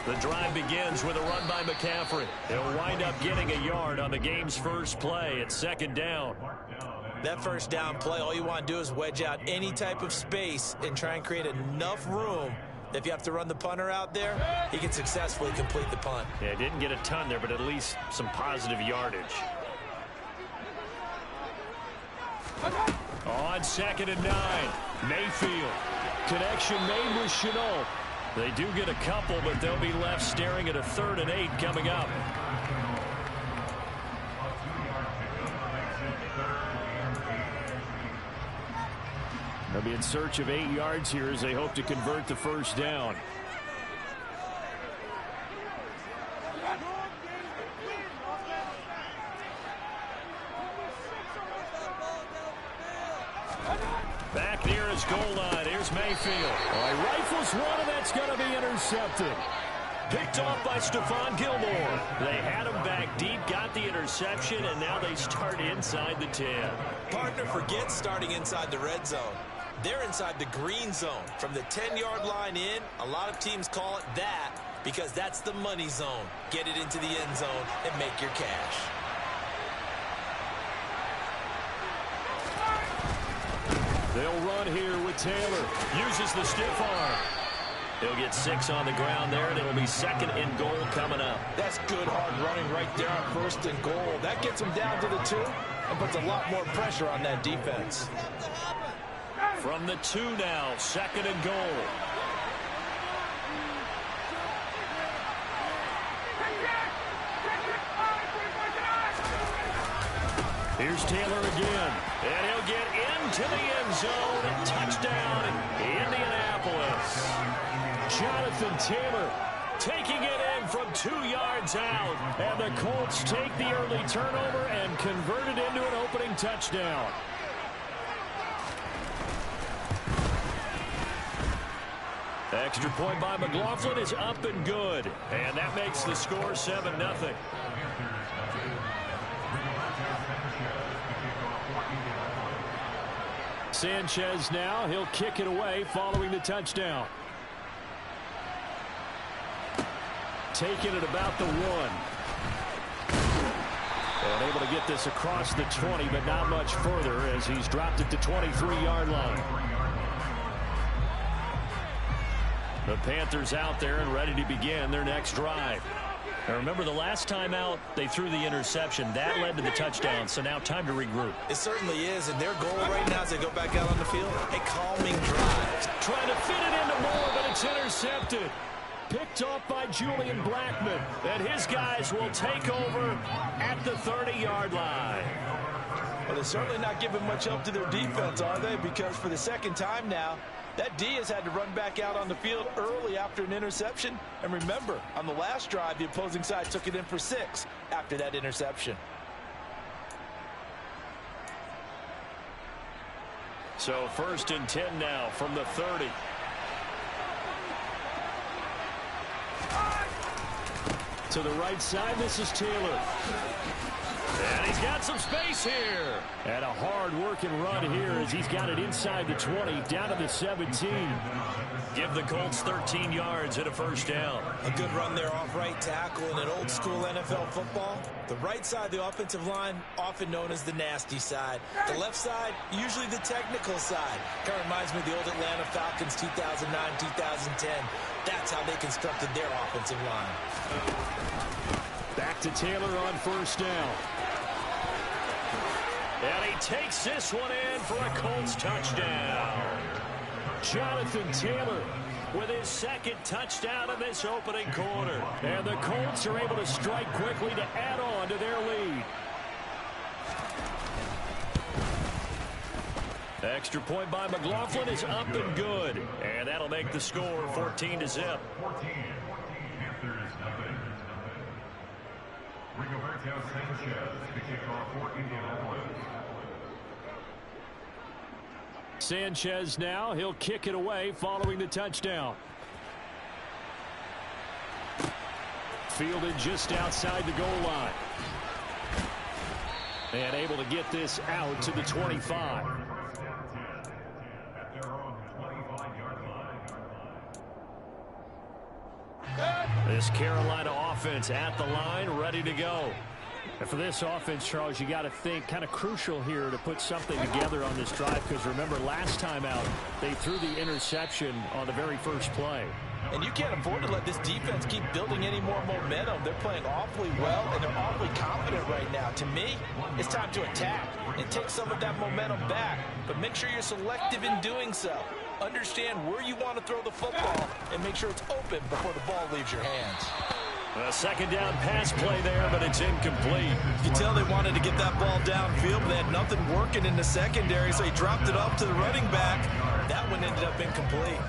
The drive begins with a run by McCaffrey. He'll wind up getting a yard on the game's first play. It's second down. That first down play, all you want to do is wedge out any type of space and try and create enough room. If you have to run the punter out there, he can successfully complete the punt. Yeah, didn't get a ton there, but at least some positive yardage. On 2nd and 9, Mayfield. Connection made with Shenault. They do get a couple, but they'll be left staring at a 3rd and 8 coming up. They'll be in search of 8 yards here as they hope to convert the first down. Back near his goal line. Here's Mayfield. He rifles one, and that's going to be intercepted. Picked off by Stephon Gilmore. They had him back deep, got the interception, and now they start inside the 10. Partner forgets starting inside the red zone. They're inside the green zone. From the 10-yard line in, a lot of teams call it that because that's the money zone. Get it into the end zone and make your cash. They'll run here with Taylor. Uses the stiff arm. He'll get 6 on the ground there, and it'll be 2nd and goal coming up. That's good hard running right there on 1st and goal. That gets them down to the 2 and puts a lot more pressure on that defense. From the 2 now, 2nd and goal. Here's Taylor again, and he'll get into the end zone. Touchdown, Indianapolis. Jonathan Taylor taking it in from 2 yards out, and the Colts take the early turnover and convert it into an opening touchdown. Extra point by McLaughlin is up and good, and that makes the score 7-0. Sanchez now, he'll kick it away following the touchdown. Taking it about the 1. And able to get this across the 20, but not much further as he's dropped it to 23-yard line. The Panthers out there and ready to begin their next drive. Now remember, the last time out, they threw the interception. That led to the touchdown, so now time to regroup. It certainly is, and their goal right now as they go back out on the field, a calming drive. Trying to fit it into Moore, but it's intercepted. Picked off by Julian Blackmon, and his guys will take over at the 30-yard line. Well, they're certainly not giving much help to their defense, are they? Because for the 2nd time now, that D has had to run back out on the field early after an interception. And remember, on the last drive, the opposing side took it in for 6 after that interception. So 1st and 10 now from the 30. To the right side, this is Taylor. And he's got some space here. And a hard-working run here as he's got it inside the 20, down to the 17. Give the Colts 13 yards and a first down. A good run there off right tackle in an old-school NFL football. The right side of the offensive line, often known as the nasty side. The left side, usually the technical side. Kind of reminds me of the old Atlanta Falcons 2009, 2010. That's how they constructed their offensive line. Back to Taylor on first down. And he takes this one in for a Colts touchdown. Jonathan Taylor with his 2nd touchdown in this opening quarter. And the Colts are able to strike quickly to add on to their lead. Extra point by McLaughlin is up and good. And that'll make the score 14-0. Rigoberto Sanchez to kick off for Indianapolis. Sanchez now, he'll kick it away following the touchdown. Fielded just outside the goal line. And able to get this out to the 25. This Carolina offense at the line, ready to go. And for this offense, Charles, you got to think kind of crucial here to put something together on this drive, because remember last time out they threw the interception on the very first play. And you can't afford to let this defense keep building any more momentum. They're playing awfully well, and they're awfully confident right now. To me, it's time to attack and take some of that momentum back. But make sure you're selective in doing so. Understand where you want to throw the football and make sure it's open before the ball leaves your hands. A second down pass play there, but it's incomplete. You can tell they wanted to get that ball downfield, but they had nothing working in the secondary, so he dropped it off to the running back. That one ended up incomplete.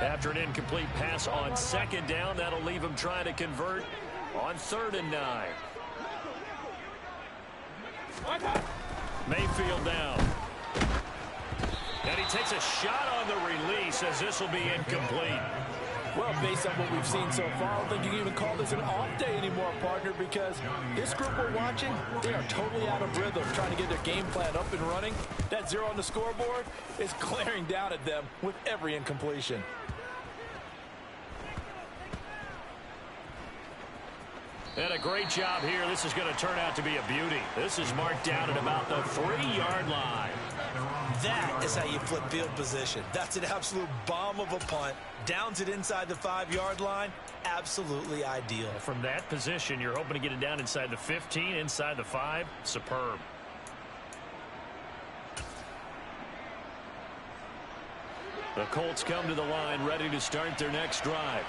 After an incomplete pass on second down, that'll leave him trying to convert on 3rd and 9. Mayfield down. And he takes a shot on the release as this will be incomplete. Well, based on what we've seen so far, I don't think you can even call this an off day anymore, partner, because this group we're watching, they are totally out of rhythm, trying to get their game plan up and running. That 0 on the scoreboard is glaring down at them with every incompletion. And a great job here. This is going to turn out to be a beauty. This is marked down at about the 3-yard line. That is how you flip field position. That's an absolute bomb of a punt. Downs it inside the 5-yard line. Absolutely ideal. From that position, you're hoping to get it down inside the 15, inside the 5. Superb. The Colts come to the line, ready to start their next drive.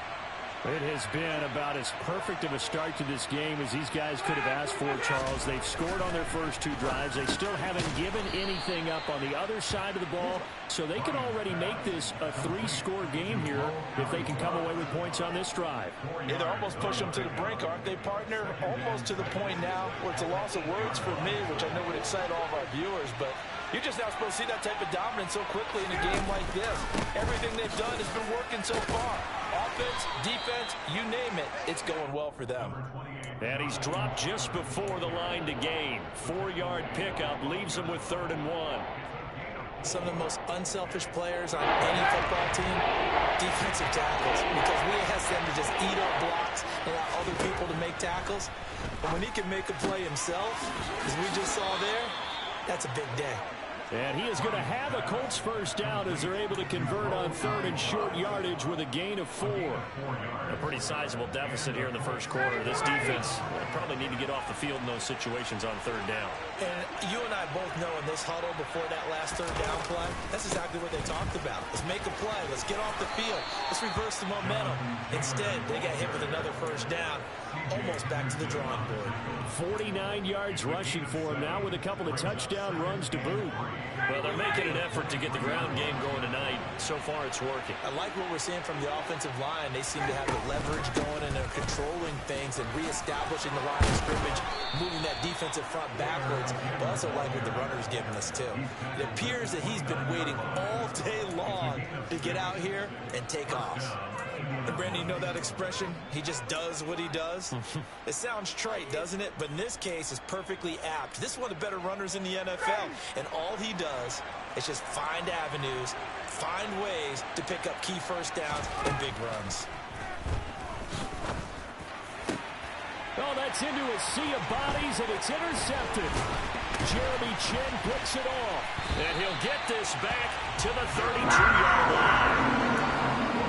It has been about as perfect of a start to this game as these guys could have asked for, Charles. They've scored on their first 2 drives. They still haven't given anything up on the other side of the ball, so they can already make this a 3-score game here if they can come away with points on this drive. Yeah, they're almost pushing them to the brink, aren't they, partner? Almost to the point now where it's a loss of words for me, which I know would excite all of our viewers, but you're just not supposed to see that type of dominance so quickly in a game like this. Everything they've done has been working so far. Offense, defense, you name it, it's going well for them. And he's dropped just before the line to gain. 4-yard pickup leaves him with 3rd and 1. Some of the most unselfish players on any football team, defensive tackles, because we ask them to just eat up blocks and allow other people to make tackles. But when he can make a play himself, as we just saw there, that's a big day. And he is going to have a Colts first down as they're able to convert on 3rd and short yardage with a gain of 4. A pretty sizable deficit here in the first quarter. This defense will probably need to get off the field in those situations on 3rd down. And you and I both know in this huddle before that last 3rd down play, that's exactly what they talked about. Let's make a play. Let's get off the field. Let's reverse the momentum. Instead, they got hit with another first down. Almost back to the drawing board. 49 yards rushing for him now with a couple of touchdown runs to boot. Well, they're making an effort to get the ground game going tonight. So far, it's working. I like what we're seeing from the offensive line. They seem to have the leverage going, and they're controlling things and reestablishing the line of scrimmage, moving that defensive front backwards. But I also like what the runner's giving us, too. It appears that he's been waiting all day long to get out here and take off. And Brandon, you know that expression? He just does what he does? It sounds trite, doesn't it? But in this case, it's perfectly apt. This is one of the better runners in the NFL. And all he does is just find avenues, find ways to pick up key first downs and big runs. Oh, that's into a sea of bodies, and it's intercepted. Jeremy Chinn picks it off. And he'll get this back to the 32-yard line.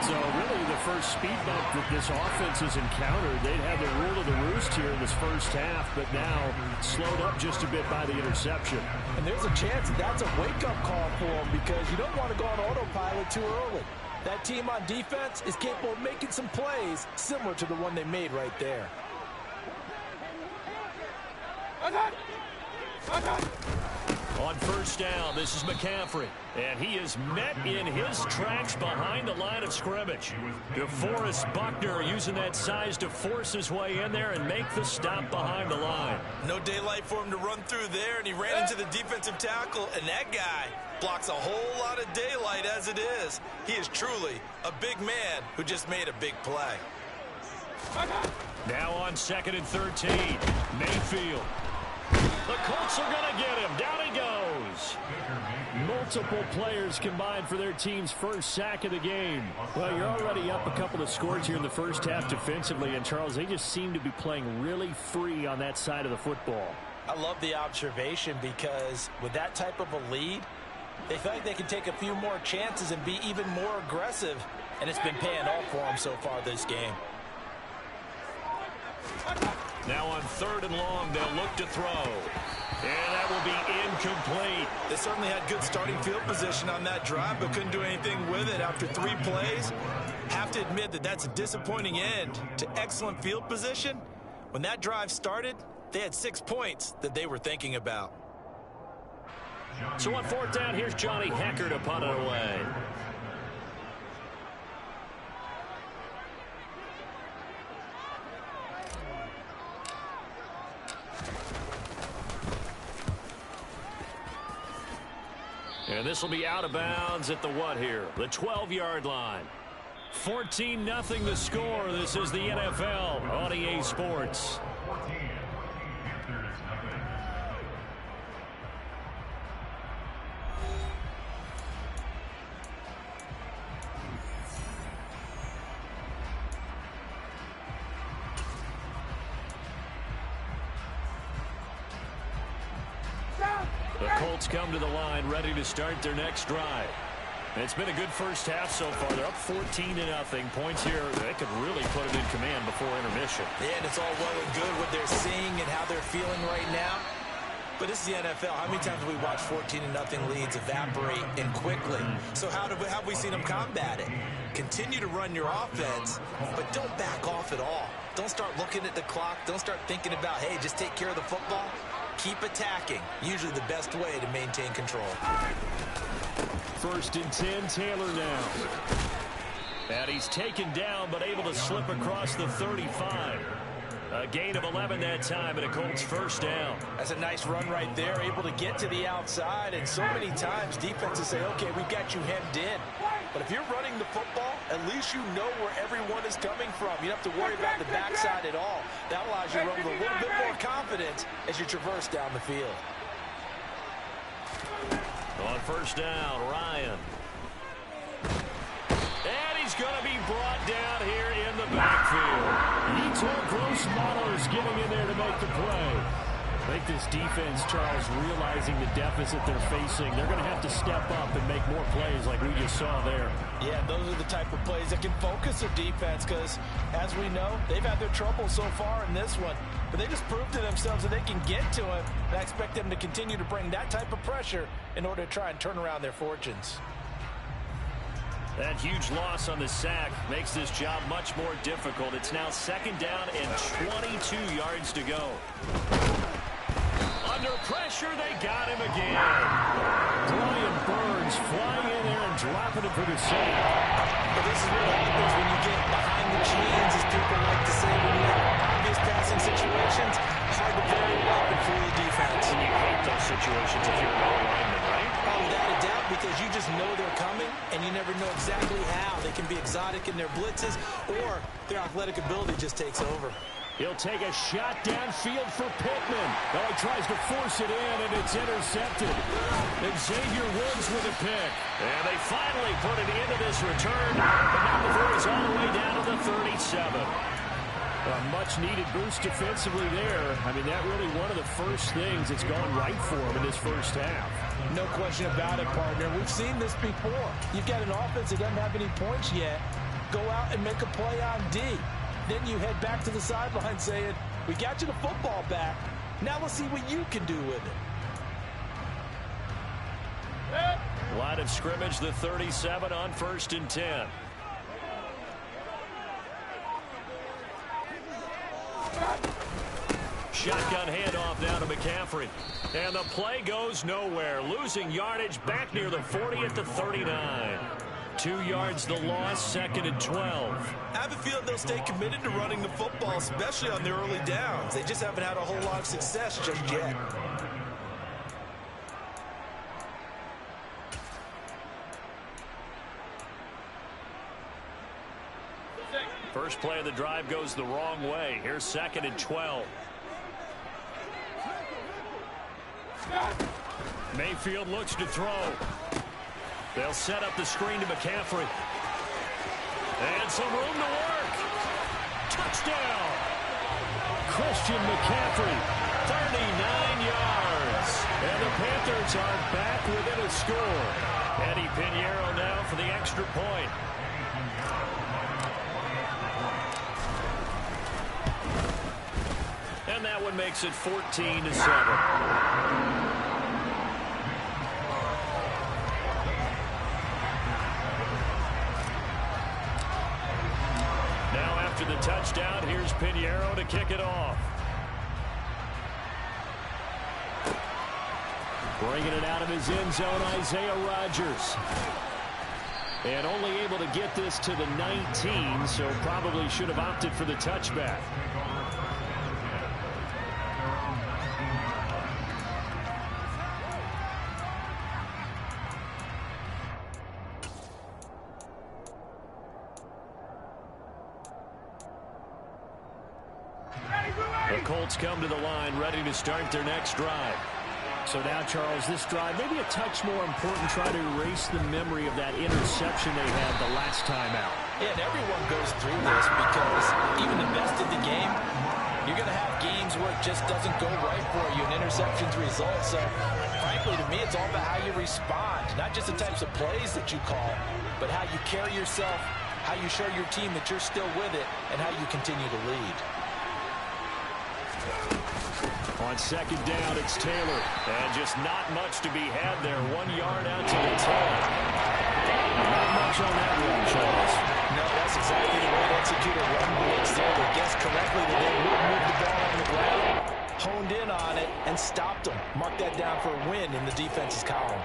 So really the first speed bump that this offense has encountered, they'd had the rule of the roost here in this first half, but now slowed up just a bit by the interception. And there's a chance that's a wake-up call for them, because you don't want to go on autopilot too early. That team on defense is capable of making some plays similar to the one they made right there. On first down, this is McCaffrey. And he is met in his tracks behind the line of scrimmage. DeForest Buckner using that size to force his way in there and make the stop behind the line. No daylight for him to run through there, and he ran into the defensive tackle, and that guy blocks a whole lot of daylight as it is. He is truly a big man who just made a big play. Now on 2nd and 13, Mayfield. The Colts are going to get him. Down he goes. Multiple players combined for their team's first sack of the game. Well, you're already up a couple of scores here in the first half defensively, and Charles, they just seem to be playing really free on that side of the football. I love the observation because with that type of a lead, they feel like they can take a few more chances and be even more aggressive, and it's been paying off for them so far this game. Now on 3rd and long, they'll look to throw. And that will be incomplete. They certainly had good starting field position on that drive, but couldn't do anything with it after 3 plays. Have to admit that that's a disappointing end to excellent field position. When that drive started, they had 6 points that they were thinking about. So on 4th down, here's Johnny Hekker to punt it away. And this will be out of bounds at the what here? The 12-yard line. 14-0 the score. This is the NFL on EA Sports. The Colts come to the line ready to start their next drive. And it's been a good first half so far. They're up 14-0. Points here, they could really put it in command before intermission. Yeah, and it's all well and good what they're seeing and how they're feeling right now. But this is the NFL. How many times have we watched 14-0 leads evaporate and quickly? So how have we seen them combat it? Continue to run your offense, but don't back off at all. Don't start looking at the clock. Don't start thinking about, hey, just take care of the football. Keep attacking. Usually the best way to maintain control. 1st and 10, Taylor now. And he's taken down, but able to slip across the 35. A gain of 11 that time, and a Colts 1st down. That's a nice run right there, able to get to the outside. And so many times defenses say, okay, we've got you hemmed in. But if you're running the football, at least you know where everyone is coming from. You don't have to worry about the backside at all. That allows you to run with a little bit more confidence as you traverse down the field. On 1st down, Ryan. And he's going to be brought down here in the backfield. Yetur Gross-Matos getting in there to make the play. I think this defense, Charles, realizing the deficit they're facing, they're going to have to step up and make more plays like we just saw there. Yeah, those are the type of plays that can focus their defense because, as we know, they've had their trouble so far in this one. But they just proved to themselves that they can get to him, and I expect them to continue to bring that type of pressure in order to try and turn around their fortunes. That huge loss on the sack makes this job much more difficult. It's now 2nd down and 22 yards to go. Under pressure, they got him again. Brian Burns flying in there and dropping it for the sack. But this is what happens when you get behind the chains, as people like to say, when you have obvious passing situations. It's hard to vary up and fool the defense. And you hate those situations if you're an lineman, right? Oh, without a doubt, because you just know they're coming, and you never know exactly how. They can be exotic in their blitzes, or their athletic ability just takes over. He'll take a shot downfield for Pittman. Oh, he tries to force it in, and it's intercepted. Xavier Woods with a pick. And they finally put it into this return, but now before he's all the way down to the 37. A much-needed boost defensively there. I mean, that really one of the first things that's gone right for him in this first half. No question about it, partner. We've seen this before. You've got an offense that doesn't have any points yet. Go out and make a play on D. Then you head back to the sideline saying, we got you the football back. Now let's see what you can do with it. Line of scrimmage, the 37 on 1st and 10. Shotgun handoff now to McCaffrey. And the play goes nowhere. Losing yardage back near the 40 at the 39. 2 yards the loss, 2nd and 12. I have a feeling they'll stay committed to running the football, especially on their early downs. They just haven't had a whole lot of success just yet. First play of the drive goes the wrong way. Here's 2nd and 12. Mayfield looks to throw. They'll set up the screen to McCaffrey. And some room to work. Touchdown. Christian McCaffrey, 39 yards. And the Panthers are back within a score. Eddie Pinheiro now for the extra point. And that one makes it 14-7. After the touchdown, here's Pinheiro to kick it off. Bringing it out of his end zone, Isaiah Rodgers. And only able to get this to the 19, so probably should have opted for the touchback. The Colts come to the line, ready to start their next drive. So now, Charles, this drive maybe a touch more important, try to erase the memory of that interception they had the last time out. Yeah, and everyone goes through this because even the best of the game, you're going to have games where it just doesn't go right for you, and interceptions result. So, frankly, to me, it's all about how you respond, not just the types of plays that you call, but how you carry yourself, how you show your team that you're still with it, and how you continue to lead. On second down, it's Taylor. And just not much to be had there. 1 yard out to the 10. Not much on that run, Charles. No, that's exactly the way to execute a run blitz there. They guessed correctly that they would move the ball on the ground, honed in on it, and stopped them. Mark that down for a win in the defense's column.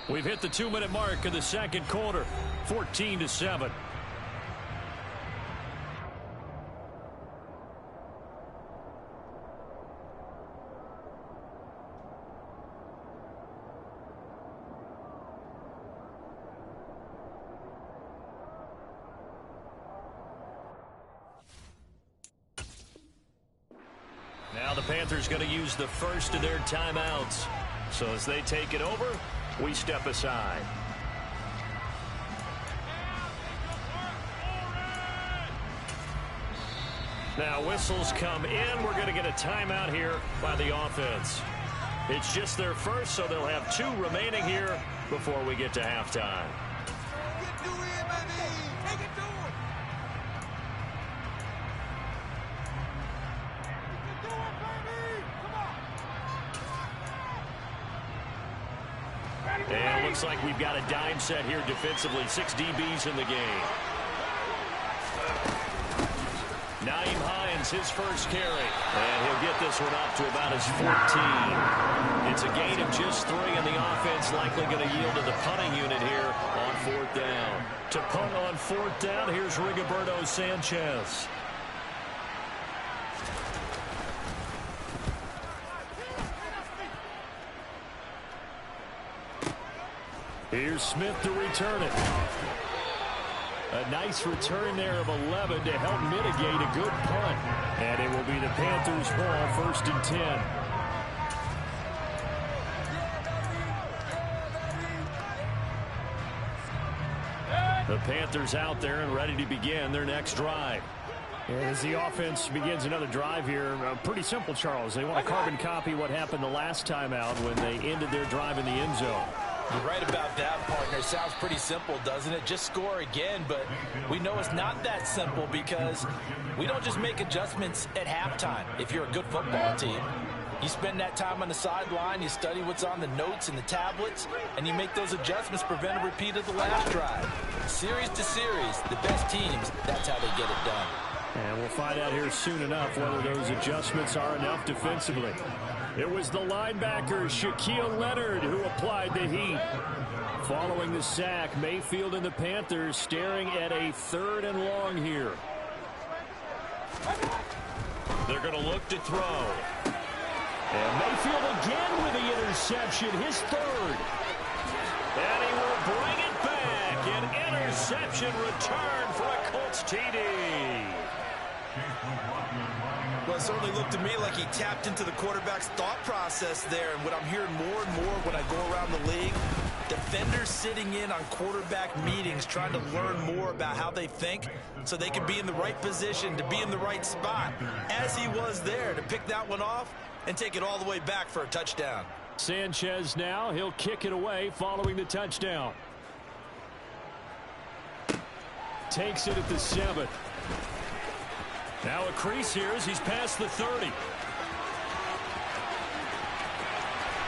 We've hit the 2-minute mark in the second quarter. 14-7. Now the Panthers going to use the first of their timeouts. So as they take it over, we step aside. Now whistles come in. We're going to get a timeout here by the offense. It's just their first, so they'll have 2 remaining here before we get to halftime. And it looks like we've got a dime set here defensively. 6 DBs in the game. Nyheim Hines, his first carry. And he'll get this one up to about his 14. It's a gain of just 3, and the offense likely going to yield to the punting unit here on 4th down. To punt on 4th down, here's Rigoberto Sanchez. Here's Smith to return it. A nice return there of 11 to help mitigate a good punt. And it will be the Panthers' ball, 1st and 10. The Panthers out there and ready to begin their next drive. As the offense begins another drive here, pretty simple, Charles. They want to carbon copy what happened the last time out when they ended their drive in the end zone. You're right about that, partner. Sounds pretty simple, doesn't it? Just score again, but we know it's not that simple because we don't just make adjustments at halftime if you're a good football team. You spend that time on the sideline, you study what's on the notes and the tablets, and you make those adjustments to prevent a repeat of the last drive. Series to series, the best teams, that's how they get it done. And we'll find out here soon enough whether those adjustments are enough defensively. It was the linebacker, Shaquille Leonard, who applied the heat. Following the sack, Mayfield and the Panthers staring at a 3rd and long here. They're going to look to throw. And Mayfield again with the interception, his 3rd. And he will bring it back. An interception return for a Colts TD. Well, it certainly looked to me like he tapped into the quarterback's thought process there. And what I'm hearing more and more when I go around the league, defenders sitting in on quarterback meetings trying to learn more about how they think so they can be in the right position to be in the right spot, as he was there to pick that one off and take it all the way back for a touchdown. Sanchez now, he'll kick it away following the touchdown. Takes it at the 7. Now a crease here as he's past the 30.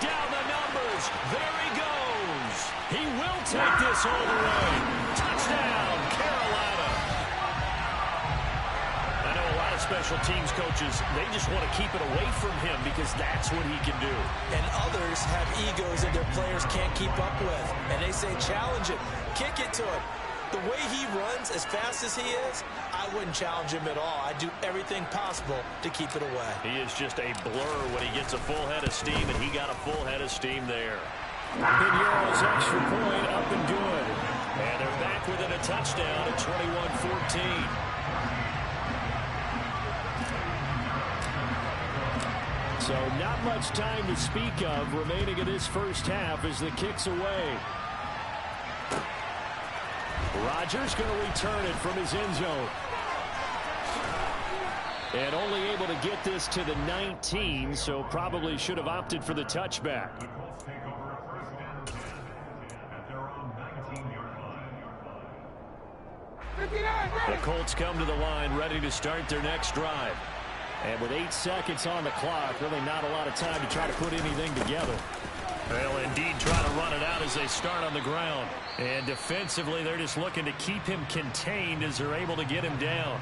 Down the numbers. There he goes. He will take this all the way. Touchdown, Carolina. I know a lot of special teams coaches, they just want to keep it away from him because that's what he can do. And others have egos that their players can't keep up with. And they say challenge it, kick it to him. The way he runs as fast as he is, I wouldn't challenge him at all. I'd do everything possible to keep it away. He is just a blur when he gets a full head of steam, and he got a full head of steam there. Piñeiro's extra point up and good. And they're back within a touchdown at 21-14. So not much time to speak of remaining in this first half as the kick's away. Rodgers going to return it from his end zone. And only able to get this to the 19, so probably should have opted for the touchback. The Colts take over a first down 10 at their own 19-yard line. The Colts come to the line ready to start their next drive. And with 8 seconds on the clock, really not a lot of time to try to put anything together. They'll indeed try to run it out as they start on the ground. And defensively, they're just looking to keep him contained as they're able to get him down.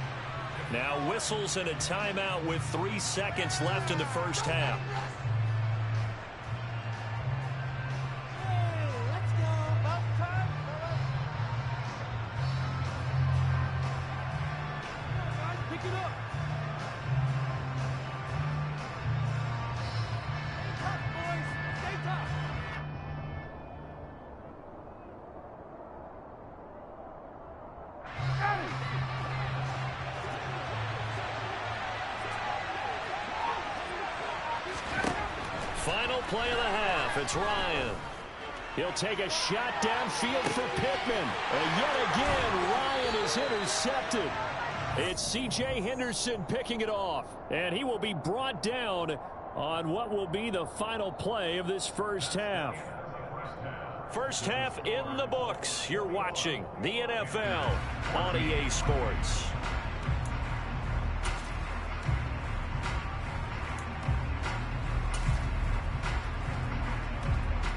Now whistles and a timeout with 3 seconds left in the first half. Final play of the half. It's Ryan. He'll take a shot downfield for Pittman. And yet again, Ryan is intercepted. It's C.J. Henderson picking it off. And he will be brought down on what will be the final play of this first half. First half in the books. You're watching the NFL on EA Sports.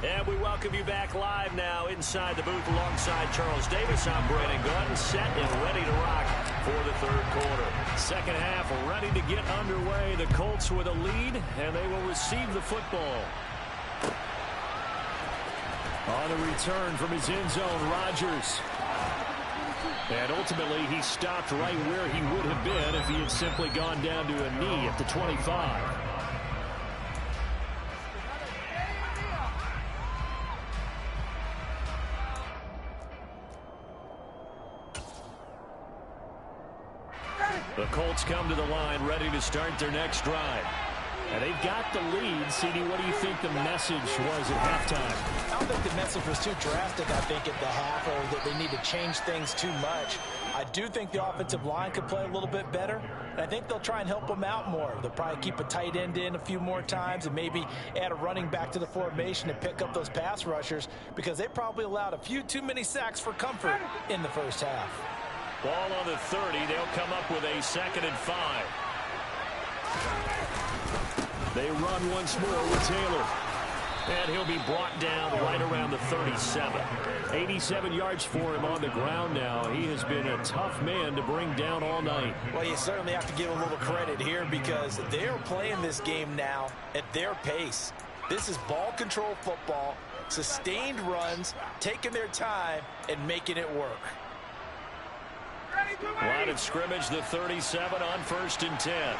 And we welcome you back live now inside the booth alongside Charles Davis. I'm Brandon Gaudin, set and ready to rock for the third quarter. Second half ready to get underway. The Colts with a lead, and they will receive the football. On the return from his end zone, Rodgers. And ultimately, he stopped right where he would have been if he had simply gone down to a knee at the 25. The Colts come to the line ready to start their next drive. And they've got the lead. CD, what do you think the message was at halftime? I don't think the message was too drastic, I think, at the half, or that they need to change things too much. I do think the offensive line could play a little bit better, and I think they'll try and help them out more. They'll probably keep a tight end in a few more times and maybe add a running back to the formation to pick up those pass rushers, because they probably allowed a few too many sacks for comfort in the first half. Ball on the 30. They'll come up with a 2nd and 5. They run once more with Taylor. And he'll be brought down right around the 37. 87 yards for him on the ground now. He has been a tough man to bring down all night. Well, you certainly have to give a little credit here because they're playing this game now at their pace. This is ball control football, sustained runs, taking their time, and making it work. Line of scrimmage, the 37 on 1st and 10.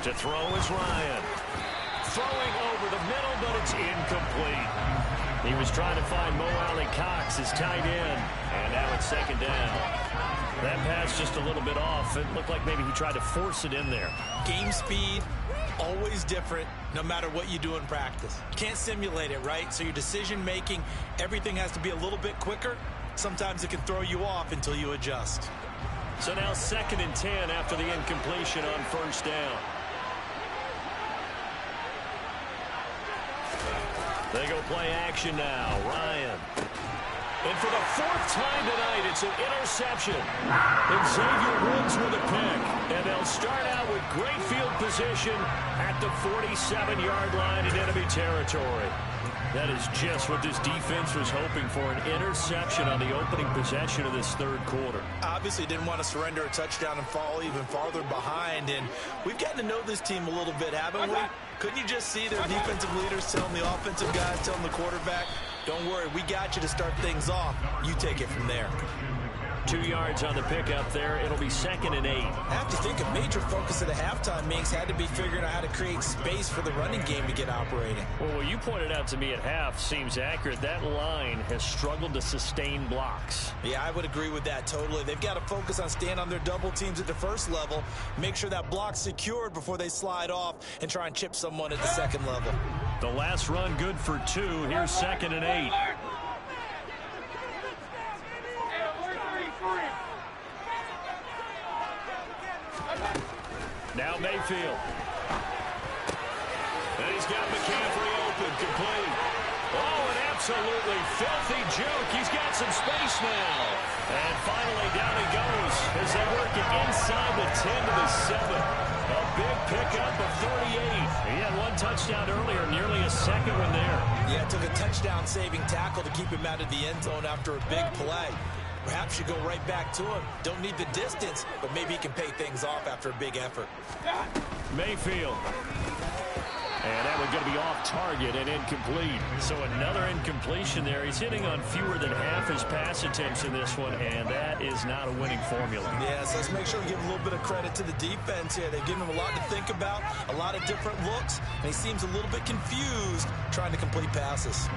To throw is Ryan. Throwing over the middle, but it's incomplete. He was trying to find Mo Alley-Cox, his tight end, and now it's second down. That pass just a little bit off. It looked like maybe he tried to force it in there. Game speed, always different, no matter what you do in practice. You can't simulate it, right? So your decision-making, everything has to be a little bit quicker. Sometimes it can throw you off until you adjust. So now 2nd and 10 after the incompletion on first down. They go play action now. Ryan. And for the 4th time tonight, it's an interception. And Xavier Woods with a pick. And they'll start out with great field position at the 47-yard line in enemy territory. That is just what this defense was hoping for, an interception on the opening possession of this third quarter. Obviously didn't want to surrender a touchdown and fall even farther behind. And we've gotten to know this team a little bit, haven't we? Couldn't you just see their defensive leaders telling the offensive guys, telling the quarterback, don't worry, we got you to start things off. You take it from there. 2 yards on the pickup there. It'll be 2nd and 8. I have to think a major focus of the halftime meetings had to be figuring out how to create space for the running game to get operating. Well, what you pointed out to me at half seems accurate. That line has struggled to sustain blocks. Yeah, I would agree with that totally. They've got to focus on staying on their double teams at the first level, make sure that block's secured before they slide off and try and chip someone at the second level. The last run good for 2. Here's 2nd and 8. Now Mayfield. And he's got McCaffrey open, complete. Oh, an absolutely filthy juke. He's got some space now. And finally down he goes as they work it inside the 10 to the 7. A big pickup of 38. He had 1 touchdown earlier, nearly a second one there. Yeah, it took a touchdown-saving tackle to keep him out of the end zone after a big play. Perhaps you go right back to him. Don't need the distance, but maybe he can pay things off after a big effort. Mayfield. And that one's going to be off target and incomplete. So another incompletion there. He's hitting on fewer than half his pass attempts in this one, and that is not a winning formula. Yeah, so let's make sure we give a little bit of credit to the defense here. They've given him a lot to think about, a lot of different looks, and he seems a little bit confused trying to complete passes.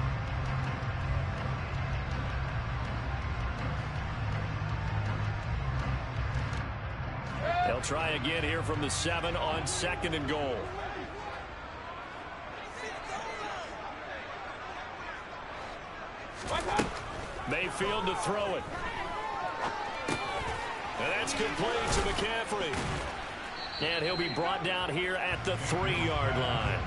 They'll try again here from the 7 on 2nd and goal. Mayfield to throw it. And that's complete to McCaffrey. And he'll be brought down here at the 3-yard line.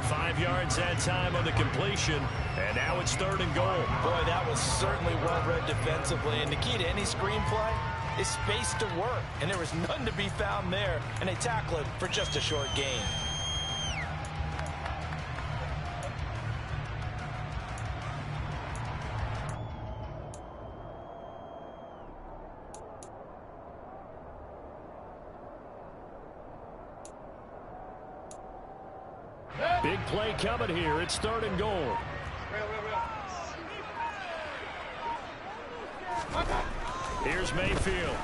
5 yards that time on the completion. And now it's 3rd and goal. Boy, that was certainly well-read defensively. And the key to any screenplay is space to work. And there was none to be found there. And they tackle it for just a short gain. Big play coming here. It's 3rd and goal. Here's Mayfield.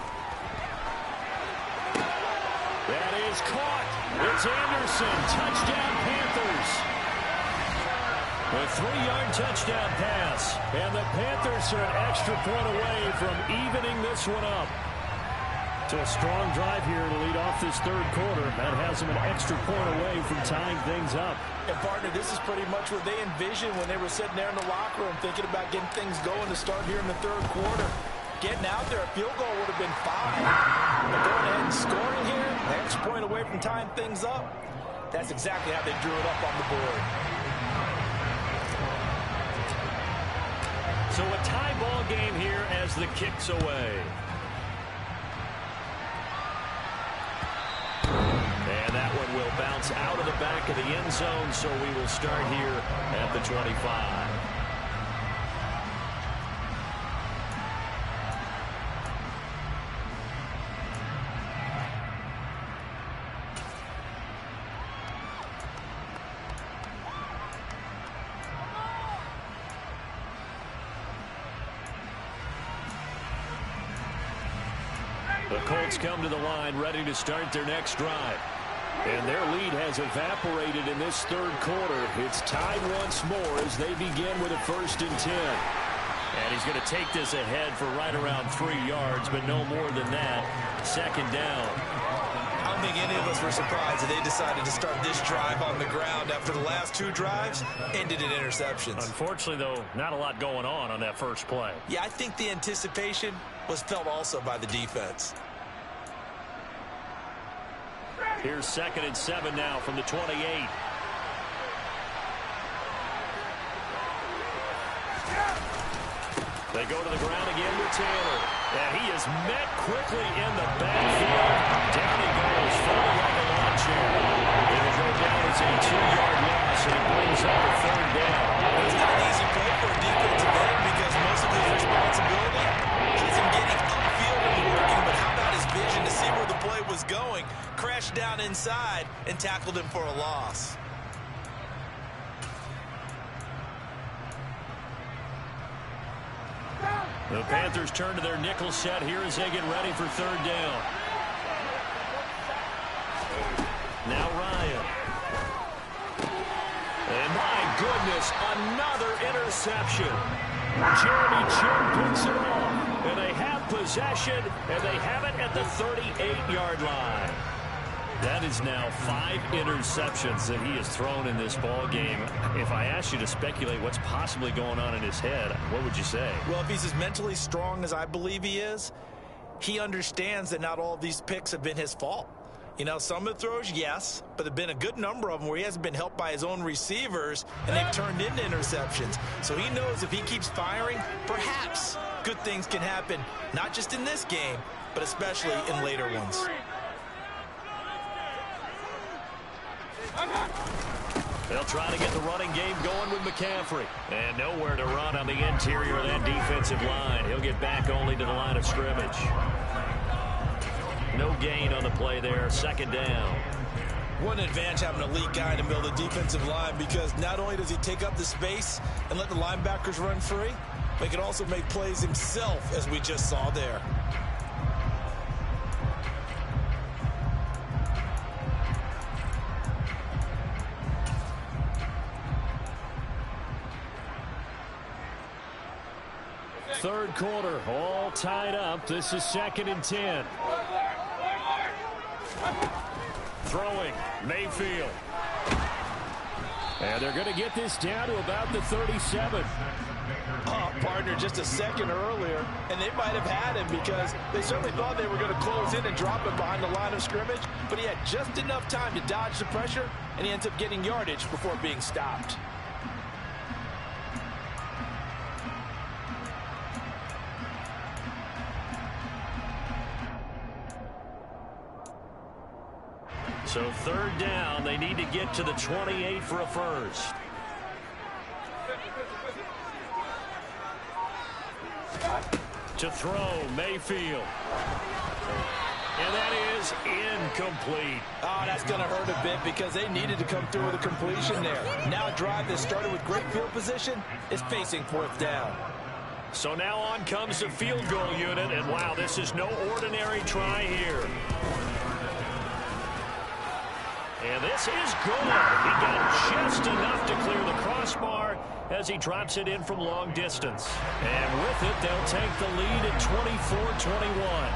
That is caught. It's Anderson. Touchdown Panthers. A 3-yard touchdown pass. And the Panthers are an extra point away from evening this one up. So a strong drive here to lead off this third quarter. That has them an extra point away from tying things up. And, partner, this is pretty much what they envisioned when they were sitting there in the locker room thinking about getting things going to start here in the third quarter. Getting out there, a field goal would have been 5. But going ahead and scoring here, an extra point away from tying things up, that's exactly how they drew it up on the board. So a tie ball game here as the kick's away. And that one will bounce out of the back of the end zone, so we will start here at the 25. The Colts come to the line ready to start their next drive. And their lead has evaporated in this third quarter. It's tied once more as they begin with a 1st and 10. And he's going to take this ahead for right around 3 yards, but no more than that. 2nd down. I don't think any of us were surprised that they decided to start this drive on the ground after the last 2 drives ended in interceptions. Unfortunately, though, not a lot going on that first play. Yeah, I think the anticipation was felt also by the defense. Here's 2nd and 7 now from the 28. They go to the ground again with Taylor. And he is met quickly in the backfield. Down he goes, falling like a lawn chair. It'll go down as a 2-yard loss, and it brings up a 3rd down. It's not an easy play for a defensive end because most of his responsibility is him getting upfield and working, but how about his vision to see where the play was going? Crashed down inside and tackled him for a loss. The Panthers turn to their nickel set here as they get ready for 3rd down. Now Ryan. And my goodness, another interception. Jeremy Chinn picks it off. And they have possession, and they have it at the 38-yard line. That is now 5 interceptions that he has thrown in this ball game. If I asked you to speculate what's possibly going on in his head, what would you say? Well, if he's as mentally strong as I believe he is, he understands that not all of these picks have been his fault. You know, some of the throws, yes, but there have been a good number of them where he hasn't been helped by his own receivers, and they've turned into interceptions. So he knows if he keeps firing, perhaps good things can happen, not just in this game, but especially in later ones. They'll try to get the running game going with McCaffrey. And nowhere to run on the interior of that defensive line. He'll get back only to the line of scrimmage. No gain on the play there. 2nd down. What an advantage having an elite guy in the middle of the defensive line, because not only does he take up the space and let the linebackers run free, but he can also make plays himself, as we just saw there. Third quarter, all tied up. This is 2nd and 10. Throwing, Mayfield. And they're going to get this down to about the 37. Oh, partner, just a second earlier, and they might have had him because they certainly thought they were going to close in and drop him behind the line of scrimmage, but he had just enough time to dodge the pressure, and he ends up getting yardage before being stopped. So 3rd down, they need to get to the 28 for a first. To throw, Mayfield. And that is incomplete. Oh, that's going to hurt a bit because they needed to come through with a completion there. Now a drive that started with great field position is facing 4th down. So now on comes the field goal unit, and wow, this is no ordinary try here. And this is good. He got just enough to clear the crossbar as he drops it in from long distance. And with it, they'll take the lead at 24-21.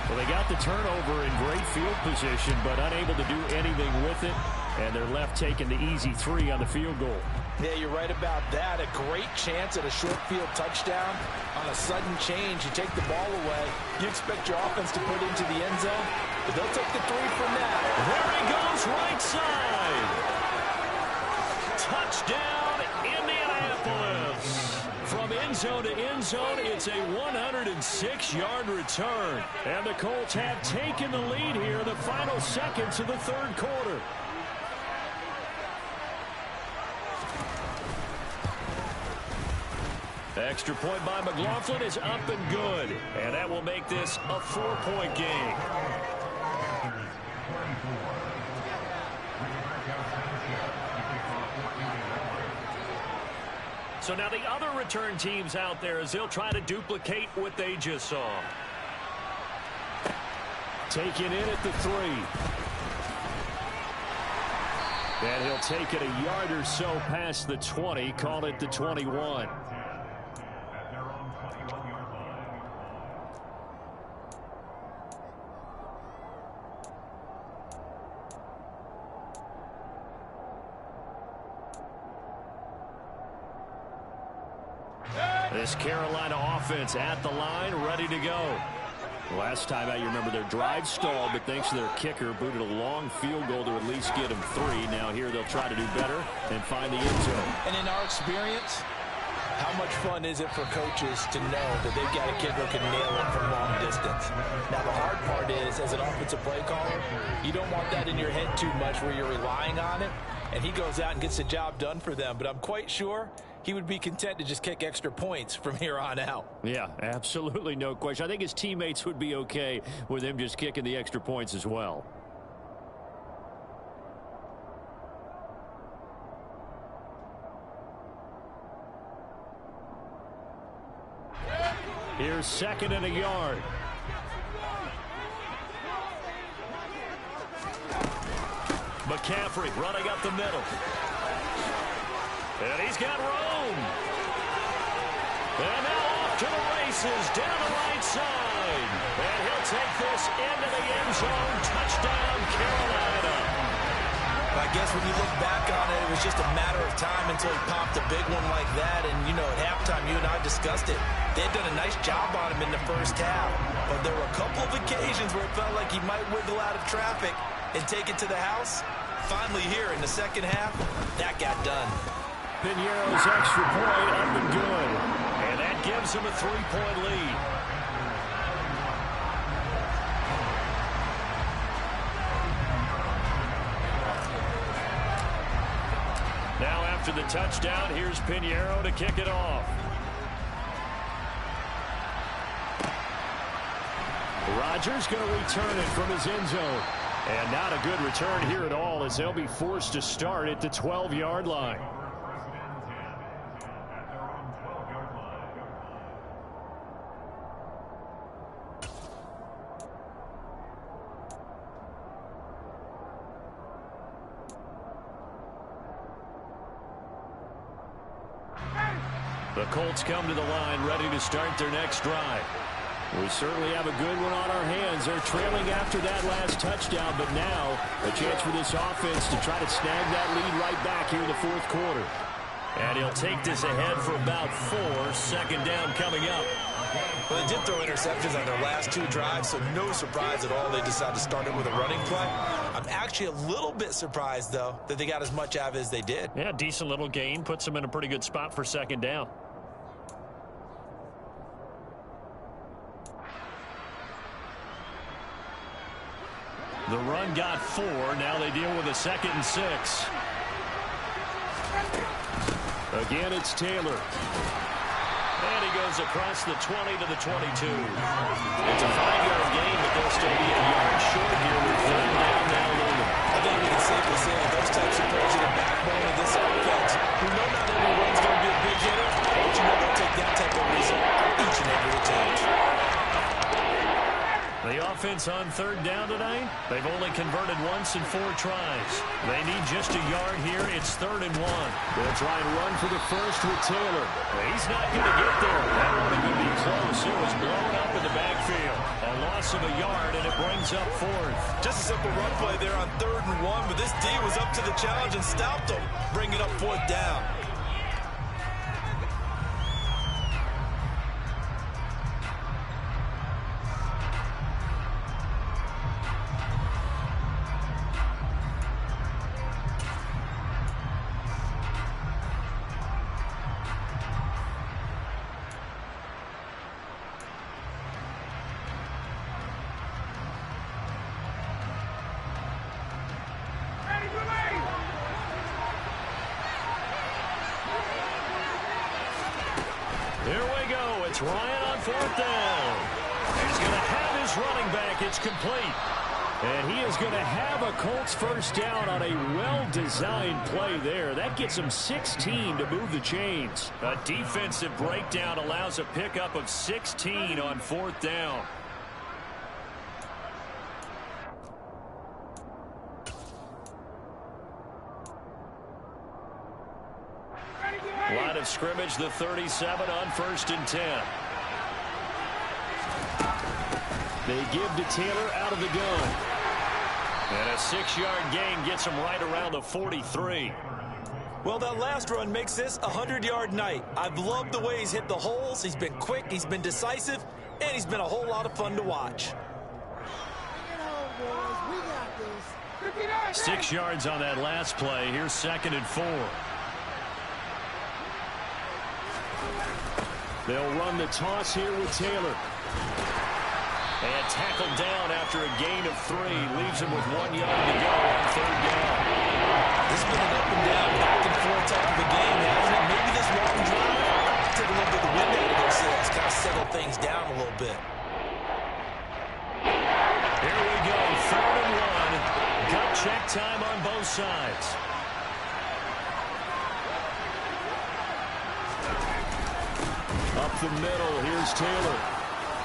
Well, they got the turnover in great field position, but unable to do anything with it. And they're left taking the easy 3 on the field goal. Yeah, you're right about that. A great chance at a short field touchdown. On a sudden change, you take the ball away. You expect your offense to put it into the end zone, but they'll take the 3 from that. There he goes, right side. Touchdown, Indianapolis. From end zone to end zone, it's a 106-yard return. And the Colts have taken the lead here in the final seconds of the third quarter. Extra point by McLaughlin is up and good. And that will make this a 4-point game. So now the other return teams out there as they'll try to duplicate what they just saw. Taken in at the 3. And he'll take it a yard or so past the 20, call it the 21. This Carolina offense at the line, ready to go. Last time out, you remember their drive stalled, but thanks to their kicker, booted a long field goal to at least get them 3. Now here they'll try to do better and find the end zone. And in our experience, how much fun is it for coaches to know that they've got a kid who can nail it from long distance? Now, the hard part is, as an offensive play caller, you don't want that in your head too much where you're relying on it, and he goes out and gets the job done for them. But I'm quite sure he would be content to just kick extra points from here on out. Yeah, absolutely no question. I think his teammates would be okay with him just kicking the extra points as well. Here's 2nd and a yard. McCaffrey running up the middle. And he's got room. And now off to the races down the right side. And he'll take this into the end zone. Touchdown, Carolina. I guess when you look back on it, it was just a matter of time until he popped a big one like that. And, you know, at halftime, you and I discussed it. They had done a nice job on him in the first half. But there were a couple of occasions where it felt like he might wiggle out of traffic and take it to the house. Finally here in the second half, that got done. Piñeiro's extra point up and good. And that gives him a 3-point lead. Now after the touchdown, here's Piñeiro to kick it off. Rodgers going to return it from his end zone. And not a good return here at all as they'll be forced to start at the 12-yard line. The Colts come to the line ready to start their next drive. We certainly have a good one on our hands. They're trailing after that last touchdown, but now a chance for this offense to try to snag that lead right back here in the fourth quarter. And he'll take this ahead for about 4. 2nd down coming up. Well, they did throw interceptions on their last 2 drives, so no surprise at all they decided to start it with a running play. I'm actually a little bit surprised, though, that they got as much out of it as they did. Yeah, decent little gain. Puts them in a pretty good spot for 2nd down. The run got 4. Now they deal with a 2nd and 6. Again, it's Taylor. And he goes across the 20 to the 22. It's a 5-yard gain, but they'll still be a yard short here with 3rd down now looming. I think we can safely say that those types of plays are the backbone of this offense. We know not everyone's going to be a big hitter, but you know they'll take that type of result each and every attempt. The offense on 3rd down tonight, they've only converted once in 4 tries. They need just a yard here. It's 3rd and 1. They'll try and run for the first with Taylor. He's not going to get there. That one could be close. It was blown up in the backfield. A loss of a yard, and it brings up 4th. Just a simple run play there on 3rd and 1, but this D was up to the challenge and stopped them, bringing up 4th down. Here we go. It's Ryan on 4th down. He's going to have his running back. It's complete. And he is going to have a Colts first down on a well-designed play there. That gets him 16 to move the chains. A defensive breakdown allows a pickup of 16 on 4th down. Line of scrimmage, the 37 on 1st and 10. They give to Taylor out of the gun. And a 6-yard gain gets him right around the 43. Well, that last run makes this a 100-yard night. I've loved the way he's hit the holes. He's been quick, he's been decisive, and he's been a whole lot of fun to watch. 6 yards on that last play. Here's 2nd and 4. They'll run the toss here with Taylor. And tackled down after a gain of 3. Leaves him with 1 yard to go on 3rd down. This has been an up and down, back and forth type of a game, hasn't it? Maybe this long drive took a little bit of the wind out of their sails, kind of settled things down a little bit. Here we go, 3rd and 1. Gut check time on both sides. Up the middle, here's Taylor.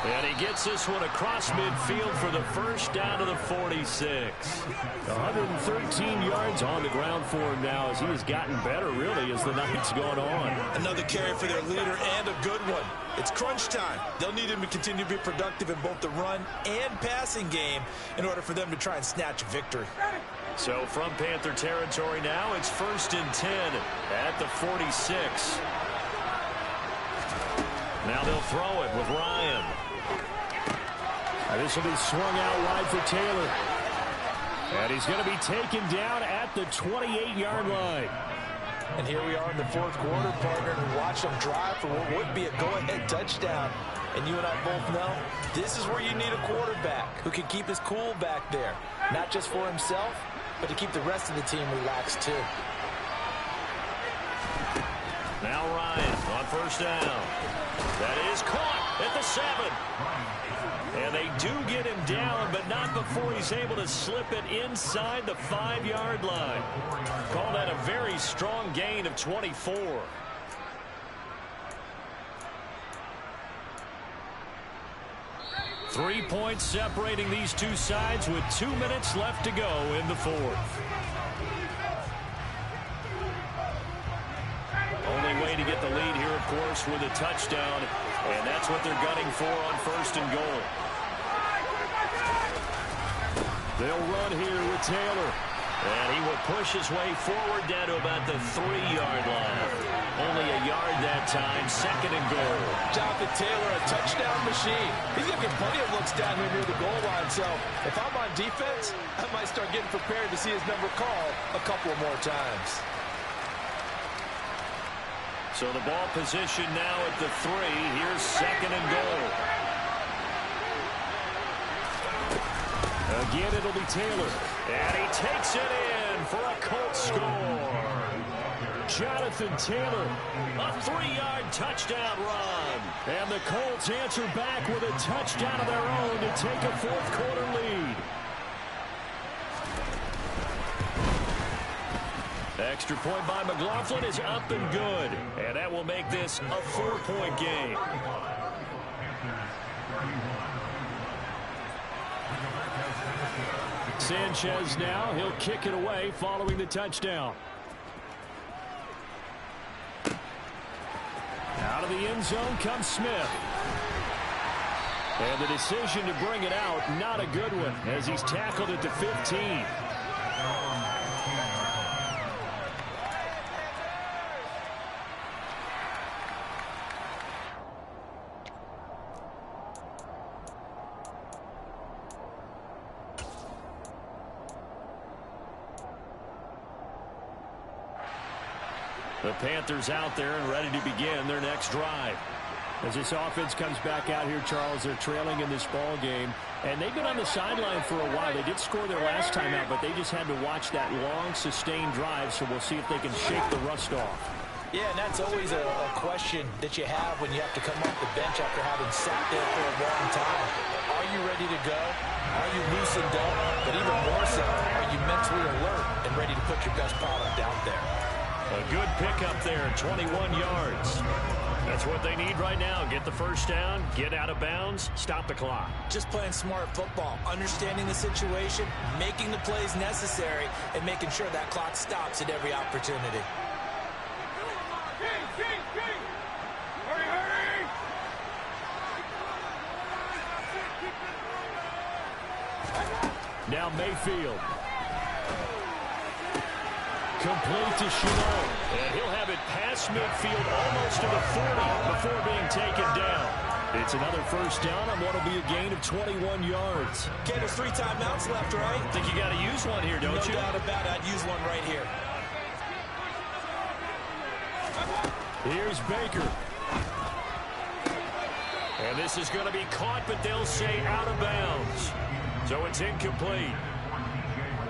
And he gets this one across midfield for the first down to the 46. 113 yards on the ground for him now as he has gotten better, really, as the night's gone on. Another carry for their leader and a good one. It's crunch time. They'll need him to continue to be productive in both the run and passing game in order for them to try and snatch a victory. So from Panther territory now, it's 1st and 10 at the 46. Now they'll throw it with Ryan. This will be swung out wide for Taylor. And he's going to be taken down at the 28-yard line. And here we are in the 4th quarter, partner, and watch them drive for what would be a go-ahead touchdown. And you and I both know this is where you need a quarterback who can keep his cool back there. Not just for himself, but to keep the rest of the team relaxed too. Now Ryan on 1st down. That is caught at the 7. And they do get him down, but not before he's able to slip it inside the 5-yard line. Call that a very strong gain of 24. Three points separating these two sides with 2 minutes left to go in the 4th. Only way to get the lead here, of course, with a touchdown. And that's what they're gunning for on 1st and goal. They'll run here with Taylor. And he will push his way forward down to about the 3-yard line. Only a yard that time, 2nd and goal. Jonathan Taylor, a touchdown machine. He's going to get plenty of looks down here near the goal line. So if I'm on defense, I might start getting prepared to see his number called a couple of more times. So the ball position now at the 3. Here's 2nd and goal. Again, it'll be Taylor. And he takes it in for a Colts score. Jonathan Taylor, a 3-yard touchdown run. And the Colts answer back with a touchdown of their own to take a 4th quarter lead. Extra point by McLaughlin is up and good. And that will make this a 4-point game. Sanchez now, he'll kick it away following the touchdown. Out of the end zone comes Smith. And the decision to bring it out, not a good one, as he's tackled at the 15. The Panthers out there and ready to begin their next drive. As this offense comes back out here, Charles, they're trailing in this ball game. And they've been on the sideline for a while. They did score their last time out, but they just had to watch that long, sustained drive, so we'll see if they can shake the rust off. Yeah, and that's always a question that you have when you have to come off the bench after having sat there for a long time. Are you ready to go? Are you loosened up? But even more so, are you mentally alert and ready to put your best product out there? A good pickup there, 21 yards. That's what they need right now. Get the first down, get out of bounds, stop the clock. Just playing smart football, understanding the situation, making the plays necessary, and making sure that clock stops at every opportunity. Now Mayfield. Complete to Shenault. And he'll have it past midfield almost to the 40 before being taken down. It's another first down on what will be a gain of 21 yards. Okay, there's 3 timeouts left, right? I think you got to use one here, don't you? No doubt about it. I'd use one right here. Here's Baker. And this is going to be caught, but they'll say out of bounds. So it's incomplete.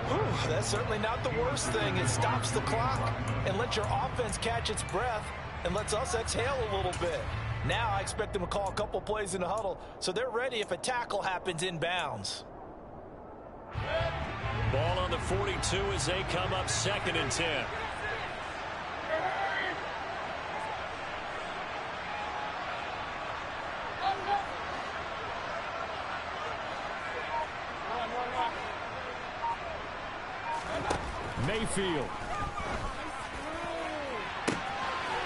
Whew, that's certainly not the worst thing. It stops the clock and lets your offense catch its breath and lets us exhale a little bit. Now I expect them to call a couple plays in the huddle so they're ready if a tackle happens inbounds. Ball on the 42 as they come up 2nd and 10. Mayfield.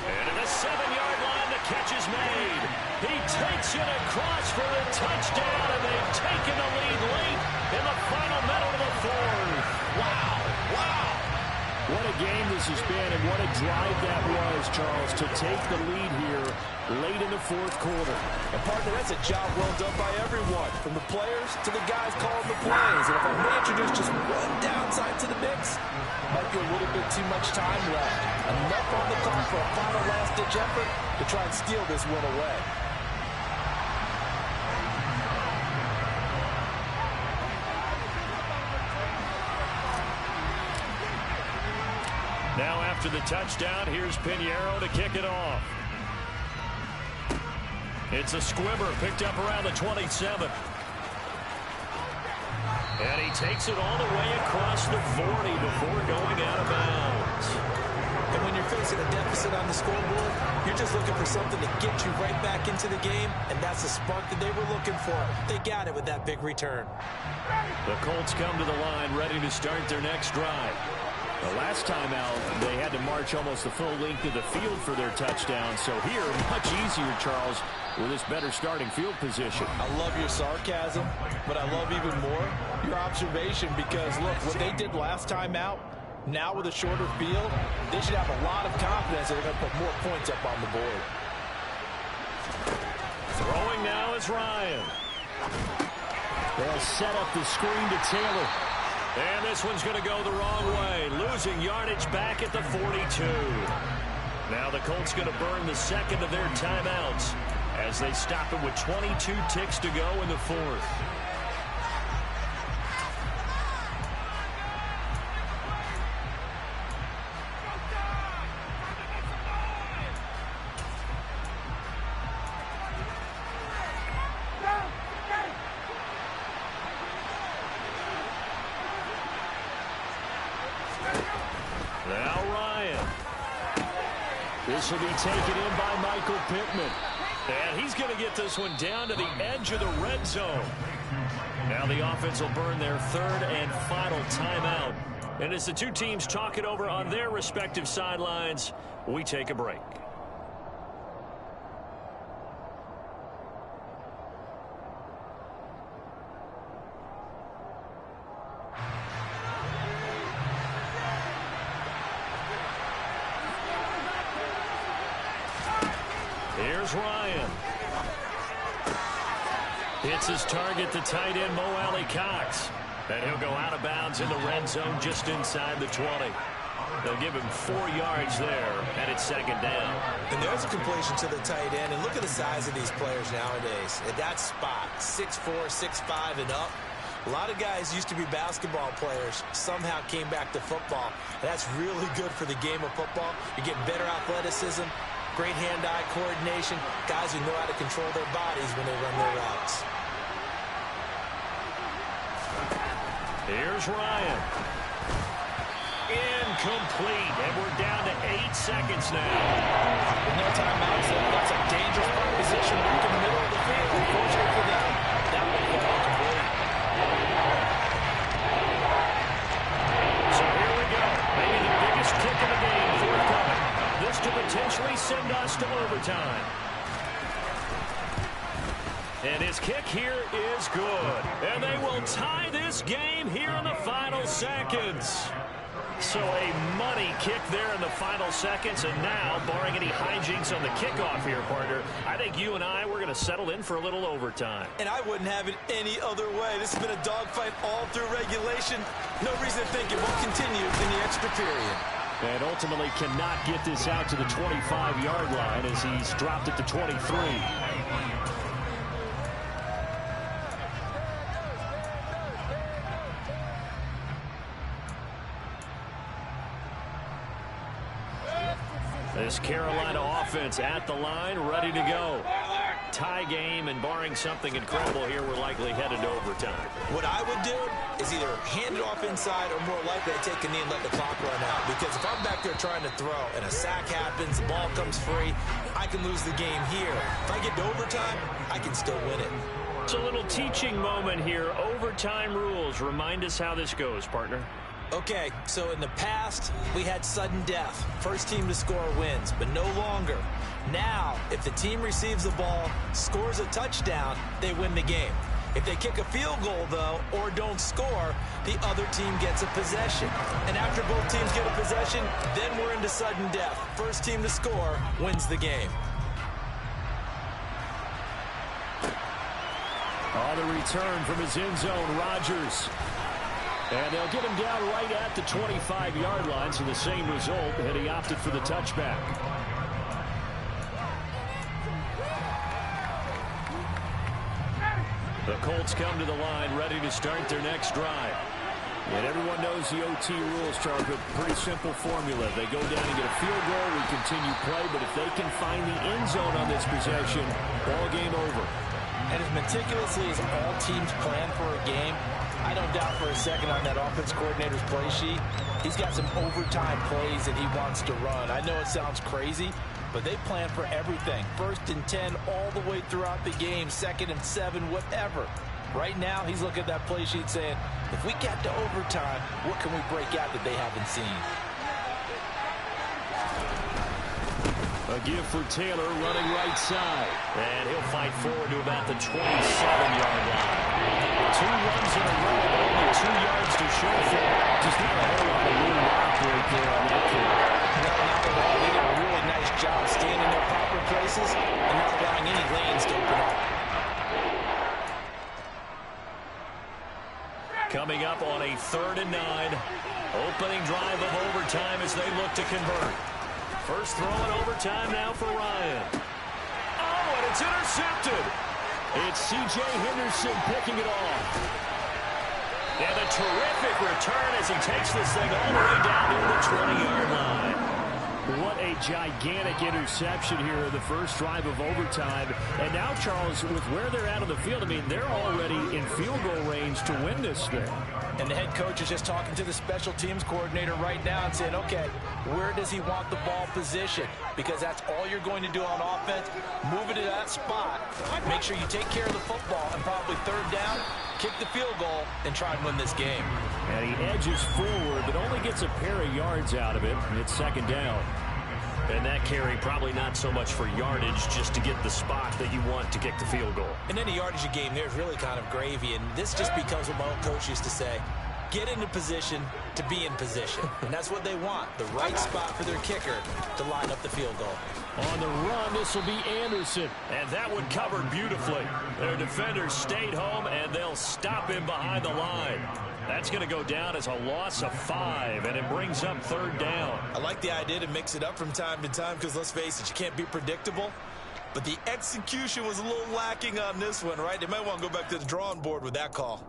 And at the 7-yard line, the catch is made. He takes it across for the touchdown, and they've taken the lead late in the final minute of the 4th. Wow, wow. What a game this has been, and what a drive that was, Charles, to take the lead here late in the 4th quarter. And partner, that's a job well done by everyone, from the players to the guys calling the plays. And if I may introduce just one downside to the mix, might be a little bit too much time left. Enough on the clock for a final last-ditch effort to try and steal this one away. Now after the touchdown, here's Pinheiro to kick it off. It's a squibber picked up around the 27. And he takes it all the way across the 40 before going out of bounds. And when you're facing a deficit on the scoreboard, you're just looking for something to get you right back into the game, and that's the spark that they were looking for. They got it with that big return. The Colts come to the line ready to start their next drive. The last time out, they had to march almost the full length of the field for their touchdown. So here, much easier, Charles, with this better starting field position. I love your sarcasm, but I love even more your observation because, look, what they did last time out, now with a shorter field, they should have a lot of confidence that they're going to put more points up on the board. Throwing now is Ryan. They'll set up the screen to Taylor. And this one's going to go the wrong way, losing yardage back at the 42. Now the Colts going to burn the 2nd of their timeouts as they stop it with 22 ticks to go in the 4th. Now Ryan. This will be taken in by Michael Pittman. And he's going to get this one down to the edge of the red zone. Now the offense will burn their 3rd and final timeout. And as the two teams talk it over on their respective sidelines, we take a break. Here's Ryan. Hits his target, the tight end, Mo Alley-Cox. And he'll go out of bounds in the red zone just inside the 20. They'll give him 4 yards there, and it's 2nd down. And there's a completion to the tight end. And look at the size of these players nowadays. At that spot, 6'4", 6'5", and up. A lot of guys used to be basketball players, somehow came back to football. And that's really good for the game of football. You're getting better athleticism, great hand-eye coordination, guys who know how to control their bodies when they run their routes. Here's Ryan. Incomplete, and we're down to 8 seconds now. With no timeouts, that's a dangerous proposition back in the middle of the field. Unfortunately for them, that one got incomplete. So here we go. Maybe the biggest kick of the game forthcoming. This to potentially send us to overtime. And his kick here is good. And they will tie this game here in the final seconds. So a money kick there in the final seconds. And now, barring any hijinks on the kickoff here, partner, I think you and I, we're going to settle in for a little overtime. And I wouldn't have it any other way. This has been a dogfight all through regulation. No reason to think it won't continue in the extra period. And ultimately cannot get this out to the 25-yard line as he's dropped it to 23. This Carolina offense at the line, ready to go. Tie game, and barring something incredible here, we're likely headed to overtime. What I would do is either hand it off inside or more likely I take a knee and let the clock run out. Because if I'm back there trying to throw and a sack happens, the ball comes free, I can lose the game here. If I get to overtime, I can still win it. It's a little teaching moment here. Overtime rules. Remind us how this goes, partner. Okay, so in the past, we had sudden death. First team to score wins, but no longer. Now, if the team receives the ball, scores a touchdown, they win the game. If they kick a field goal, though, or don't score, the other team gets a possession. And after both teams get a possession, then we're into sudden death. First team to score wins the game. On the return from his end zone, Rodgers. And they'll get him down right at the 25-yard line, so the same result, and he opted for the touchback. The Colts come to the line, ready to start their next drive. And everyone knows the OT rules, Charles, but pretty simple formula. They go down and get a field goal, we continue play, but if they can find the end zone on this possession, ball game over. And as meticulously as all teams plan for a game, I don't doubt for a second on that offense coordinator's play sheet, he's got some overtime plays that he wants to run. I know it sounds crazy, but they plan for everything. 1st and 10 all the way throughout the game, 2nd and 7, whatever. Right now, he's looking at that play sheet saying, if we get to overtime, what can we break out that they haven't seen? A give for Taylor running right side. And he'll fight forward to about the 27-yard line. 2 runs in a row, only 2 yards to show for it. Just not a whole lot of room to operate there on that kid. No, not at all. They did a really nice job staying in their proper places and not allowing any lanes to open up. Coming up on a 3rd and 9. Opening drive of overtime as they look to convert. First throw in overtime now for Ryan. Oh, and it's intercepted. It's C.J. Henderson picking it off. And a terrific return as he takes this thing all the way down to the 20-yard line. What a gigantic interception here in the first drive of overtime. And now, Charles, with where they're at on the field, I mean, they're already in field goal range to win this thing. And the head coach is just talking to the special teams coordinator right now and saying, okay, where does he want the ball positioned? Because that's all you're going to do on offense. Move it to that spot. Make sure you take care of the football and probably 3rd down, kick the field goal, and try and win this game. And he edges forward, but only gets a pair of yards out of it. And it's 2nd down. And that carry probably not so much for yardage, just to get the spot that you want to kick the field goal. And any yardage you gain there is really kind of gravy. And this just becomes what my old coach used to say. Get into position to be in position. And that's what they want, the right spot for their kicker to line up the field goal. On the run, this will be Anderson. And that one covered beautifully. Their defenders stayed home, and they'll stop him behind the line. That's going to go down as a loss of 5, and it brings up 3rd down. I like the idea to mix it up from time to time because, let's face it, you can't be predictable. But the execution was a little lacking on this one, right? They might want to go back to the drawing board with that call.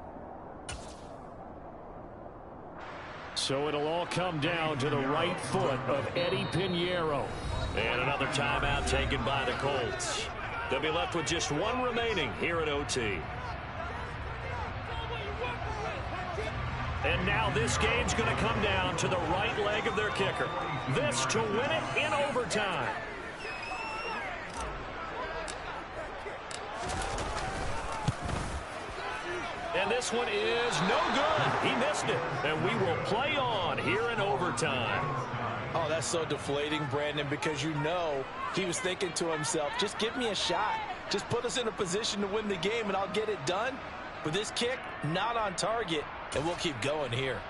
So it'll all come down to the right foot of Eddie Pinheiro. And another timeout taken by the Colts. They'll be left with just 1 remaining here at OT. And now this game's going to come down to the right leg of their kicker. This to win it in overtime. And this one is no good. He missed it. And we will play on here in overtime. Oh, that's so deflating, Brandon, because you know he was thinking to himself, just give me a shot. Just put us in a position to win the game, and I'll get it done. But this kick, not on target, and we'll keep going here.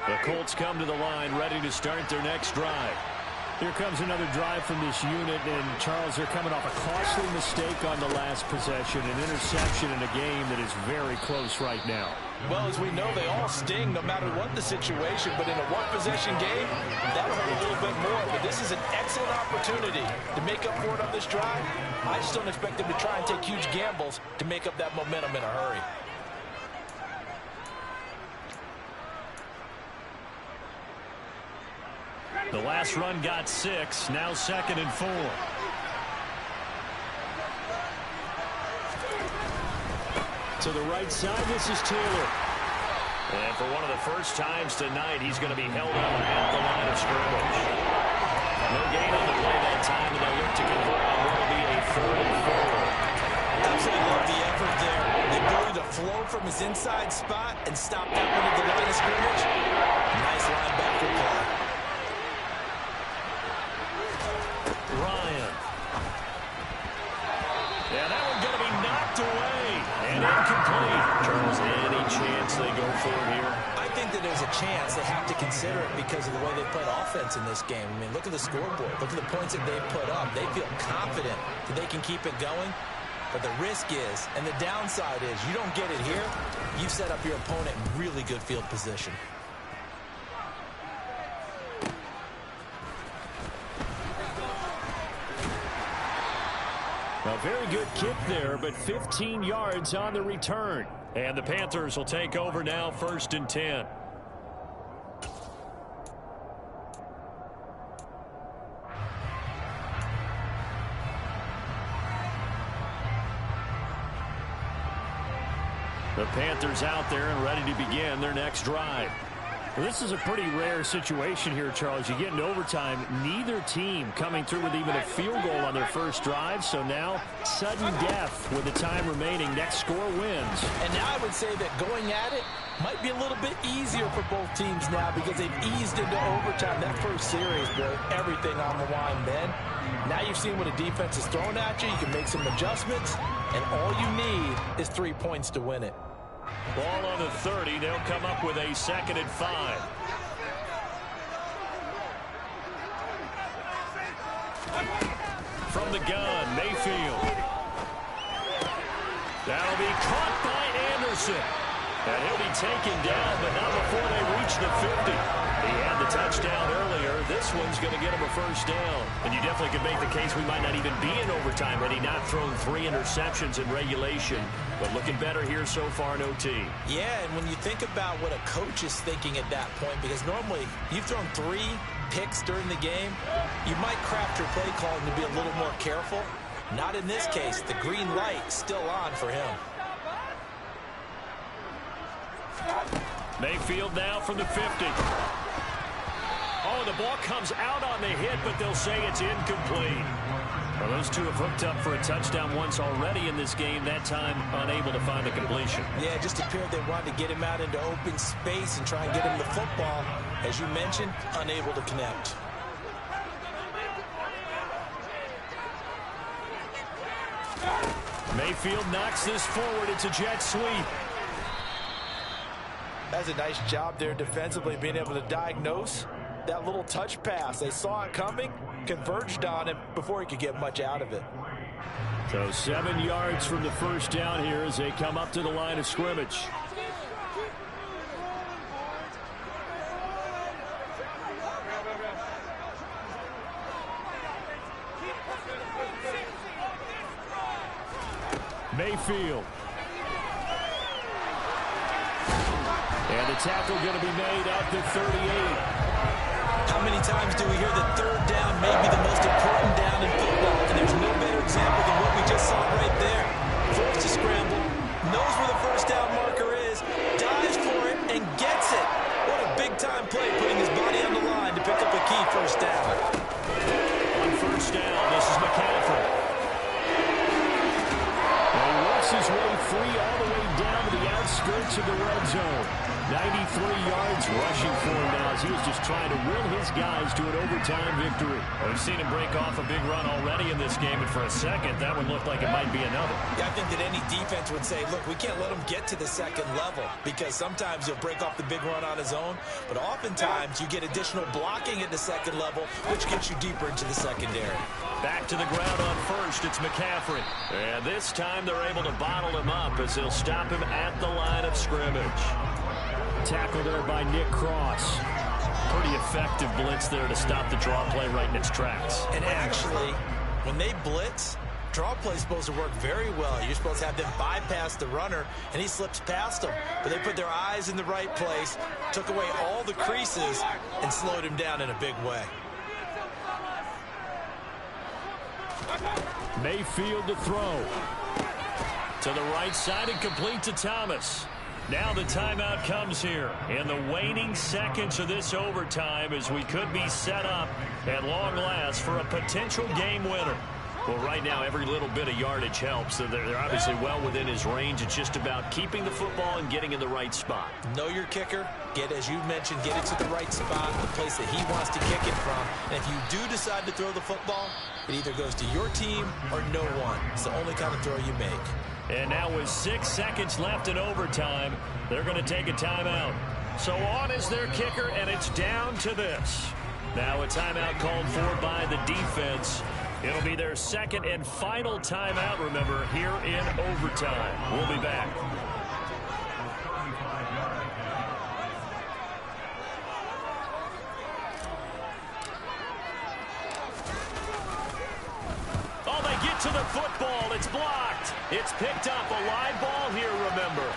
The Colts come to the line, ready to start their next drive. Here comes another drive from this unit, and Charles, they're coming off a costly mistake on the last possession, an interception in a game that is very close right now. Well, as we know, they all sting no matter what the situation, but in a one-possession game, that'll hurt a little bit more. But this is an excellent opportunity to make up for it on this drive. I just don't expect them to try and take huge gambles to make up that momentum in a hurry. The last run got 6, now 2nd and 4. To the right side, this is Taylor. And for one of the first times tonight, he's going to be held up at the line of scrimmage. No gain on the play that time, and they'll look to convert on what will be a 3rd and 4. Absolutely love the effort there. The ability to flow from his inside spot and stop that one at the line of scrimmage. Nice linebacker play. Ryan. Yeah, that one's going to be knocked away and incomplete. Charles, any chance they go for it here? I think that there's a chance. They have to consider it because of the way they played offense in this game. I mean, look at the scoreboard. Look at the points that they've put up. They feel confident that they can keep it going. But the risk is, and the downside is, you don't get it here, you've set up your opponent in really good field position. A very good kick there, but 15 yards on the return. And the Panthers will take over now, 1st and 10. The Panthers out there and ready to begin their next drive. Well, this is a pretty rare situation here, Charles. You get into overtime, neither team coming through with even a field goal on their first drive. So now, sudden death with the time remaining. Next score wins. And now I would say that going at it might be a little bit easier for both teams now because they've eased into overtime. That first series, boy, everything on the line then. Now you've seen what a defense is throwing at you. You can make some adjustments, and all you need is 3 points to win it. Ball on the 30. They'll come up with a 2nd and 5. From the gun, Mayfield. That'll be caught by Anderson. And he'll be taken down, but not before they reach the 50. He had the touchdown earlier. This one's going to get him a first down. And you definitely could make the case we might not even be in overtime had he not thrown 3 interceptions in regulation. But looking better here so far in OT. Yeah, and when you think about what a coach is thinking at that point, because normally you've thrown 3 picks during the game, you might craft your play calling to be a little more careful. Not in this case. The green light still on for him. Mayfield now from the 50. Oh, the ball comes out on the hit, but they'll say it's incomplete. Well, those two have hooked up for a touchdown once already in this game, that time unable to find a completion. Yeah, it just appeared they wanted to get him out into open space and try and get him the football. As you mentioned, unable to connect. Mayfield knocks this forward. It's a jet sweep. That's a nice job there defensively, being able to diagnose that little touch pass. They saw it coming, converged on him before he could get much out of it. So 7 yards from the first down here as they come up to the line of scrimmage. Mayfield. And the tackle going to be made at the 38. How many times do we hear that third down may be the most important down in football? And there's no better example than what we just saw right there. Forced to scramble, knows where the first down marker is, dives for it, and gets it. What a big-time play, putting his body on the line to pick up a key first down. On first down, this is McCaffrey. And he works his way free all the way down to the outskirts of the red zone. 93 yards rushing for him now as he was just trying to will his guys to an overtime victory. Well, we've seen him break off a big run already in this game, and for a second, that one looked like it might be another. Yeah, I think that any defense would say, look, we can't let him get to the second level because sometimes he'll break off the big run on his own, but oftentimes you get additional blocking at the second level, which gets you deeper into the secondary. Back to the ground on first, it's McCaffrey. And this time they're able to bottle him up as they'll stop him at the line of scrimmage. Tackle there by Nick Cross. Pretty effective blitz there to stop the draw play right in its tracks. And actually, when they blitz, draw play is supposed to work very well. You're supposed to have them bypass the runner, and he slips past them. But they put their eyes in the right place, took away all the creases, and slowed him down in a big way. Mayfield to throw. To the right side and complete to Thomas. Now the timeout comes here in the waning seconds of this overtime as we could be set up at long last for a potential game winner. Well, right now, every little bit of yardage helps. They're obviously well within his range. It's just about keeping the football and getting in the right spot. Know your kicker. As you mentioned, get it to the right spot, the place that he wants to kick it from. And if you do decide to throw the football, it either goes to your team or no one. It's the only kind of throw you make. And now with 6 seconds left in overtime, they're going to take a timeout. So on is their kicker, and it's down to this. Now a timeout called for by the defense. It'll be their second and final timeout, remember, here in overtime. We'll be back. Oh, they get to the football. It's blocked. It's picked up. A live ball here, remember.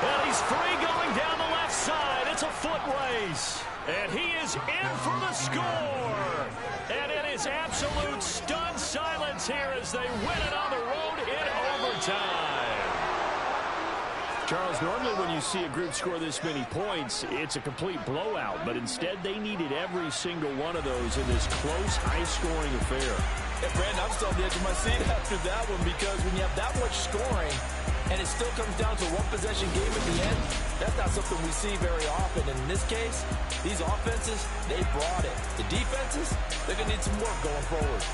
And he's free going down the left side. It's a foot race. And he is in for the score. And it is absolute stunned silence here as they win it on the road in overtime. Charles, normally when you see a group score this many points, it's a complete blowout. But instead, they needed every single one of those in this close, high-scoring affair. Yeah, Brandon, I'm still on the edge of my seat after that one because when you have that much scoring and it still comes down to one possession game at the end, that's not something we see very often. And in this case, these offenses, they brought it. The defenses, they're going to need some work going forward.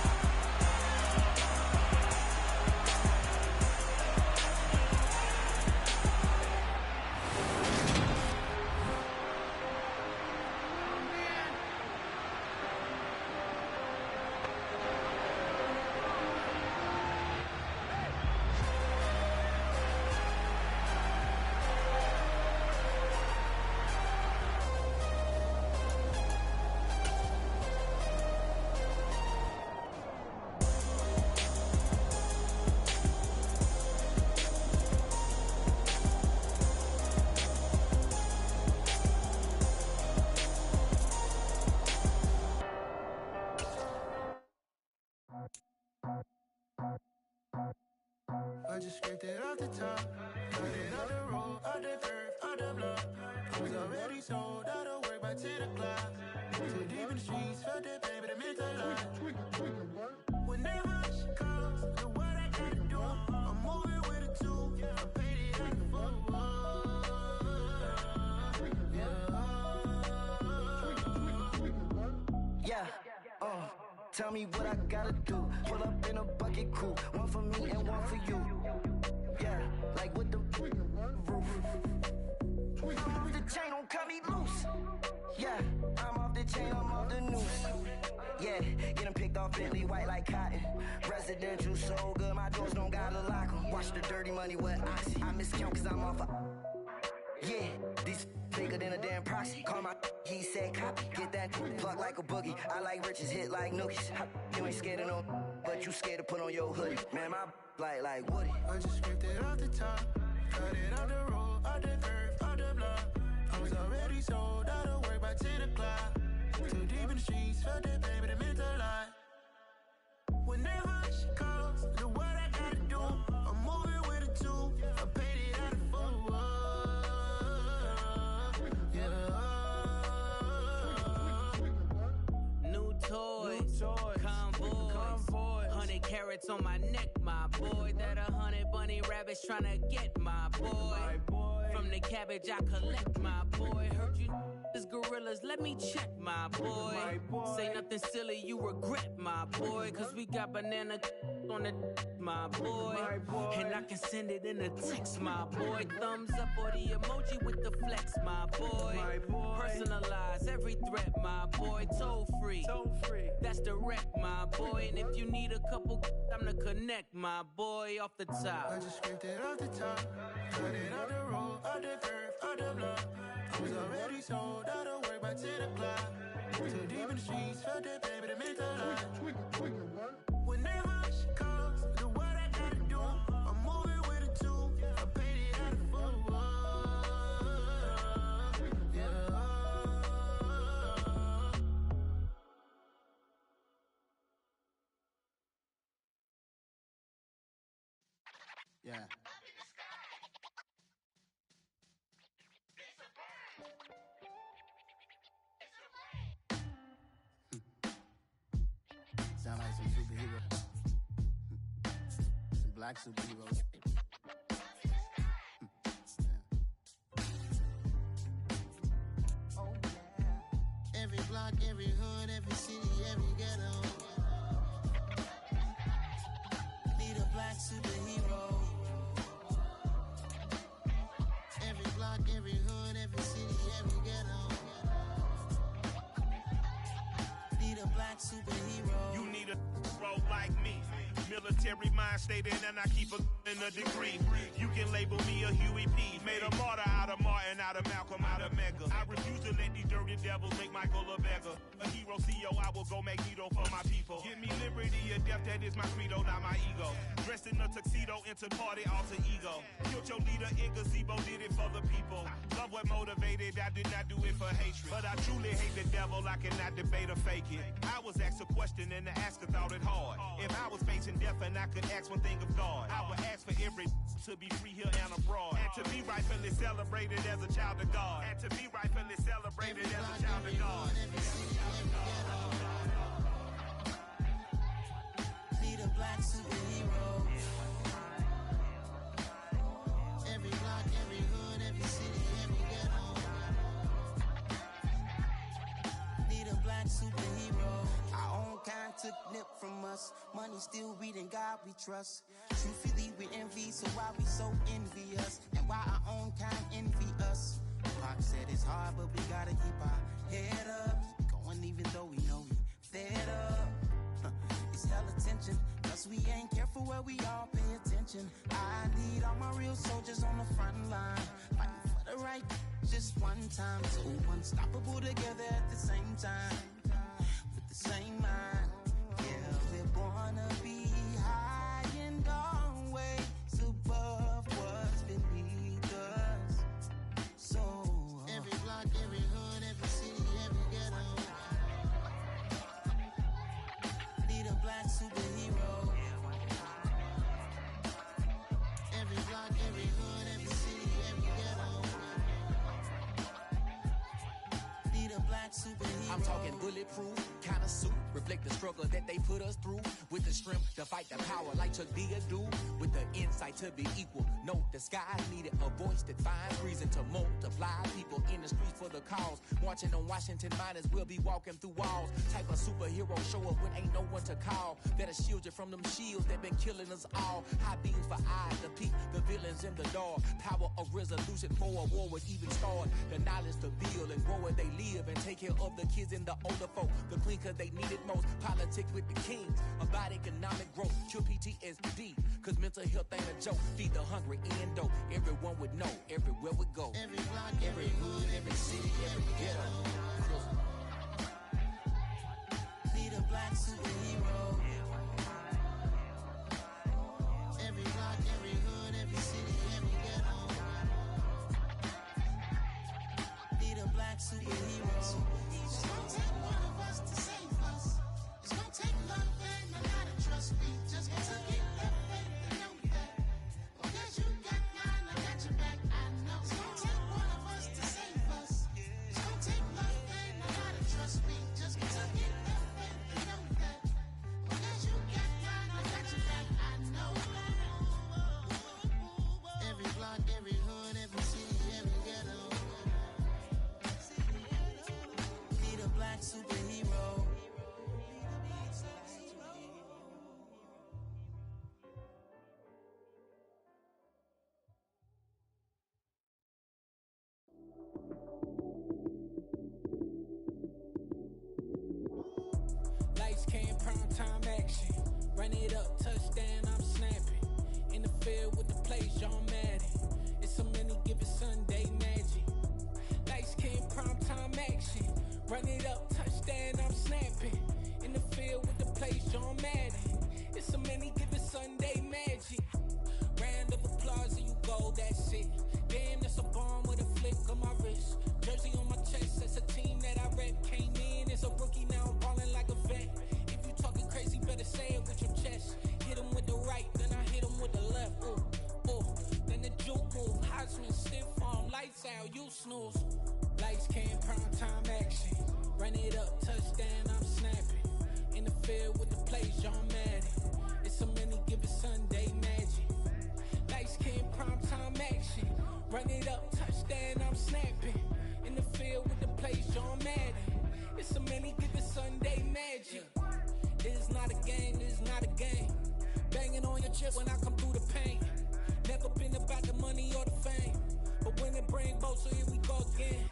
I just scraped it off the top, cut it on the road, on the curve, on the block. I was already sold, out of work by 10 o'clock. Too deep in the streets, felt that pain, but it meant a lot. When they rush comes, the what I gotta do, I'm moving with a two, I paid it out the tell me what I gotta do. Pull up in a bucket crew, one for me and one for you. Yeah, like with the roof. The chain don't cut me loose. Yeah, I'm off the chain, I'm off the noose. Yeah, get them picked off Bentley white like cotton. Residential so good, my doors don't gotta lock them. Watch the dirty money with Oxy. I miscount cause I'm off a... Yeah, these bigger than a damn proxy. Call my he said copy. Get that plug like a boogie. I like riches, hit like nookies. You ain't scared of no, but you scared to put on your hoodie. Man, my like Woody. I just scraped it off the top, cut it on the road, on the curve, on the block. I was already sold, out of work by 10 o'clock. Too deep in the streets, felt that pain, but it meant a lot. When they rush comes, the what I gotta do, I'm moving with a two, I paid it out of full. New toys, convoys, 100K carrots on my neck, my boy. That 100 bunny rabbits tryna get, my boy. From the cabbage I collect, my boy. Heard you is gorillas, let me check, my boy. Say nothing silly, you regret, my boy. Cause we got banana on the my boy. And I can send it in a text, my boy. Thumbs up or the emoji with the flex, my boy. Personalize every threat, my boy. Toll free, that's direct, my boy. And if you need a couple, I'm to connect, my boy, off the top. I just scraped it off the top, cut it on the road, on the curve, on the block. I was already sold, out of work by 10 o'clock. Too deep in the streets, felt that baby, the mental lie. Whenever she calls, do what I gotta do. I'm moving with a two, I paid it out of full. Yeah. Sound like some superheroes. Some black superheroes. Oh, yeah. Every block, every hood, every city, every ghetto. Need a black superhero. Every block, every hood, every city, every ghetto. Need a black superhero. You need a role like me. Military mind stated, and I keep in a degree. You can label me a Huey P. Made a martyr out of Martin, out of Malcolm, out of Mega. I refuse to let these dirty devils make Michael a beggar. A hero CEO, I will go Magneto for my people. Give me liberty or death, that is my credo, not my ego. Dressed in a tuxedo, into party, alter ego. Killed your leader in gazebo, did it for the people. Love what motivated, I did not do it for hatred. But I truly hate the devil, I cannot debate or fake it. I was asked a question and the asker thought it hard. If I was facing death and I could ask one thing of God, I would ask for every to be free here and abroad. And to be rightfully celebrated as a child of God. And to be rightfully celebrated as a child of God. Need a black superhero. Every block, every hood, every city, every ghetto. Need a black superhero. Our own kind took nip from us. Money still reading God we trust. Truthfully we envy, so why we so envious? And why our own kind envy us? Pac said it's hard, but we gotta keep our head up. Going even though we know we fed up. It's hella tension, cause we ain't careful where we all pay attention. I need all my real soldiers on the front line, fighting for the right just one time. So unstoppable together at the same time, with the same mind. Yeah, we're born to be high and always above what's beneath us. So every block, every hood, every city, every ghetto. Need a black superhero. Every block, every hood, every city, every ghetto. Need a black superhero. I'm talking bulletproof kind of suit, reflect the struggle that they put us through. With the strength to fight the power like Chuck D do. With the insight to be equal. Note the sky needed a voice that finds reason to multiply. People in the streets for the cause. Marching on Washington, might as well be walking through walls. Type of superhero show up when ain't no one to call. That'll shield you from them shields that been killing us all. High beams for eyes to peep the villains in the dark. Power of resolution for a war would even start. The knowledge to build and grow where they live and take care of the kids and the older folk. The clean cause they need it most. Politics with the kings. About economic growth. Cure PTSD. Cause mental health ain't a joke. Feed the hungry and dope. Everyone would know. Everywhere we go. Every block, every hood, every city, every ghetto. Need a black superhero. Every block, every hood, every city, every ghetto. Need a black superhero. It's gonna take one of us to save us. It's gonna take love and a lot of trust. We just got to get that faith and know that. Because you got mine, I got your back, I know. It's gonna take one of us to save us. It's gonna take love and a lot of trust. We just got to get that faith and know that. Because you got mine, I got Run it up, touchdown, I'm snapping. In the field with the plays, John Madden. It's so many, give it Sunday magic. Lights came primetime action. Run it up, touchdown, I'm snapping. In the field with the plays, John Madden. It's so many, give it Sunday magic. Round of applause and you go, that's it. Damn, that's a bomb with a flick on my wrist. Jersey on my chest, that's a team that I rep. Came in as a rookie, now I'm ballin' like a vet. If you talking crazy, better say it with your chest. Hit him with the right, then I hit him with the left. Ooh, ooh. Then the juke move, Heisman, stiff arm, lights out, you snooze. Lights came, prime time action. Run it up, touchdown, I'm snapping. In the field with the plays, John Madden. It's so many, give it Sunday magic. Lights came, prime time action. Run it up, touchdown, I'm snapping. In the field with the plays, John Madden. It's so many, give it Sunday magic. This is not a game, this is not a game. Banging on your chest when I come through the pain. Never been about the money or the fame. But when it bring both, so here we go again.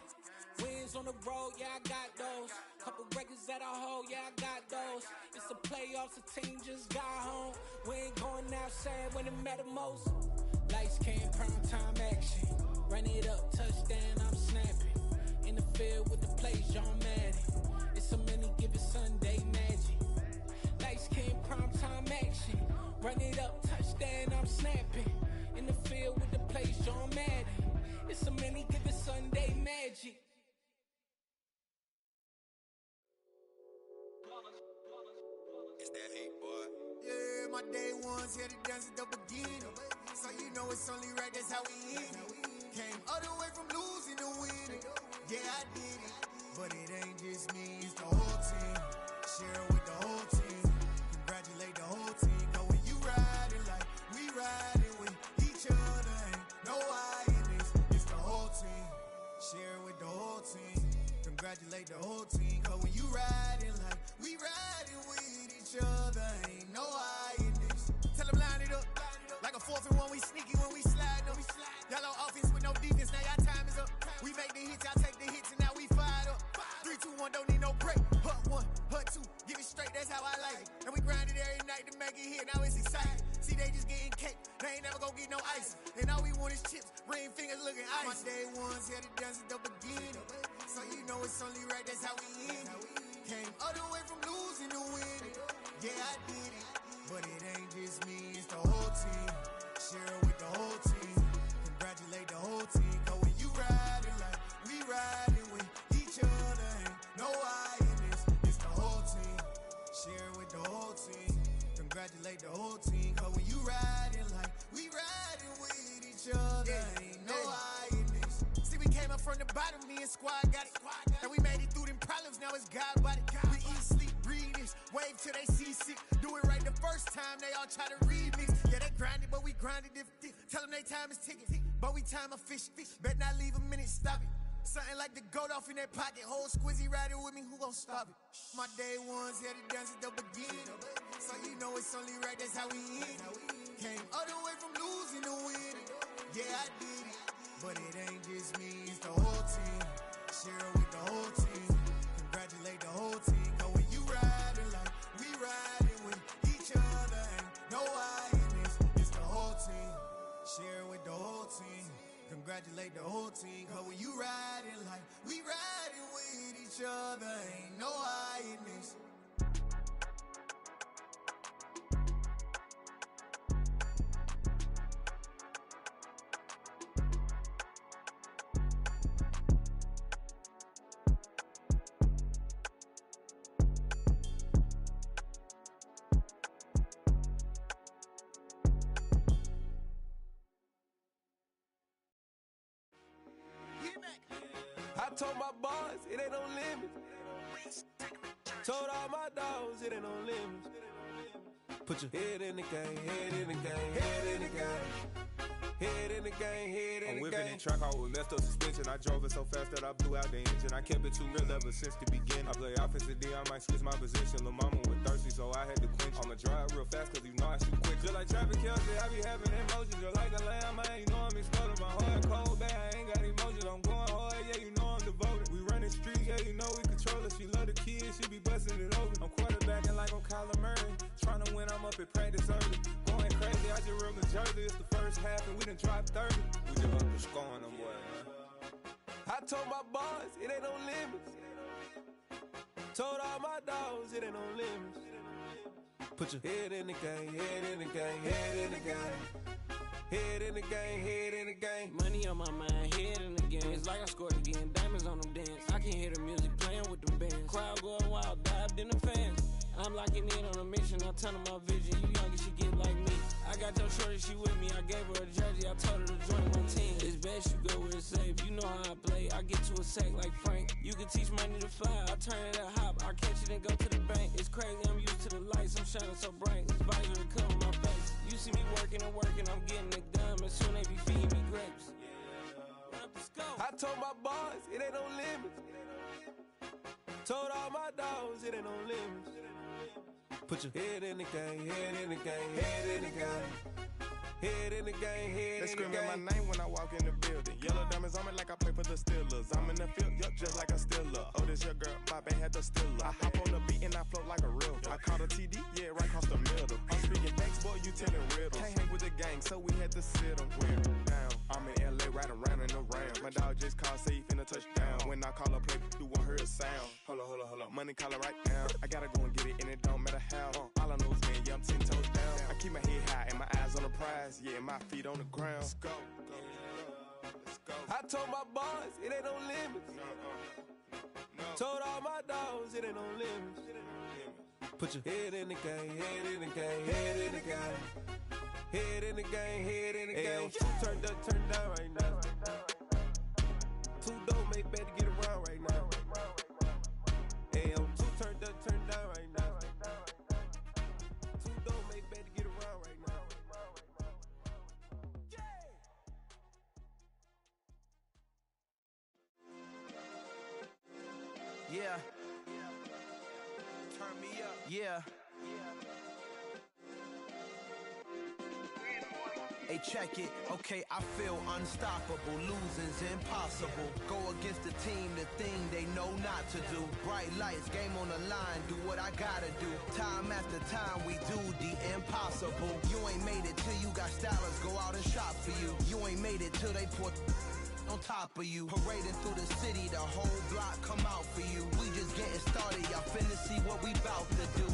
Wins on the road, yeah, I got those. Couple records that I hold, yeah, I got those. It's the playoffs, the team just got home. We ain't going outside when it matter most. Lights came, prime time action. Run it up, touchdown, I'm snapping. In the field with the plays, John Madden. It's so many, give it Sunday magic. Lights came, prime time action. Run it up, touchdown, I'm snapping. In the field with the plays, John Madden. It's so many, give it Sunday magic. It's that hate, boy. Yeah, my day ones here to dance at the beginning. So you know it's only right, that's how we end it. Came all the way from losing to winning. Yeah, I did it. But it ain't just me, it's the whole team. Share it with the whole team. Congratulate the whole team. Cause when you riding like we riding with each other, ain't no I in this. It's the whole team. Share it with the whole team. Congratulate the whole team. Cause when you riding like we riding with each other, ain't no I in this. Tell them line it up. Like a 4th and 1, we sneaky when we slide them. Yellow offense with no defense, now y'all time is up. We make the hits, y'all take the hits, and now we fired up. 3, 2, 1, don't need no break. Hut 1, hut 2, give it straight, that's how I like it. And we grind it every night to make it hit, now it's exciting. See, they just getting cake, they ain't never gonna get no ice. And all we want is chips, ring fingers looking ice. My day ones here to dance at the beginning. So you know it's only right, that's how we end it. Came all the way from losing to winning. Yeah, I did it. But it ain't just me, it's the whole team. Share it with the whole team. Congratulate the whole team. Cause when you riding like we riding with each other, ain't no I in this. It's the whole team. Share it with the whole team. Congratulate the whole team. Cause when you riding like we riding with each other, ain't no I in this. See, we came up from the bottom, me and squad got it. And we made it through them problems, now it's God body. We eat, sleep, breathe this. Wave till they see sick. Do it right the first time, they all try to remix. Yeah, they grinded, but we grinded different. Tell them they time is ticking, but we time a fish. Bet not leave a minute, stop it. Something like the goat off in that pocket. Whole squizzy riding with me, who gon' stop it? My day ones here to dance at the beginning. So you know it's only right, that's how we end it. Came all the way from losing to winning. Yeah, I did it. But it ain't just me, it's the whole team. Share it with the whole team. Congratulate the whole team. Cause when you riding like we riding with each other, ain't no I in this. It's the whole team. Share it with the whole team. Congratulate the whole team. Cause when you riding like we riding with each other, ain't no I in this. I told my boys it ain't no limits. Told all my dogs it ain't no limits. Put your head in the game, head in the game, head in the game. Head in the game, head in the game. I'm whipping in track out with messed up suspension. I drove it so fast that I blew out the engine. I kept it too real ever since the beginning. I play offensive D, I might switch my position. Lil' mama was thirsty, so I had to quench. I'ma drive real fast, cause you know I shoot quick. Just like traffic Kelsey, I be having emotions. Just like a lamb, I ain't know I'm exploding. My heart cold, bad, I ain't got emotions. I'm going hard, yeah, you know I'm devoted. We running streets, yeah, you know we control it. She love the kids, she be busting it over. I'm quarterbacking like I'm Kyler Murray. Tryna win, I'm up at practice early. Going crazy, I just rode the jersey. It's the first half and we done dropped 30. We just up the scoring them, boy, man. I told my boys, it ain't no limits. Told all my dogs, it ain't no limits. Put your head in the game, head in the game, head in the game. Head in the game, head in the game. Money on my mind, head in the game. It's like I scored again, diamonds on them dance. I can hear the music playing with them bands. Crowd going wild, dived in the fans. I'm locking in on a mission, I tell her my vision. You young and she get like me. I got your shorty, she with me. I gave her a jersey, I told her to join my team. It's best you go where it's safe. You know how I play. I get to a sack like Frank. You can teach money to fly. I turn it a hop. I catch it and go to the bank. It's crazy, I'm used to the lights. I'm shining so bright. This visor will cover my face. You see me working and working. I'm getting it done. And soon they be feeding me grapes. I told my boys, it ain't no limits. Told all my dogs, it ain't no limits. Put your head in the game, head in the game, head in the game. Head in the game, head in the game. They screaming my name when I walk in the building. Yellow diamonds on me like I play for the Steelers. I'm in the field, yup, just like a Steeler. Oh, this your girl, my band had the Steeler. I hop on the beat and I float like a river. I caught a TD, yeah, right across the middle. I'm speaking thanks, boy, you telling riddles. Can't hang with the gang, so we had to sit them down. I'm in LA, right around in the round. My dog just called, say he finna touchdown. When I call a play, you won't hear a sound. Hold up, money call it right now. I gotta go and get it, and it don't matter how. All I know is, man, yeah, I'm 10 toes down. I keep my head high and my eyes on the prize. Yeah, my feet on the ground. Let's go. I told my boys, it ain't no limits. Told all my dogs, it ain't no limits. Put your head in the game, head in the game, head in the game. Head in the game, head in the game. Turned up, turned down right now. Too dope, make better get around right now. Hey, I'm too turned up, turned down right now. Too dope, make better get around right now. Yeah. Turn me up. Yeah. Hey, check it. Okay, I feel unstoppable. Losing's impossible. Go against the team, the thing they know not to do. Bright lights, game on the line. Do what I gotta do. Time after time, we do the impossible. You ain't made it till you got stylers go out and shop for you. You ain't made it till they put on top of you. Parading through the city, the whole block come out for you. We just getting started, y'all finna see what we bout to do.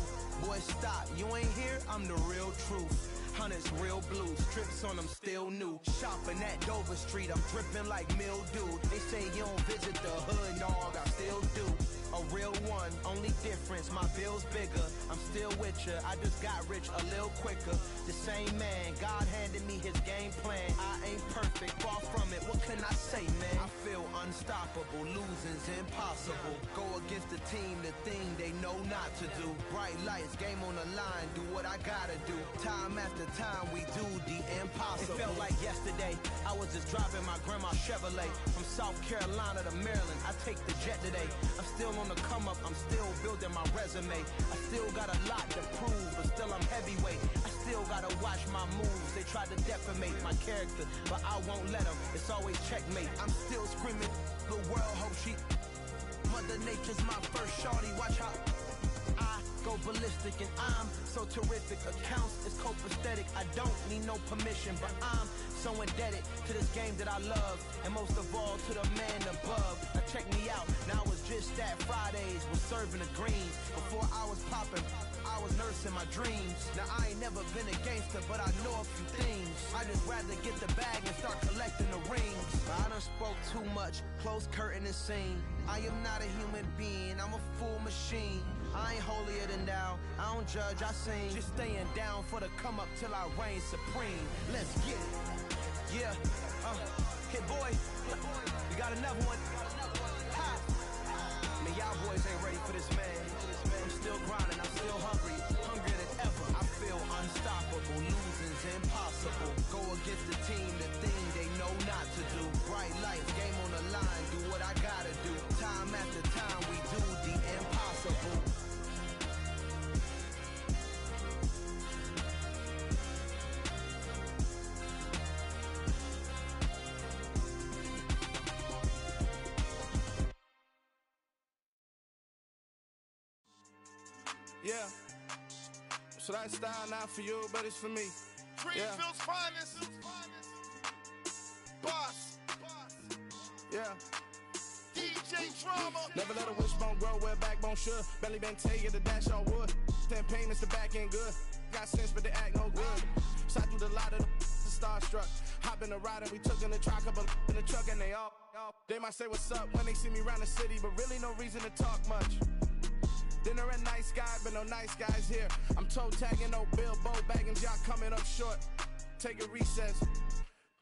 Boy, stop, you ain't here, I'm the real truth. Hunters, real blue, strips on them still new. Shopping at Dover Street, I'm dripping like mildew. They say you don't visit the hood, dog, I still do. A real one, only difference, my bill's bigger. I'm still with ya, I just got rich a little quicker. The same man, God handed me his game plan. I ain't perfect, far from it, what can I say, man? I feel unstoppable, losing's impossible. Go against the team, the thing they know not to do. Bright lights, game on the line, do what I gotta do. Time after time, we do the impossible. It felt like yesterday, I was just driving my grandma's Chevrolet. From South Carolina to Maryland, I take the jet today. I'm still on the come up, I'm still building my resume. I still got a lot to prove, but still I'm heavyweight. I still gotta watch my moves. They try to defamate my character, but I won't let them. It's always checkmate. I'm still screaming, the world hope she. Mother Nature's my first shorty, watch how I go ballistic and I'm so terrific. Accounts is copacetic, I don't need no permission, but I'm so indebted to this game that I love, and most of all to the man above. Now check me out, now it's just that Fridays was serving the greens. Before I was popping, I was nursing my dreams. Now I ain't never been a gangster, but I know a few things. I just rather get the bag and start collecting the rings. I done spoke too much, close curtain and scene. I am not a human being, I'm a full machine. I ain't holier than thou, I don't judge, I sing. Just staying down for the come up till I reign supreme. Let's get it. Yeah, hit boy, we got another one. Ha! Man, y'all boys ain't ready for this, man. I'm still grinding, I'm still hungry, hungrier than ever. I feel unstoppable, losing's impossible. Go against the team, the thing they know not to do. Bright lights, game on the line, do what I gotta do. Time after time, we do the impossible. Yeah, So that style not for you, but it's for me. Greenfield's finest. Boss. Yeah. DJ Drama. Never let a wishbone grow where a backbone should. Belly been taking the dash on wood. 10 payments, the back end good. Got sense, but they act no good. Shot through the lot of the starstruck. Hop in the ride and we took in the truck, couple in the truck and they all. They might say what's up when they see me around the city, but really no reason to talk much. Dinner at nice guy, but no nice guys here. I'm toe tagging, no Bilbo bagging, y'all coming up short. Take a recess.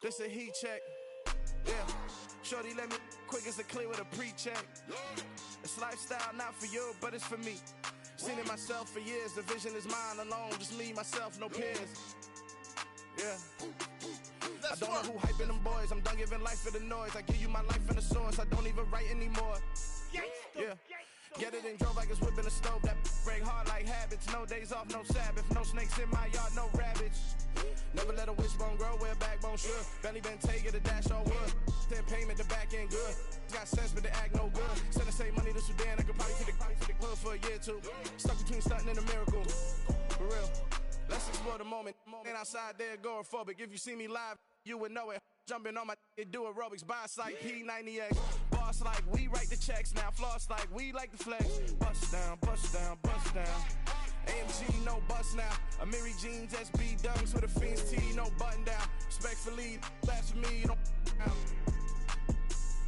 This a heat check. Yeah. Shorty let me quick as a clear with a pre-check. It's lifestyle not for you, but it's for me. Seen it myself for years. The vision is mine alone. Just me, myself, no peers. Yeah. I don't know who hyping them boys. I'm done giving life for the noise. I give you my life in the source. I don't even write anymore. Yeah. Get it and drove like it's whipping a stove. That break hard like habits. No days off, no Sabbath. No snakes in my yard, no rabbits. Never let a wishbone grow where a backbone should. Belly been taking the dash on wood. 10 payment, the back end good. Got sense, but they act no good. Send the same money to Sudan. I could probably take the hood for a year or two. Stuck between stunting and a miracle. For real. Let's explore the moment. Ain't outside there agoraphobic. If you see me live, you would know it. Jumping on my do aerobics, boss like P90X. Boss like we write the checks now. Floss like we like the flex. Bust down, bust down, bust down. AMG, no bust now. Amiri jeans, SB dunks with a Fiends tee, no button down. Respectfully, that's for me, you don't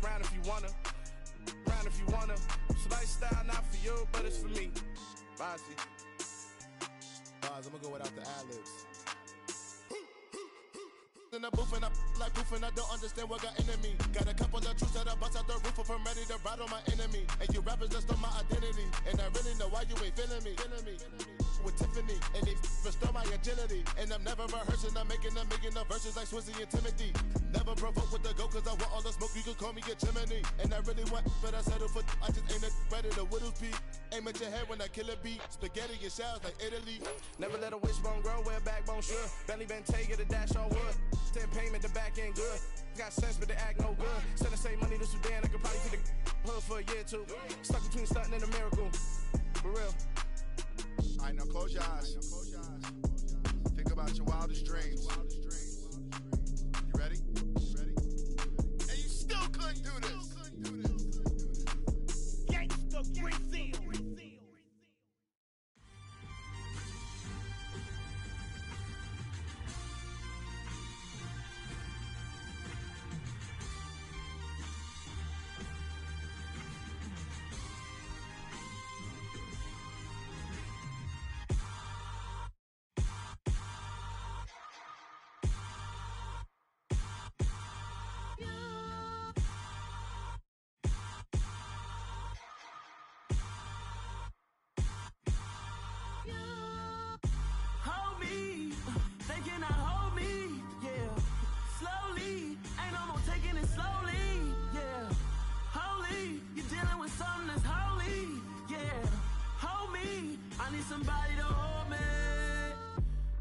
round if you wanna. Round if you wanna. It's lifestyle not for you, but it's for me. Bossy. I'm gonna go without the ad-libs. In the booth and I like proof and I don't understand what got into me. Got a couple of truths that I bust out the roof of, I'm ready to ride on my enemy. And you rappers just on my identity, and I really know why you ain't feeling me. With Tiffany, and they restore my agility. And I'm never rehearsing, I'm making the verses like Swizzy and Timothy. Never provoke with the go, cause I want all the smoke, you can call me a chimney. And I really want, but I settle for, I just ain't ready to whittle peak. Aim at your head when I kill a beat. Spaghetti and shells like Italy. Never let a wishbone grow where a backbone should. Belly been taking the dash on wood. 10 payment, the back end good. Got sense, but they act no good. Send the same money to Sudan, I could probably take the hood for a year or two. Stuck between stunting and a miracle. For real. Alright, now close your eyes. Think about your wildest dreams. You ready? And you still couldn't do this. Gangsta Brazil.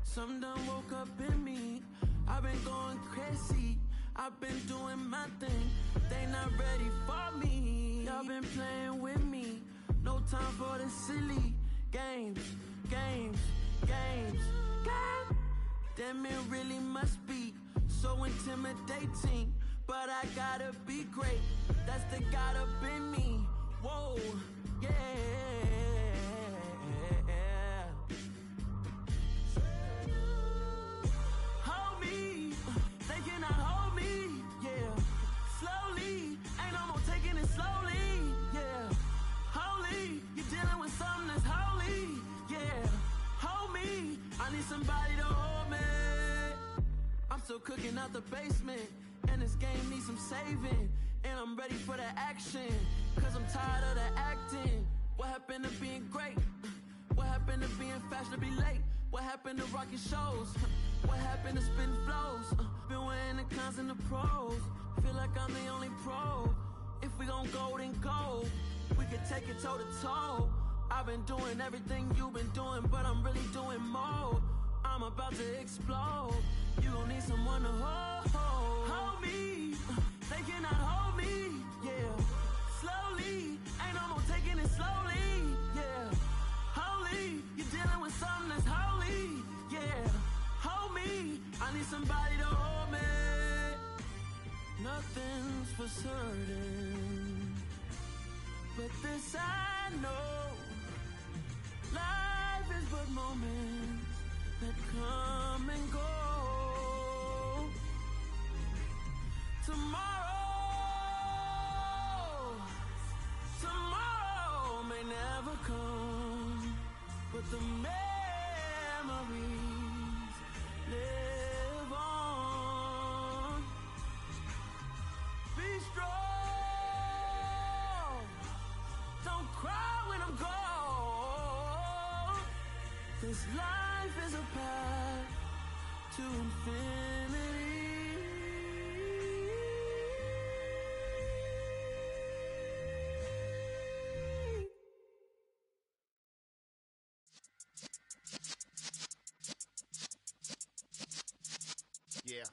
Some done woke up in me. I've been going crazy. I've been doing my thing. They not ready for me. Y'all been playing with me. No time for the silly games. Damn, it really must be so intimidating. But I gotta be great. That's the God up in me. Whoa, yeah. Somebody to hold me. I'm still cooking out the basement, and this game needs some saving. And I'm ready for the action, cause I'm tired of the acting. What happened to being great? What happened to being fashionably late? What happened to rocking shows? What happened to spitting flows? Been wearing the cons and the pros. Feel like I'm the only pro. If we gon' go, then go. We can take it toe to toe. I've been doing everything you've been doing, but I'm really doing more. I'm about to explode. You gon' need someone to hold me. They cannot hold me, yeah. Slowly, ain't no more taking it slowly, yeah. Holy, you're dealing with something that's holy, I know life is but moments that come and go. Tomorrow may never come, but the memories live on. Be strong, don't cry when I'm gone, 'cause life is a path to infinity. Yeah.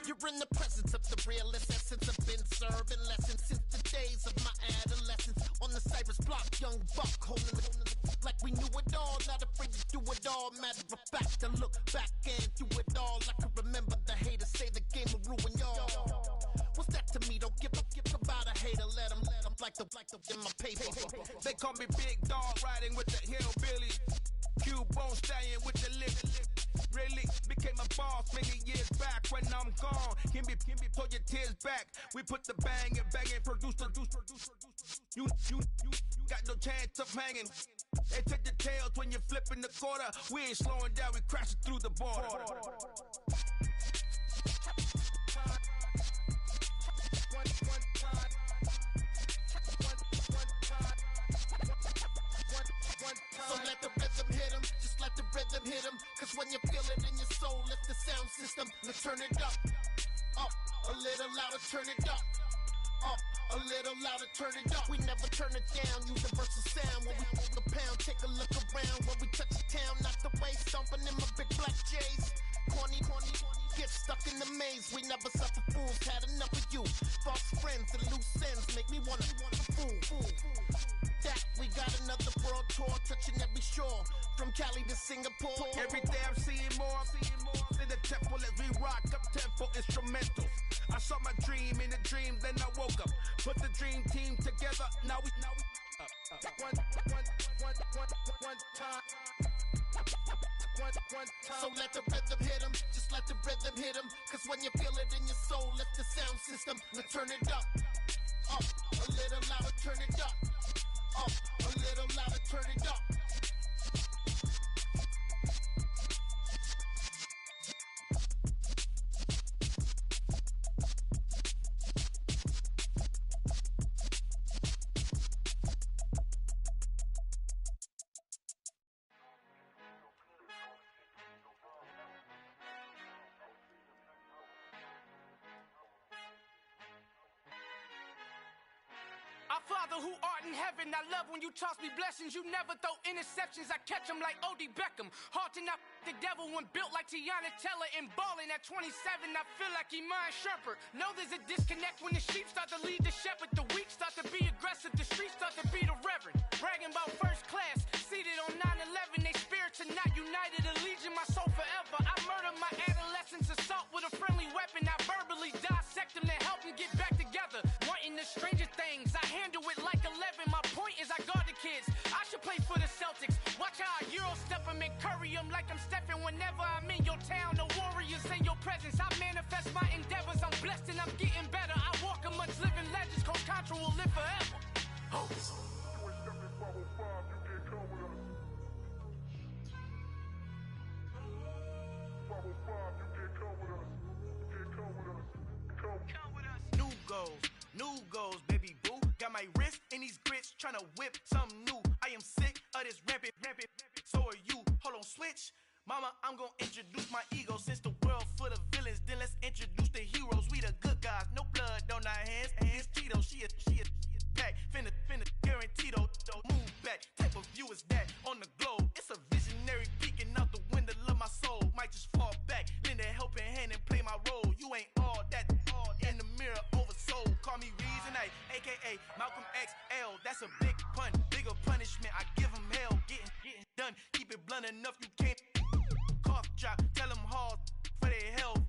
You're in the presence of the realest essence. I've been serving lessons since the days of my adolescence. On the Cypress block, young buck holding it like we knew it all. Not afraid to do it all. Matter of fact, to look back and do it all. I can remember the haters say the game will ruin y'all. What's that to me? Don't give about a hater. Let them like the in my paper. They call me Big Dog, riding with the hillbilly. Q-Bone stallion with the lip. Really became a boss many years back. When I'm gone, can be pull your tears back. We put the bang and produce. You got no chance of hanging. They take the tails when you're flipping the quarter. We ain't slowing down, we crashing through the border. So let the rhythm hit him, just let the rhythm hit him. 'Cause when you feel it in your soul, lift the sound system. Let's turn it up, a little louder, turn it up, a little louder, turn it up. We never turn it down, universal sound. When we on the pound, take a look around. When we touch the town, knock the way, stomping in my big black J's. Corny, get stuck in the maze. We never suffer fools, had enough of you. False friends and loose ends make me wanna fool. That we got another world tour, touching every shore, from Cali to Singapore. Every day I'm seeing more in the temple as we rock up tempo instrumentals. I saw my dream in a dream, then I woke up. Put the dream team together, now we up. One time. So let the rhythm hit him, just let the rhythm hit him. 'Cause when you feel it in your soul, lift the sound system. Let's turn it up, a little louder, turn it up, a little louder, turn it up. Our Father who art in heaven, I love when you toss me blessings. You never throw interceptions, I catch them like O.D. Beckham. Hard to not the devil when built like Tiana Teller and balling at 27. I feel like Iman Shumpert. Know there's a disconnect when the sheep start to lead the shepherd. The weak start to be aggressive, the streets start to be the reverend. Bragging about first class, seated on 9/11. They spirits are not united, a legion, my soul forever. I murdered my adolescence, assault with a friendly weapon. I verbally dissect them to help them get back together. Wanting the stranger things, I handle it like 11. My point is I guard the kids. I should play for the Celtics. Watch how I Euro step them and curry them like I'm Stephen. Whenever I'm in your town, the warriors in your presence. I manifest my endeavors. I'm blessed and I'm getting better. I walk amongst living legends. Coach Contra will live forever. Oh. New goals, baby boo. Got my wrist in these grits, tryna whip something new. I am sick of this rampant. So are you. Hold on, switch. Mama, I'm gonna introduce my ego. Since the world full of villains, then let's introduce the heroes. We the good guys, no blood on our hands. Hands Tito, she a pack. Finna guaranteed move back. Type of view is that on the globe? It's a visionary peeking out the window of my soul. Might just fall back, lend a helping hand and play my role. You ain't all that in the mirror oversold. Call me Reason A, aka Malcolm XL. That's a big pun, bigger punishment. I give him hell, getting done. Keep it blunt enough, you can't cough drop. Tell them hard for their health.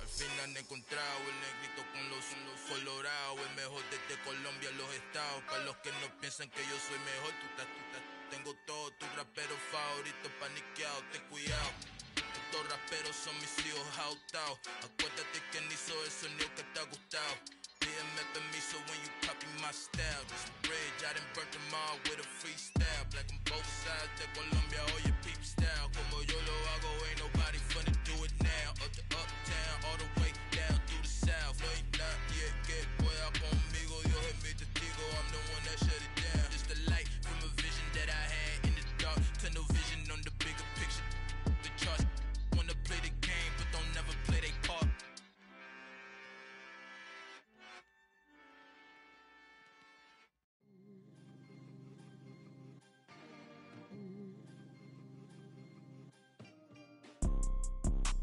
Al fin han encontrado el negrito con los colorados, el mejor desde Colombia a los estados. Para los que no piensan que yo soy mejor, tengo todos tus raperos favoritos paniqueados, ten cuidado. Estos raperos son mis hijos jautados. Acuérdate quién hizo el sonido que te ha gustado. Pídeme permiso when you copy my style. This bridge, I done burnt them all with a freestyle. Black on both sides de Colombia, oye peep style. Como yo lo hago, ain't nobody finna do it now. Up to uptown, all the way down through the south. No ain't not yet, que pueda conmigo, Dios es mi testigo. I'm the one that shut it down. Just a light from a vision that I had in the dark. Tunnel vision on the bigger picture. The charts wanna play the game, but don't never play their part.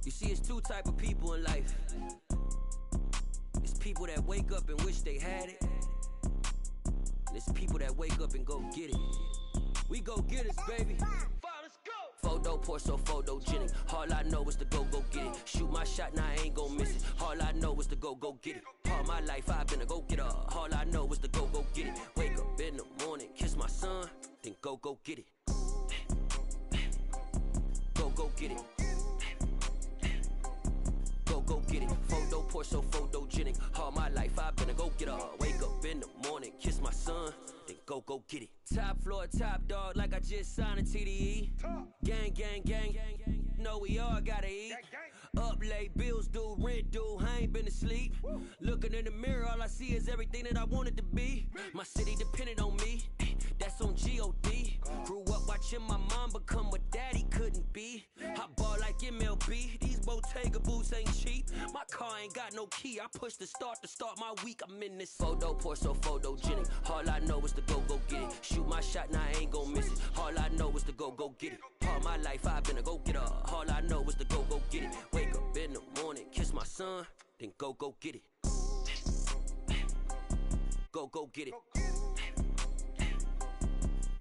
You see, it's two type of people in life. It's people that wake up and wish they had it. And it's people that wake up and go get it. We go get it, baby. Photo poor, so photogenic. All I know is to go get it. Shoot my shot, now I ain't gon' miss it. All I know is to go get it. All my life I've been a go-getter. All I know is to go get it. Wake up in the morning, kiss my son, then go get it. Go get it. Go get it. Photo poor, so photogenic. All my life I've been a go-getter. Wake up in the morning, kiss my son, then go get it. Top floor, top dog, like I just signed a TDE. Gang, gang, gang. Know we all gotta eat. Up late, bills due, rent due, I ain't been asleep. Looking in the mirror, all I see is everything that I wanted to be. My city depended on me, that's on G.O.D. Grew up watching my mom become what daddy couldn't be. I ball like MLB, these Bottega boots ain't cheap. My car ain't got no key, I push the start to start my week. I'm in this photo poor, so photogenic. All I know is to go get it. Shoot my shot, now I ain't gon' miss it. All I know is to go get it. All my life I've been a go-getter. All I know is to go get it. Wake up in the morning, kiss my son, then go get it. Go get it.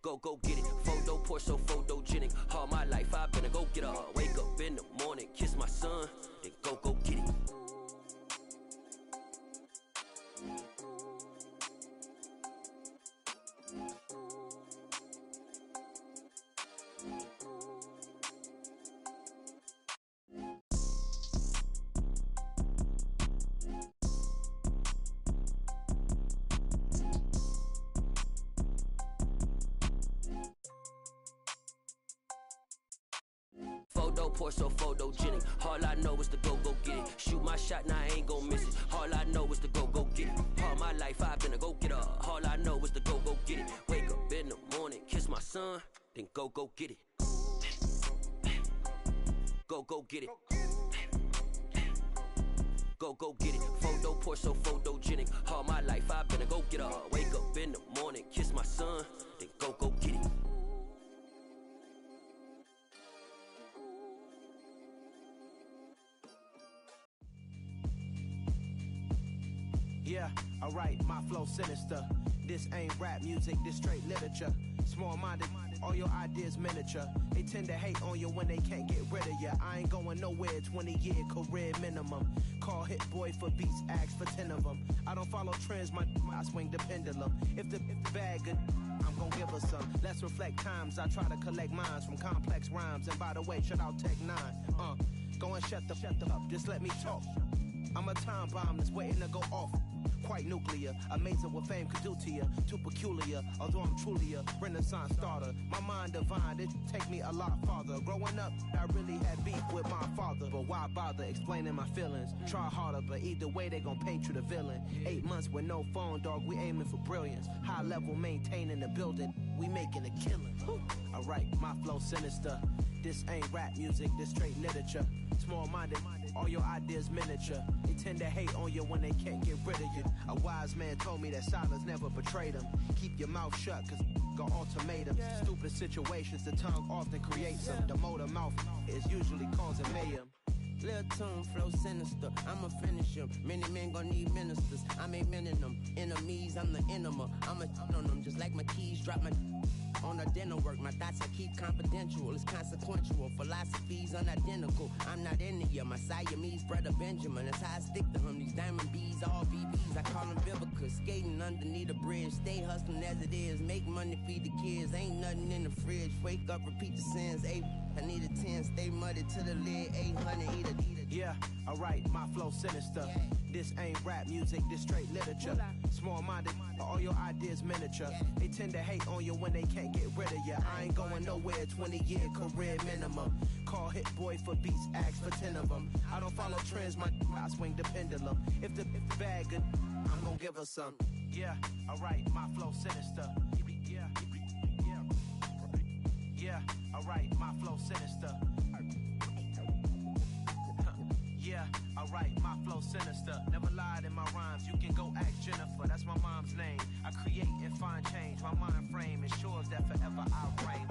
Go get it. Photo poor, so photogenic. All my life I've been a go-getter. Wake up in the morning, kiss my son, then go get it. Photo poor, so photogenic. All I know is to go get it. Shoot my shot, now I ain't gon' miss it. All I know is to go get it. All my life I've been a go-getter. All I know is to go get it. Wake up in the morning, kiss my son, then go get it. Go get it. Go get it. Photo poor, so photogenic. All my life I've been a go-getter. Wake up in the morning, kiss my son, then go get it. Yeah, alright, my flow sinister. This ain't rap music, this straight literature. Small-minded, all your ideas miniature. They tend to hate on you when they can't get rid of you. I ain't going nowhere, 20-year career minimum. Call Hit Boy for beats, ask for 10 of them. I don't follow trends, I swing the pendulum. If the bag good, I'm gon' give her some. Let's reflect times, I try to collect minds from complex rhymes. And by the way, shout out Tech 9. Go and shut the up, just let me talk. I'm a time bomb that's waiting to go off. Quite nuclear, amazing what fame could do to you. Too peculiar, although I'm truly a renaissance starter. My mind divine, it take me a lot farther. Growing up, I really had beef with my father. But why bother explaining my feelings? Try harder, but either way they gon' paint you the villain. 8 months with no phone, dog, we aiming for brilliance. High level maintaining the building, we making a killing. Alright, my flow sinister. This ain't rap music, this straight literature. Small-minded, all your ideas miniature. They tend to hate on you when they can't get rid of you. A wise man told me that silence never betrayed him. Keep your mouth shut, cause got ultimatums. Stupid situations, the tongue often creates them. The motor mouth is usually causing mayhem. Lil' tune, flow sinister, I'ma finish him. Many men gon' need ministers, I'm a men in them. Enemies, I'm the enema. I'ma on them, just like my keys, drop my On her dinner work, my thoughts I keep confidential. It's consequential, philosophies unidentical. I'm not into you, my Siamese brother Benjamin. That's how I stick to him. These diamond bees, all BBs, I call them Vivica. Skating underneath a bridge, stay hustling as it is. Make money, feed the kids, ain't nothing in the fridge. Wake up, repeat the sins. I need a 10, stay muddy to the lid. 800, eat a. Yeah, alright, my flow sinister. Yeah. This ain't rap music, this straight literature. Small-minded, all your ideas miniature. They tend to hate on you when they can't get rid of you. I ain't going nowhere, 20-year career minimum. Call Hit Boy for beats, ask for 10 of them. I don't follow trends, I swing the pendulum. If the bag good, I'm gonna give her some. Yeah, alright, my flow sinister. Yeah, alright, my flow sinister. Yeah, alright, my flow sinister. Never lied in my rhymes, you can go ask Jennifer, that's my mom's name. I create and find change, my mind frame ensures that forever I'll reign.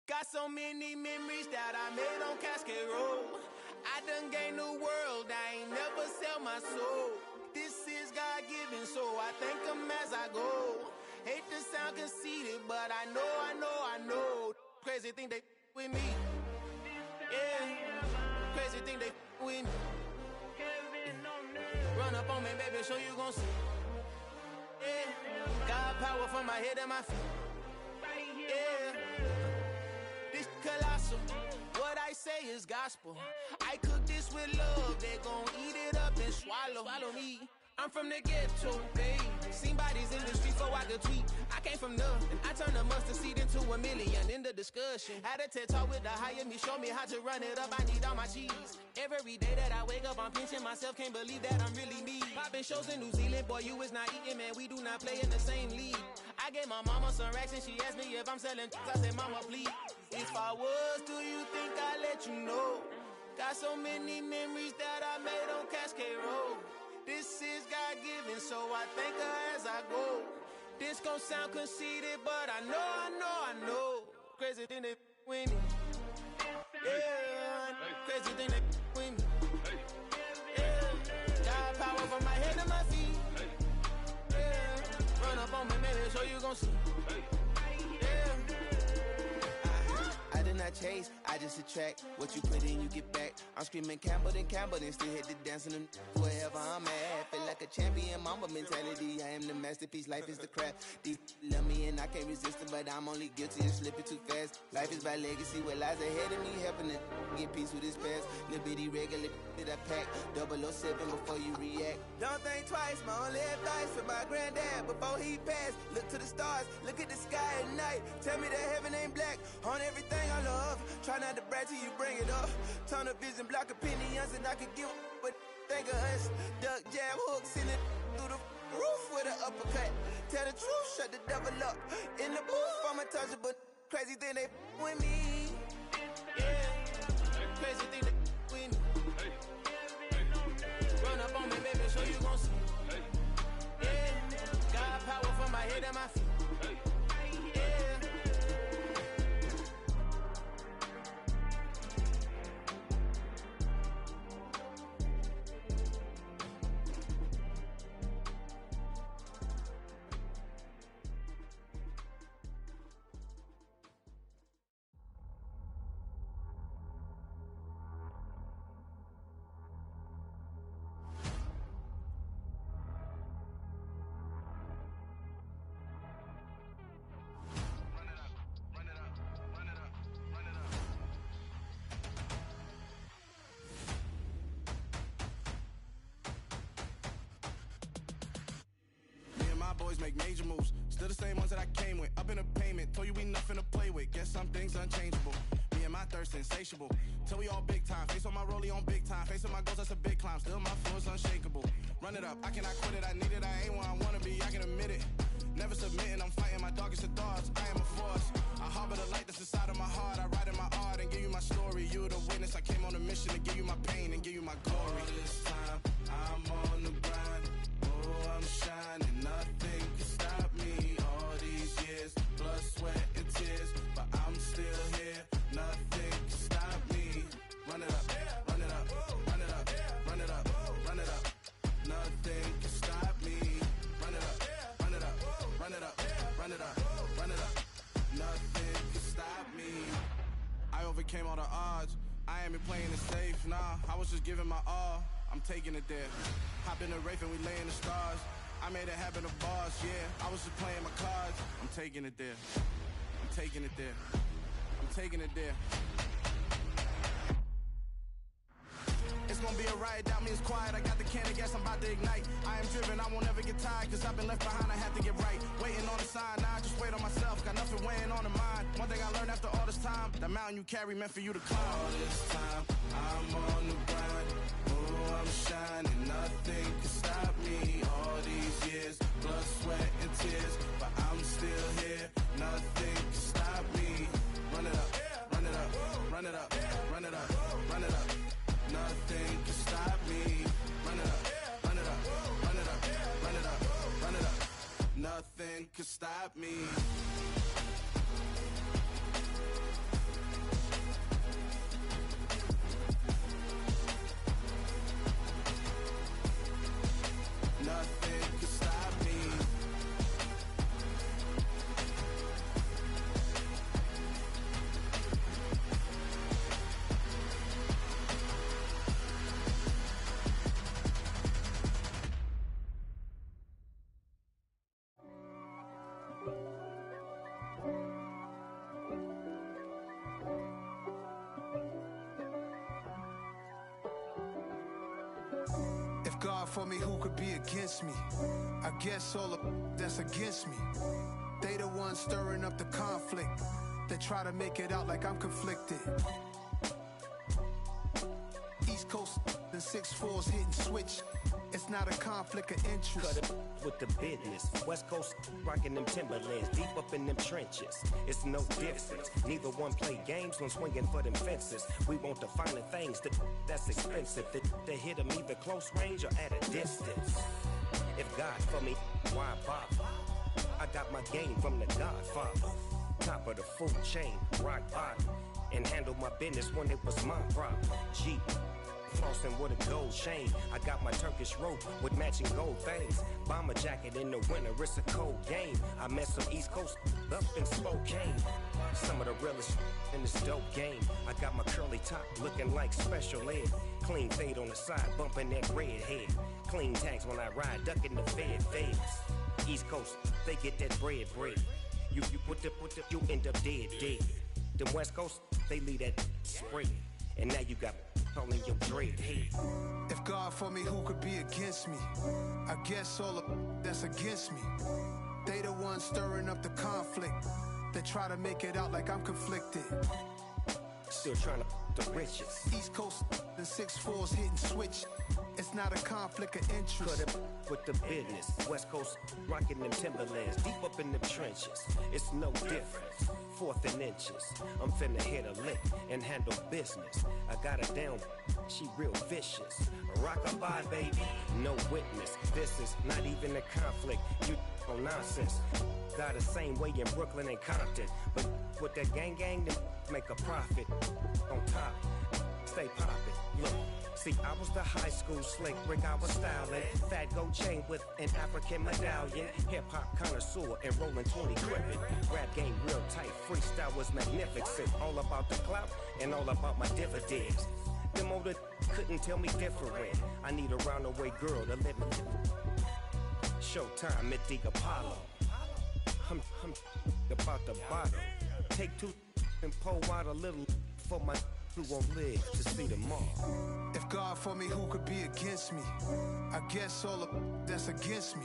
Got so many memories that I made on Cascade Road. I done gained the world, I ain't never sell my soul. This is God-given, so I thank him as I go. Hate to sound conceited, but I know. Crazy thing they with me. Yeah, crazy thing they with me. Run up on me, baby, show you gon' see. Yeah, God power from my head and my feet. Yeah, this colossal. What I say is gospel. I cook this with love, they gon' eat it up and swallow me. I'm from the ghetto, babe. Seen bodies in the street so I could tweet. I came from nothing. I turned a mustard seed into a million in the discussion. Had a TED talk with the higher me, show me how to run it up. I need all my cheese. Every day that I wake up, I'm pinching myself. Can't believe that I'm really me. Popping shows in New Zealand, boy, you is not eating, man. We do not play in the same league. I gave my mama some racks and she asked me if I'm selling. I said, mama, please. If I was, do you think I'd let you know? Got so many memories that I made on Cascade Road. This is God-given, so I thank her as I go. This gon' sound conceited, but I know. Crazy thing they with me. Yeah, crazy thing they with me. Yeah, God power from my head to my feet. Yeah, run up on me, maybe so you gon' see. I did not chase, I just attract. What you put in, you get back. I'm screaming Campbell, then still hit the dancing and wherever I'm at. Feel like a champion, mamba mentality. I am the masterpiece, life is the craft. Deep love me and I can't resist it, but I'm only guilty of slipping too fast. Life is by legacy, what lies ahead of me, helping to get peace with this past. Little bitty regular that I pack, 007 before you react. Don't think twice, my only advice for my granddad before he passed. Look to the stars, look at the sky at night. Tell me that heaven ain't black on everything I love. Try not to brag till you bring it up. Turn the vision, block opinions, and I could give but think of us. Duck, jab, hook, send it through the roof with an uppercut. Tell the truth, shut the devil up. In the booth, I'm untouchable. Crazy thing they with me. Yeah, crazy thing they with me. Run up on me, baby, so you gon' see. Yeah, God power from my head and my feet. Boys make major moves, still the same ones that I came with. Up in the payment, told you we nothing to play with. Guess some things unchangeable. Me and my thirst insatiable. Till we all big time. Face on my rollie on big time. Face on my goals, that's a big climb. Still my flow is unshakable. Run it up, I cannot quit it. I need it, I ain't where I wanna be. I can admit it. Never submitting, I'm fighting my darkest of thoughts. I am a force. I harbor the light that's inside of my heart. I write in my art and give you my story. You the witness. I came on a mission to give you my pain and give you my glory. All this time, I'm on the grind. Oh, I'm shining. Nothing can stop me. All these years, blood, sweat, and tears. But I'm still here. Nothing can stop me. Run it up, run it up, run it up, run it up, run it up. Nothing can stop me. overcame all the odds. I ain't been playing it safe, nah, I was just giving my all. I'm taking it there. Hop in the Wraith and we lay in the stars. I made it happen to boss, yeah. I was just playing my cards. I'm taking it there. I'm taking it there. I'm taking it there. It's gonna be a riot, doubt me, it's quiet. I got the can of gas, I'm about to ignite. I am driven, I won't ever get tired, cause I've been left behind, I have to get right. Waiting on the sign, now I just wait on myself, got nothing weighing on the mind. One thing I learned after all this time, the mountain you carry meant for you to climb. All this time, I'm on the grind. Oh, I'm shining, nothing can stop me. All these years, blood, sweat, and tears, but I'm still here, nothing can stop me. Run it up, run it up, run it up, run it up, run it up. Nothing can stop me. Run it up, run it up, run it up, run it up, run it up. Nothing can stop me. Nothing can stop me. If God for me, who could be against me? I guess all of that's against me. They the ones stirring up the conflict. They try to make it out like I'm conflicted. East Coast, the 6'4's hitting switch. It's not a conflict of interest. Cut it with the business. West Coast rocking them Timberlands, deep up in them trenches. It's no difference. Neither one play games when swinging for them fences. We want the finer things that's expensive. They hit them either close range or at a distance. If God for me, why bother? I got my game from the Godfather. Top of the food chain, rock bottom. And handle my business when it was my problem. Jeep. Flossing with a gold chain. I got my Turkish rope with matching gold things. Bomber jacket in the winter, it's a cold game. I met some East Coast up in Spokane. Some of the realest in this dope game. I got my curly top looking like special ed. Clean fade on the side, bumping that red head. Clean tags when I ride, ducking the feds. East Coast, they get that bread. You you end up dead. Them West Coast, they leave that spray. And now you got all in your dread head. If God for me, who could be against me? I guess all of that's against me. They the ones stirring up the conflict. They try to make it out like I'm conflicted. Still trying to the riches. East Coast, the 6'4's hitting switch. It's not a conflict of interest. Cut it with the business. West Coast rocking them Timberlands, deep up in them trenches. It's no difference. 4th and inches. I'm finna hit a lick and handle business. I got her down, she real vicious. Rock-a-bye, baby, no witness. This is not even a conflict. You on nonsense. Got the same way in Brooklyn and Compton. But with that gang, then make a profit. On top, stay poppin'. Look. See, I was the high school slick Rick, I was styling. Fat gold chain with an African medallion. Hip-hop connoisseur and rolling 20 gripping. Rap game real tight, freestyle was magnificent. All about the clout and all about my dividends. Them older couldn't tell me different. I need a roundaway girl to live in. Showtime at the Apollo. I'm about the bottom. Take 2 and pull out a little for my who won't live to see tomorrow. If God for me, who could be against me? I guess all of that's against me.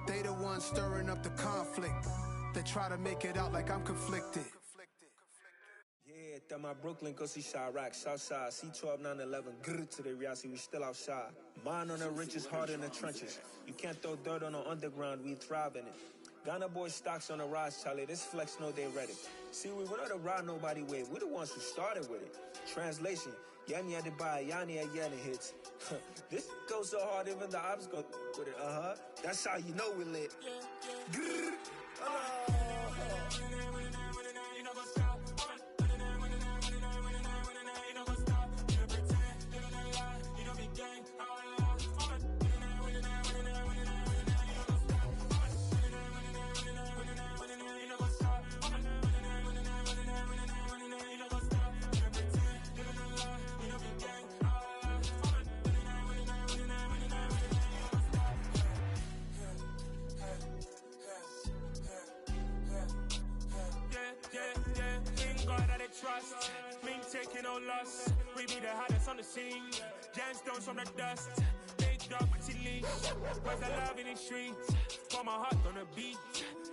They the ones stirring up the conflict. They try to make it out like I'm conflicted. Yeah, that my Brooklyn, go see Chirac, Southside, C12, 911, grr to the Riasi, we still outside. Mine on the riches, hard in the trenches. You can't throw dirt on the underground, we thrive in it. Ghana boys stocks on the rise, Charlie. This flex know they ready. See, we not to ride nobody with. We're the ones who started with it. Translation: Yanni had to buy, Yanni had Yanni hits. This goes so hard, even the ops go with it. That's how you know we lit. Grrr. trust. Mean taking no loss. We be the hottest on the scene. Gemstones from the dust. Big dog, leash. Where's the love in the streets? Pour my heart on the beat.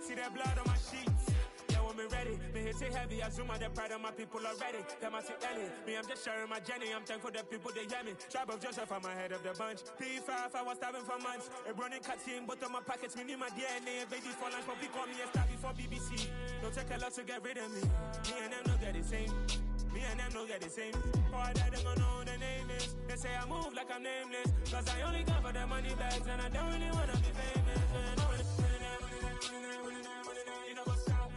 See that blood on my sheets. Yeah, when me ready, me hit it heavy. I zoom out the pride of my people already. Them I see Ellie. Me, I'm just sharing my journey. I'm thankful the people they hear me. Tribe of Joseph, I'm ahead of the bunch. P5, I was starving for months. A running cut in both of my pockets. Me need my DNA. Baby for lunch, but call me a star before BBC. Don't take a lot to get rid of me. Me and them don't get the same. Me and them don't get the same. Boy, that them don't know who the name is. They say I move like I'm nameless. Cause I only come for the money bags. And I don't really wanna be famous. You know what's up?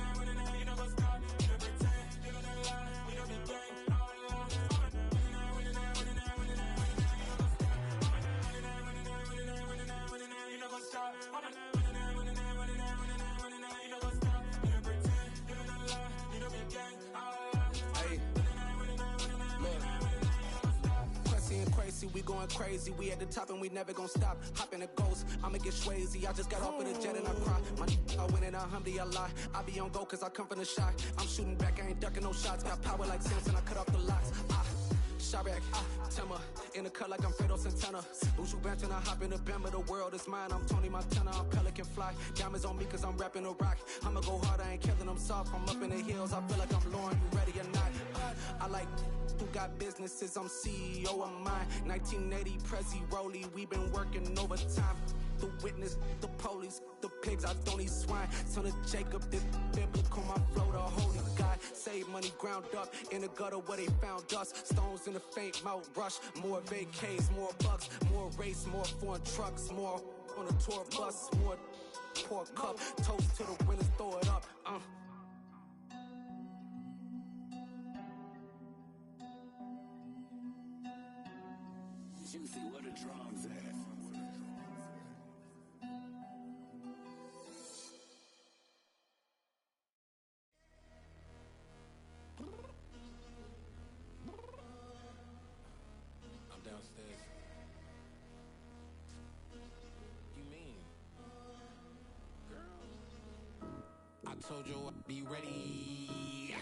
You know what's up? You know pretend. You know the lie. You know the gang. You know what's up? We going crazy, we at the top and we never gonna stop. Hop in a ghost, I'ma get swayzy. I just got off of the jet and I cry. My I win in a Humvee, I lie. I be on go cause I come from the shot. I'm shooting back, I ain't ducking no shots. Got power like Samson, I cut off the locks. Shabak, Timmer, in the cut like I'm Fredo Santana. Bushu Banton, I hop in the Bama, the world is mine. I'm Tony Montana, I'm Pelican Fly. Diamonds on me cause I'm rapping a rock. I'ma go hard, I ain't killing them soft. I'm up in the hills, I feel like I'm Lauren, you ready or not? I like who got businesses, I'm CEO of mine. 1980 Prezi Rolly, we been working overtime. The witness, the police, the pigs, I don't eat swine. Son of Jacob, this biblical, my flow, the holy God. Save money ground up in the gutter where they found us. Stones in the faint mouth rush. More vacays, more bucks, more race, more foreign trucks, more on a tour bus, more pour cup. Toast to the winners, throw it up. Juicy, where the drums at? I'm downstairs. You mean? Girl, I told you I'd be ready.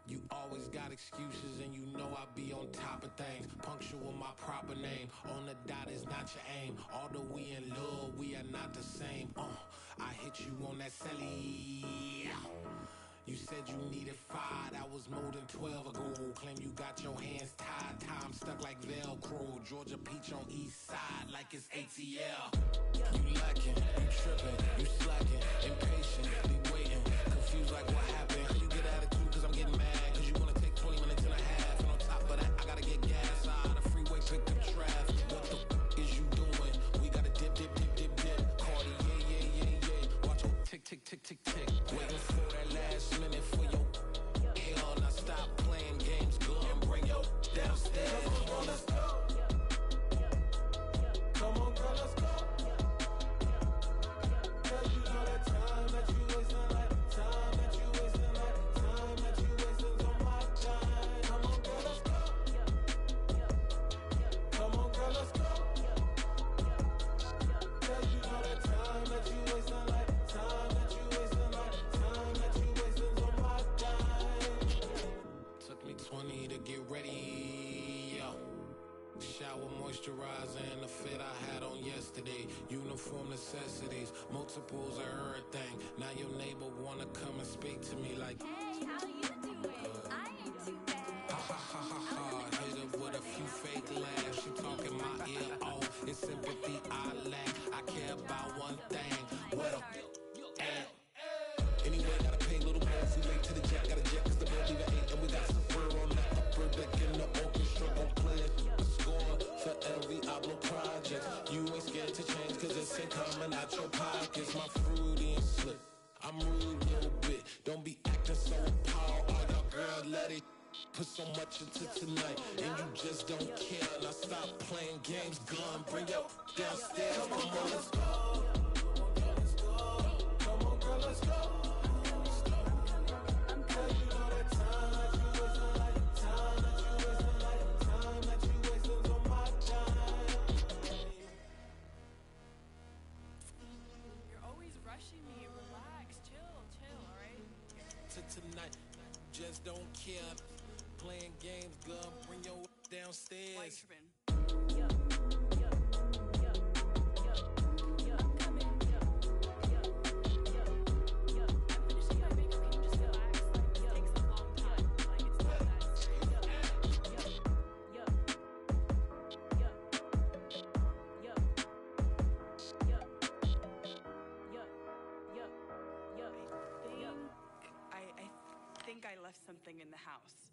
You always got excuses and you know I be on top of things. Punctual my proper name. On the dot is not your aim. Although we in love, we are not the same. I hit you on that celly. You said you needed 5, that was more than 12 ago. Claim you got your hands tied, time stuck like Velcro. Georgia Peach on east side like it's ATL. You lacking, you tripping, you slacking, impatient, be waiting, confused like what happened. How you get attitude cause I'm getting mad, cause you wanna take 20 minutes and a half. And on top of that, I gotta get gas out of the freeway, pick up traffic. What the is you doing? We gotta dip. Cardi, yeah. Watch your tick. Waiting for that last minute for your hell. Now stop playing games, go and bring your downstairs. Come on, let's go. Come on, girl, let's go. Cause you know that time that you wasting, like time that you wasting, like time that you wasting on my time. Come on, girl, let's go. Come on, girl, let's go. Cause you know that time that you wasting, like time that you wasting, like time that you wasting on my time. Took me 20 to get ready. Shower, moisturizer, and the fit I had on yesterday. Uniform necessities, multiples of everything. Now your neighbor wanna come and speak to me like, hey, how you doing? I ain't too bad. Ha. Hit her with a few fake laughs. She talking my ear off. It's sympathy I lack. I care about one thing. What up? Anyway, gotta pay a little more if we late to the jet. Got a jet cause the bill leave at 8. And we got Safir on the upper deck in the orchestra. Gon' play a score for every album project. You ain't scared to change cause it's ain't coming out your pockets. My fruity and slick. I'm rude a little bit. Don't be acting so appalled. All y'all girl, let it put so much into tonight. And you just don't care. Now stop playing games. Gun, bring your downstairs. Come on, girl, let's go. Come on, girl, let's go. Cause you know that time that you wasting, like time that you wasting, like time that you wasting on my time. You're always rushing me. Relax, chill, alright? to tonight. Just don't care. Playing games, girl. Bring your downstairs. I think I left something in the house.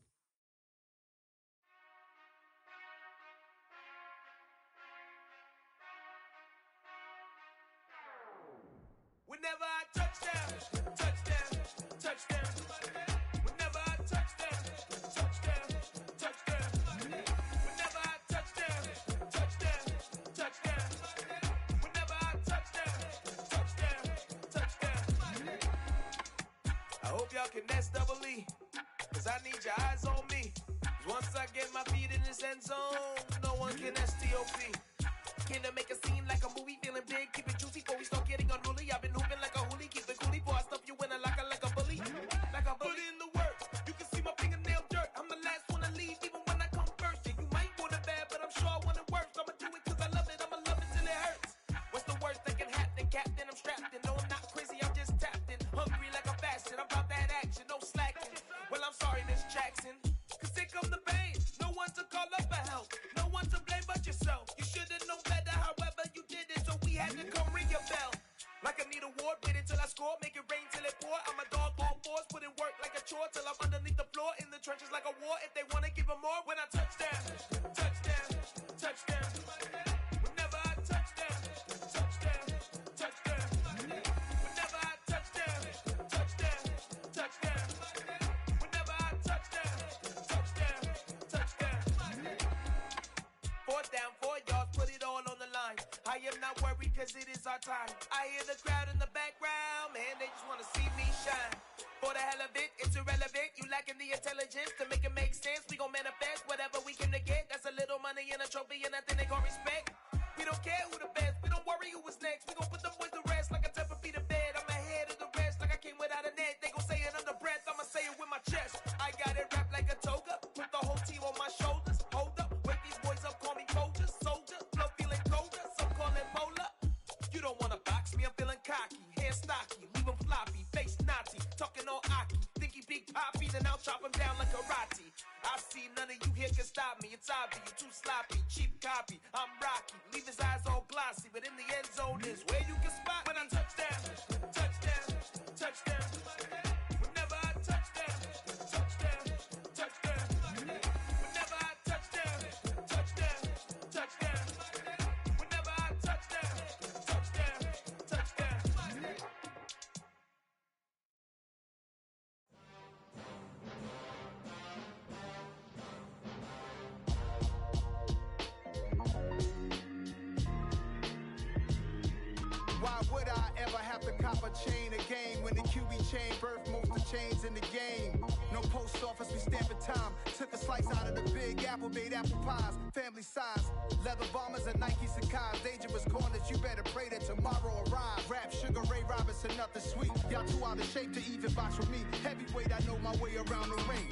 Whenever I touch down, touchdown, touchdown. Whenever I touch down, touchdown, touchdown. Whenever I touch down, touchdown, touchdown. Whenever I touch down, touchdown, touchdown. I hope y'all can nest double E, cause I need your eyes on me. Cause once I get my feet in this end zone, no one can STOP. Can I make a scene like a movie, feeling big, keep it juicy before we start getting unruly. I've been hooping like a hoolie, keep it coolie before I stuff you in a locker like a bully. Like a bully. Put in the work, you can see my fingernail dirt. I'm the last one to leave, even when I come first. Yeah, you might want it bad, but I'm sure I want it worse. I'ma do it cause I love it, I'ma love it till it hurts. What's the worst that can happen, Captain? I'm strapped in, no I'm not crazy, I'm just tapped in. Hungry like a fashion, I'm about that action, no slacking. Well, I'm sorry, Miss Jackson, cause here come the pain. No one to call up for help, no one to blame but yourself. You should've known better, however you did it, so we had to come ring your bell. Like I need a ward, wait until I score, make it rain till it pour. I'm a dog on fours, put in work like a chore till I'm underneath the floor, in the trenches like a war. If they wanna give them more, when I touch down, touchdown, touchdown. Whenever I touch down, touchdown, touchdown. Whenever I touch down, touchdown, touchdown. Whenever I touch down, touchdown, touchdown. 4th down, 4 yards, put it all on the line. I am not worried cause it is our time. I hear the crowd in the background, man, they just wanna see me shine. For the hell of it, it's irrelevant. You lacking the intelligence to make it make sense. We gon' manifest whatever we came to get. That's a little money and a trophy and nothing they gon' respect. We don't care who the best, we don't worry who was next. We gon' put them boys to rest like a Tempur-Pedic bed. I'm ahead of the rest like I came without a net. They gon' say it under breath, I'ma say it with my chest. I got it wrapped like a toga, put the whole team on my shoulders. Hold up, wake these boys up, call me Folger, soldier. Flow feeling colder, some call it polar. You don't wanna box me, I'm feeling cocky. Hair stocky, leave him floppy, face Nazi. Talking all Aki, think he big poppy, then I'll chop him down like karate. I see none of you here can stop me. It's obvious, you too sloppy, cheap copy. I'm Rocky, leave his eyes all glossy, but in the end zone is where you can spot when I touch down, touchdown, touchdown. Whenever I touch down, touchdown, touchdown. Whenever I touch down, touchdown, touchdown. Whenever I touch down, touchdown, touchdown. Why would I ever have to cop a chain again when the QB chain birthed most of chains in the game? No post office, we stamping time. Took a slice out of the Big Apple, made apple pies, family size. Leather bombers and Nike Sacai's, dangerous corners. You better pray that tomorrow arrives. Rap Sugar Ray Robinson, nothing sweet. Y'all too out of shape to even box with me. Heavyweight, I know my way around the ring.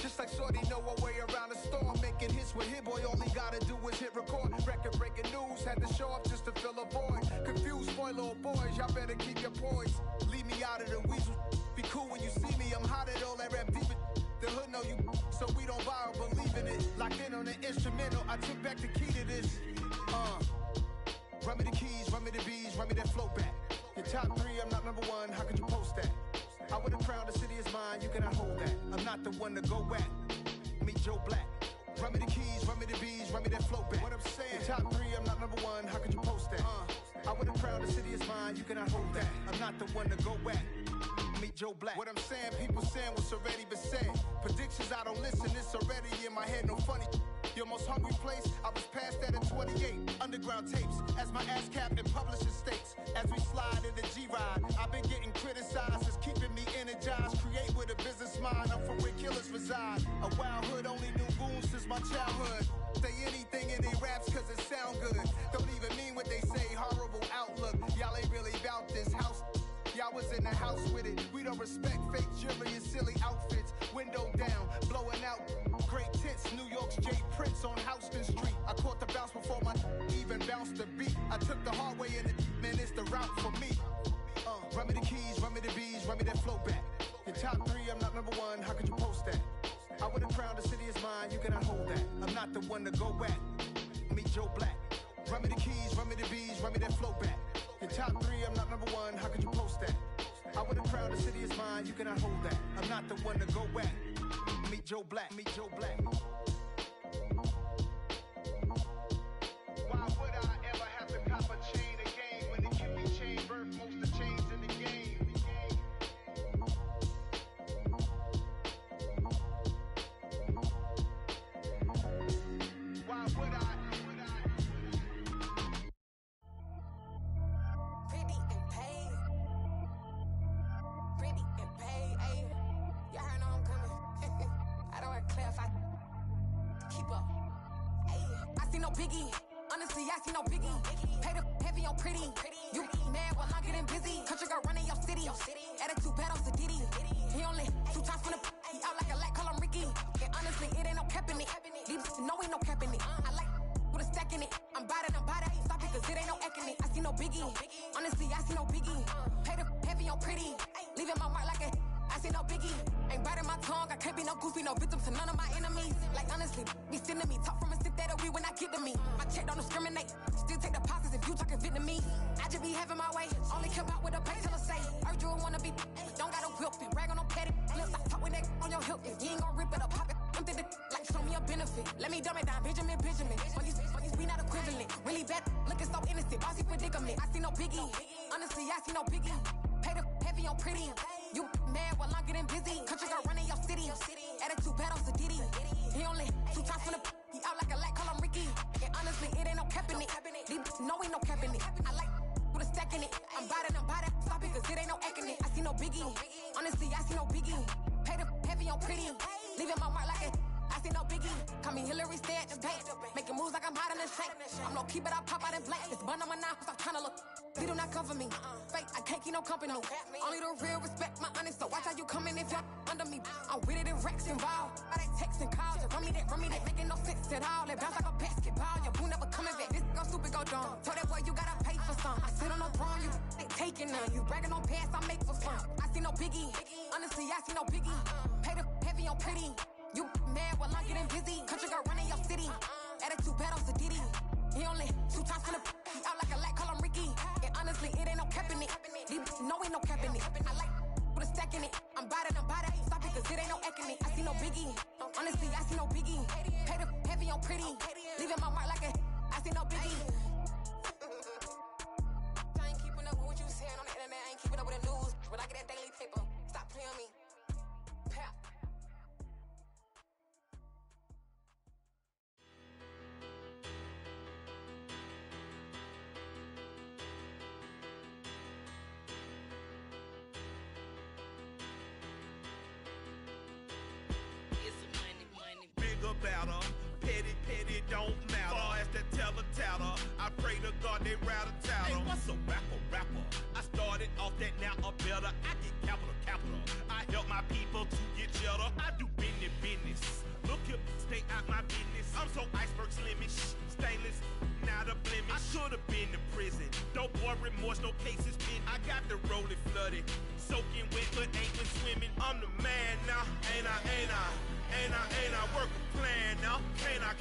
Just like Shorty know her way around the storm. Making hits with Hit Boy, all he gotta do is hit record. Record breaking news, had to show up just to fill a void. Confused, spoiled little boys, y'all better keep your poise. Leave me out of the weasel. Be cool when you see me, I'm hot at all that rap deep. The hood know you, so we don't borrow, believe in it. Locked in on the instrumental, I took back the key to this. Run me the keys, run me the bees, run me that flow back. Your top 3, I'm not number 1, how could you post that? I would've crowned the city is mine, you cannot hold that. I'm not the one to go at. Meet Joe Black. Run me the keys, run me the bees, run me that flow back. What I'm saying, your top 3, I'm not number 1, how could you post that? I would've crowned the city is mine, you cannot hold that. I'm not the one to go at. Meet Joe Black. What I'm saying, people saying what's already been said. Predictions, I don't listen, it's already in my head, no funny. Your most hungry place, I was past that in 28. Underground tapes, as my ass cap in publishing states. As we slide in the G-Ride, I've been getting criticized, it's keeping me energized. Create with a business mind, I'm from where killers reside. A wild hood, only knew goons since my childhood. Say anything in they raps cause it sound good. Don't even mean what they say, horrible outlook. Y'all ain't really about this house. I was in the house with it. We don't respect fake jewelry and silly outfits. Window down, blowing out great tits. New York's J. Prince on Houston Street. I caught the bounce before my even bounced the beat. I took the hard way in it, man, it's the route for me. Run me the keys, run me the bees, run me that flow back. Your top 3, I'm not number 1, how could you post that? I would've crowned the city is mine, you cannot hold that. I'm not the one to go back. Meet Joe Black. Run me the keys, run me the bees, run me that flow back. Your top 3, I'm not number 1, how could you post that? I would've crowned the city is mine, you cannot hold that. I'm not the one to go back. Meet Joe Black, meet Joe Black. Why would I ever have to cop a chain again when it can be chain birth most of the chains in the game? Why would I? Pretty and paid. Pretty and paid, ayy. Y'all heard know I'm coming. I don't want to clarify. Keep up. Ayy. I see no biggie. Honestly, I see no biggie. Pay the heavy on pretty. You mad while I'm getting busy. Country girl running your city. Attitude bad on Sadiddy. He only 2 times from the he out like a light, call him Ricky. And honestly, it ain't no cap in it. These know ain't no cap in it. I like with a stack in it. I'm by that. Stop it, cause it ain't no eck in it. I see no biggie. Honestly, I see no biggie. Pay the heavy on pretty. Leaving my mark like a I see no biggie. Ain't biting my tongue. I can't be no goofy, no victim to none of my enemies. Like honestly, be sending me talk from a sit that we when I get to me. My check don't discriminate. Still take deposits if you talking Vietnamese. I just be having my way. Only come out with a pay till I say. Urge you wanna be. Don't got no whip and rag on no petty. Lips like talk with that on your hip. If you ain't gon' rip it up, pop it. I'm thinking like show me a benefit. Let me dumb it down, Benjamin. For you we not equivalent. Really bad, looking so innocent. Bossy predicament. I see no biggie. Honestly, I see no biggie. Pay the heavy on pretty. You mad while I'm getting busy. Country girl running your city. Attitude bad on Sadiddy. He only 2 times from the he out like a light, call him Ricky. And honestly, it ain't no cap in it. These know ain't no cap in it. I like with a stack in it. I'm by that. Stop it, cause it ain't no eck in it. I see no biggie. Honestly, I see no biggie. Pay the heavy on pretty. Leaving my mark like a I see no biggie. Call me Hillary, stay at the bank. Making moves like I'm hiding in shank. I'm low key, but I pop out in black. It's bun on my knife, I'm trying to look. They do not cover me. Fake, I can't keep no company. Only the real respect my honest. So watch how you coming if you're under me. I'm with it and Rex involved. I they text and calls. Just run me that. Making no sense at all. They bounce like a basketball. Your boo never coming back. This go stupid, go dumb. Told that boy you gotta pay for some. I sit on no throne, you they taking none. You bragging on pants, I make for fun. I see no biggie. Honestly, I see no biggie. Pay the heavy on pretty. You mad while I'm getting busy. Country girl running your city. Attitude bad on Sadiddy. He only 2 times from the he out like a light, call him Ricky. And honestly, it ain't no cap in it. These know ain't no cap in it. I like with a stack in it. I'm by that. Stop it, cause it ain't no eck in it. I see no biggie. Honestly, I see no biggie. Pay the heavy on pretty. Leaving my mark like a I see no biggie. I ain't keeping up with what you saying on the internet. I ain't keeping up with the news. When I get that daily paper, stop playing me. Pap. About her, petty don't matter. Far as that tatter, I pray to God they rattle tattle. Hey, what's a rapper? I started off that now a better. I get capital. I help my people to get cheddar. I do business. Look here, stay out my business. I'm so iceberg slimish, stainless, not a blemish. I should've been in prison. Don't boy remorse, no cases pinned. I got the rolling flooded, soaking wet, but ain't been swimming. I'm the man now, ain't I? Work a plan now, can't I?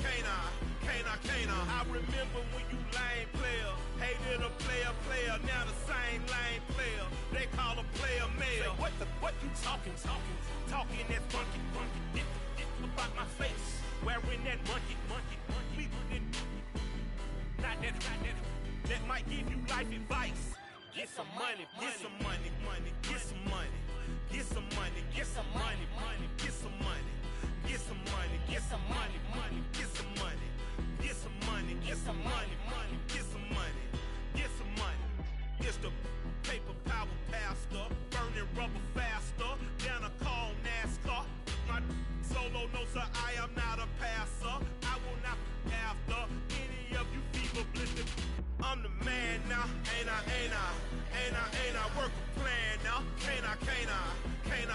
I remember when you lame player, hated a player, now the same lame player. They call a player mayor. Say, what you talking that funky, get about my face, wearing that monkey. We not that might give you life advice. Get some money. It's the paper power pastor, burning rubber faster, down a call NASCAR. My solo, no sir, I am not a passer. I will not after any of you fever blistered. I'm the man now, ain't I? Work a plan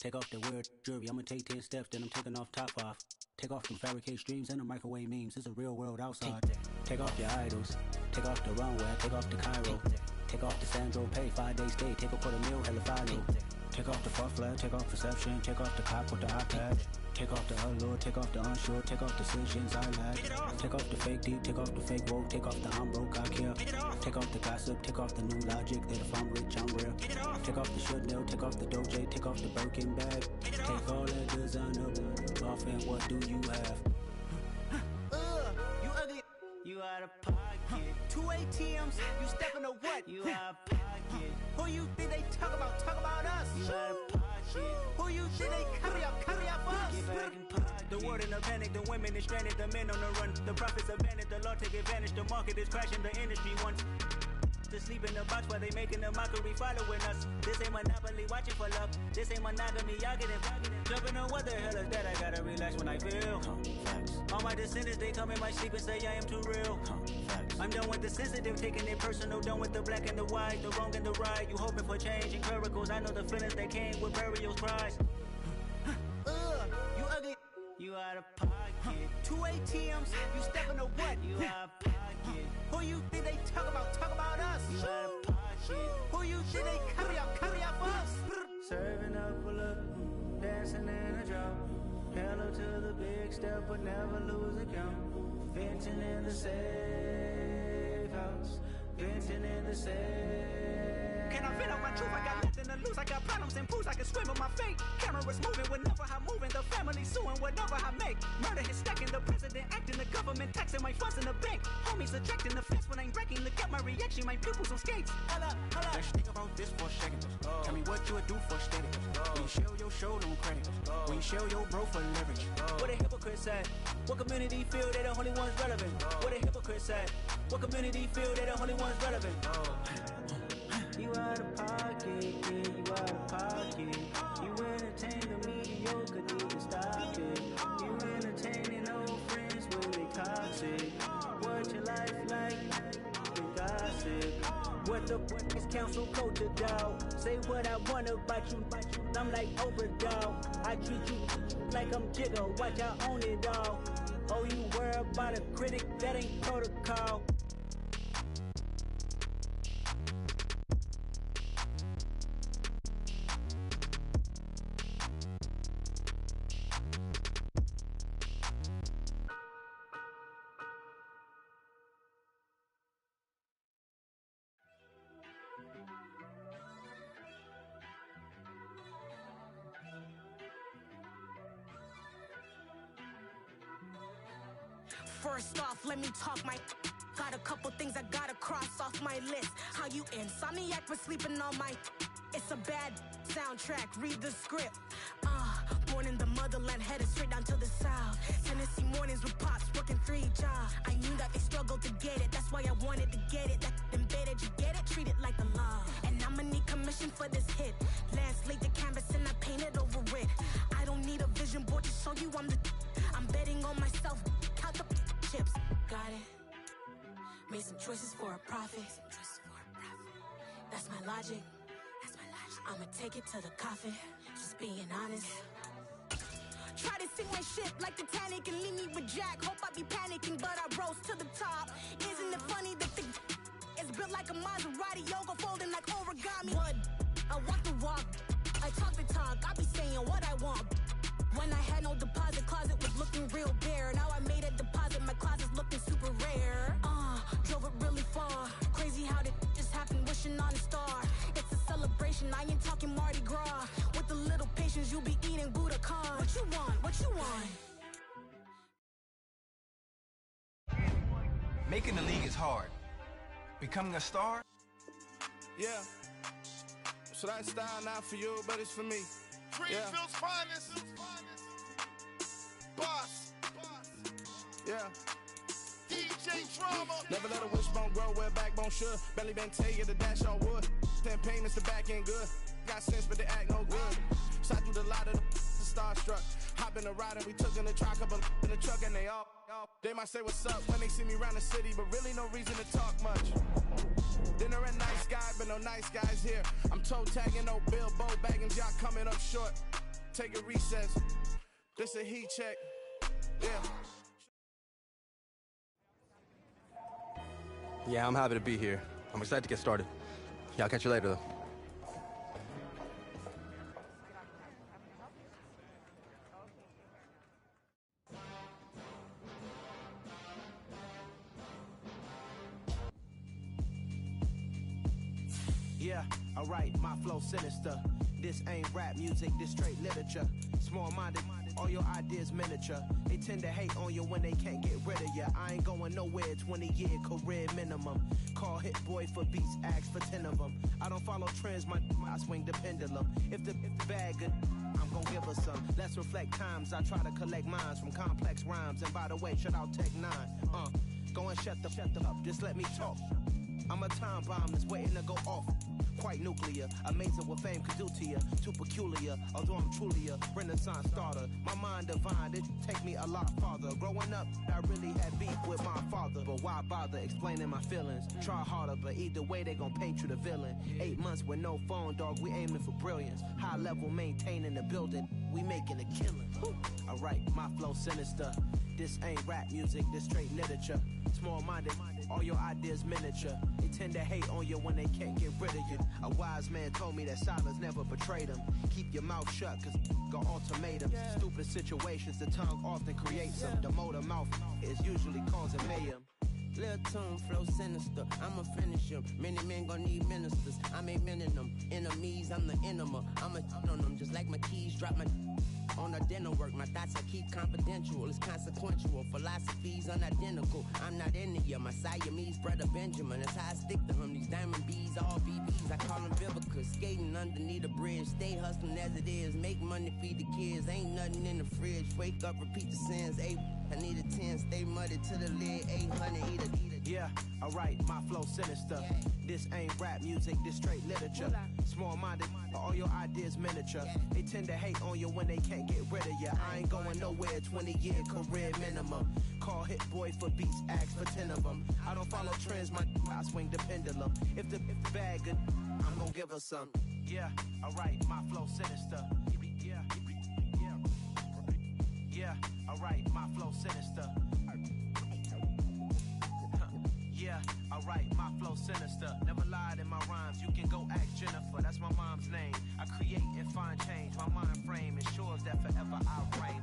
Take off the weird jewelry, I'ma take 10 steps, then I'm taking off top off. Take off them fabricated streams and the microwave memes, it's a real world outside. Take off your idols, take off the runway, take off the Cairo. Take off the Sandro pay, 5 days stay, take off for the meal, hella follow. Take off the far flag, take off perception, take off the cop with the iPad. Take off the allure, take off the unsure, take off decisions I lack. Take off the fake deep, take off the fake woke, take off the I'm broke, I care. Take off the gossip, take off the new logic that if I'm rich, I'm real. Take off the Chanel, take off the Doja, take off the Birkin bag. Take all that designer off and what do you have? You ugly, you out of pocket. 2 ATMs, you stepping to what? You out of pocket. Who you think they talk about us? You out of pocket. Who you think they carry up for us? Get back in pocket. The world in a panic, the women is stranded, the men on the run. The profits abandoned, the law take advantage, the market is crashing, the industry wants to sleep in the box while they making a mockery following us. This ain't Monopoly, watching for love. This ain't monogamy, y'all getting jumping on what the hell is that? I gotta relax when I feel. All my descendants, they come in my sleep and say I am too real. I'm done with the sensitive, taking it personal. Done with the black and the white, the wrong and the right. You hoping for change and miracles. I know the feelings that came with burial cries. You ugly, you out of pocket. 2 ATMs, you stepping to what? You out of pocket. Who you think they talk about us? You out of pocket. Who you think they carry up for us? Serving up a look, dancing in a drop. Hella to the big step, but never lose a count. Venting in the safe house. Venting in the safe. Can I vent out my truth? I got nothing to lose. I got problems and pools. I can swim with my fate. Cameras moving whenever I'm moving. The family suing whatever I make. Murder is stacking. The president acting. The government taxing my funds in the bank. Homies attracting the fence when I'm breaking. Look at my reaction. My pupils on skates. Hold up. Let's think about this for a second. Tell me what you would do for status. When you show your show, no credit. When you show your bro for leverage. What a hypocrite said. What community feel they the only ones relevant? What a hypocrite said. What community feel they the only ones relevant? You out of pocket, yeah, you out of pocket. You entertain the mediocre, need to stop it. You entertaining old friends when they toxic. What your life like, and gossip. What the fuck is council code to doubt? Say what I want about you, I'm like overdog. I treat you like I'm Jigga, watch I own it all. Oh, you worry about a critic, that ain't protocol. First off, let me talk my. Got a couple things I gotta cross off my list. How you insomniac for sleeping on my. It's a bad soundtrack, read the script. Born in the motherland, headed straight down to the south. Tennessee mornings with pops, working 3 jobs. I knew that they struggled to get it, that's why I wanted to get it. That embedded, you get it, treat it like a law. And I'ma need commission for this hit. Lance laid the canvas and I painted over it. I don't need a vision board to show you I'm the. I'm betting on myself, count the chips. Got it. Made some choices for a profit. That's my logic. I'ma take it to the coffin. Just being honest. Try to sink my ship like Titanic and leave me with Jack. Hope I be panicking, but I rose to the top. Isn't it funny that the is built like a Maserati, yoga folding like origami? What? I walk the walk. I talk the talk. I be saying what I want. When I had no deposit, closet was looking real bare. Now I made a deposit, my closet's looking super rare. Drove it really far. Crazy how did just happen, wishing on a star. It's a celebration, I ain't talking Mardi Gras. With a little patience, you'll be eating Budokan. What you want? What you want? Making the league is hard. Becoming a star? Yeah. So that style not for you, but it's for me. Greenfield's finest. Boss. Yeah. DJ Drama. Never let a wishbone grow where a backbone should. Belly been tell you the dash on wood. 10 payments, the back end good. Got sense, but they act no good. Shot through the lot of the starstruck. Hop in the ride and we took in the truck up in the truck and they all. They might say what's up when they see me around the city, but really no reason to talk much. Dinner a nice guy, but no nice guys here. I'm toe tagging, no Bilbo bagging, y'all coming up short. Take a recess. This a heat check. Yeah. Yeah, I'm happy to be here. I'm excited to get started. Yeah, I'll catch you later, though. Yeah, alright, my flow sinister. This ain't rap music, this straight literature. Small-minded, all your ideas miniature. They tend to hate on you when they can't get rid of you. I ain't going nowhere, 20-year career minimum. Call Hit Boy for beats, ask for 10 of them. I don't follow trends, I swing the pendulum. If the bag good, I'm gon' give her some. Let's reflect times, I try to collect minds from complex rhymes. And by the way, shout out Tech 9. Go and shut the up, just let me talk. I'm a time bomb that's waiting to go off. Quite nuclear, amazing what fame could do to you. Too peculiar, although I'm truly a renaissance starter. My mind divine, it take me a lot farther. Growing up, I really had beef with my father. But why bother explaining my feelings? Try harder, but either way they gon' paint you the villain. 8 months with no phone, dog, we aiming for brilliance. High level maintaining the building, we making a killing. Alright, my flow sinister. This ain't rap music, this straight literature. Small-minded, all your ideas miniature. They tend to hate on you when they can't get rid of you. A wise man told me that silence never betrayed him. Keep your mouth shut, cause got ultimatums. Stupid situations, the tongue often creates them. The motor mouth is usually causing mayhem. Lil' tune, flow sinister, I'ma finish him. Many men gon' need ministers, I'm a men in them. Enemies, I'm the enema, I'm a on them. Just like my keys, drop my on the dinner work. My thoughts I keep confidential, it's consequential. Philosophies unidentical, I'm not into you. My Siamese brother Benjamin, that's how I stick to him. These diamond bees, all BBs, I call them Vivica. Skating underneath the bridge, stay hustling as it is. Make money, feed the kids, ain't nothing in the fridge. Wake up, repeat the sins, I need a 10, stay muddy to the lid, 800, eat it. Yeah, alright, my flow sinister. This ain't rap music, this straight literature. Small-minded, all your ideas miniature. They tend to hate on you when they can't get rid of you. I ain't going nowhere, 20-year career minimum. Call Hit Boy for beats, ask for 10 of them. I don't follow trends, I swing the pendulum. If the bag good, I'm gon' give her some. Yeah, alright, my flow sinister. Yeah, alright, my flow sinister. Yeah, alright, my flow sinister. Never lied in my rhymes, you can go ask Jennifer. That's my mom's name. I create and find change. My mind frame ensures that forever I reign.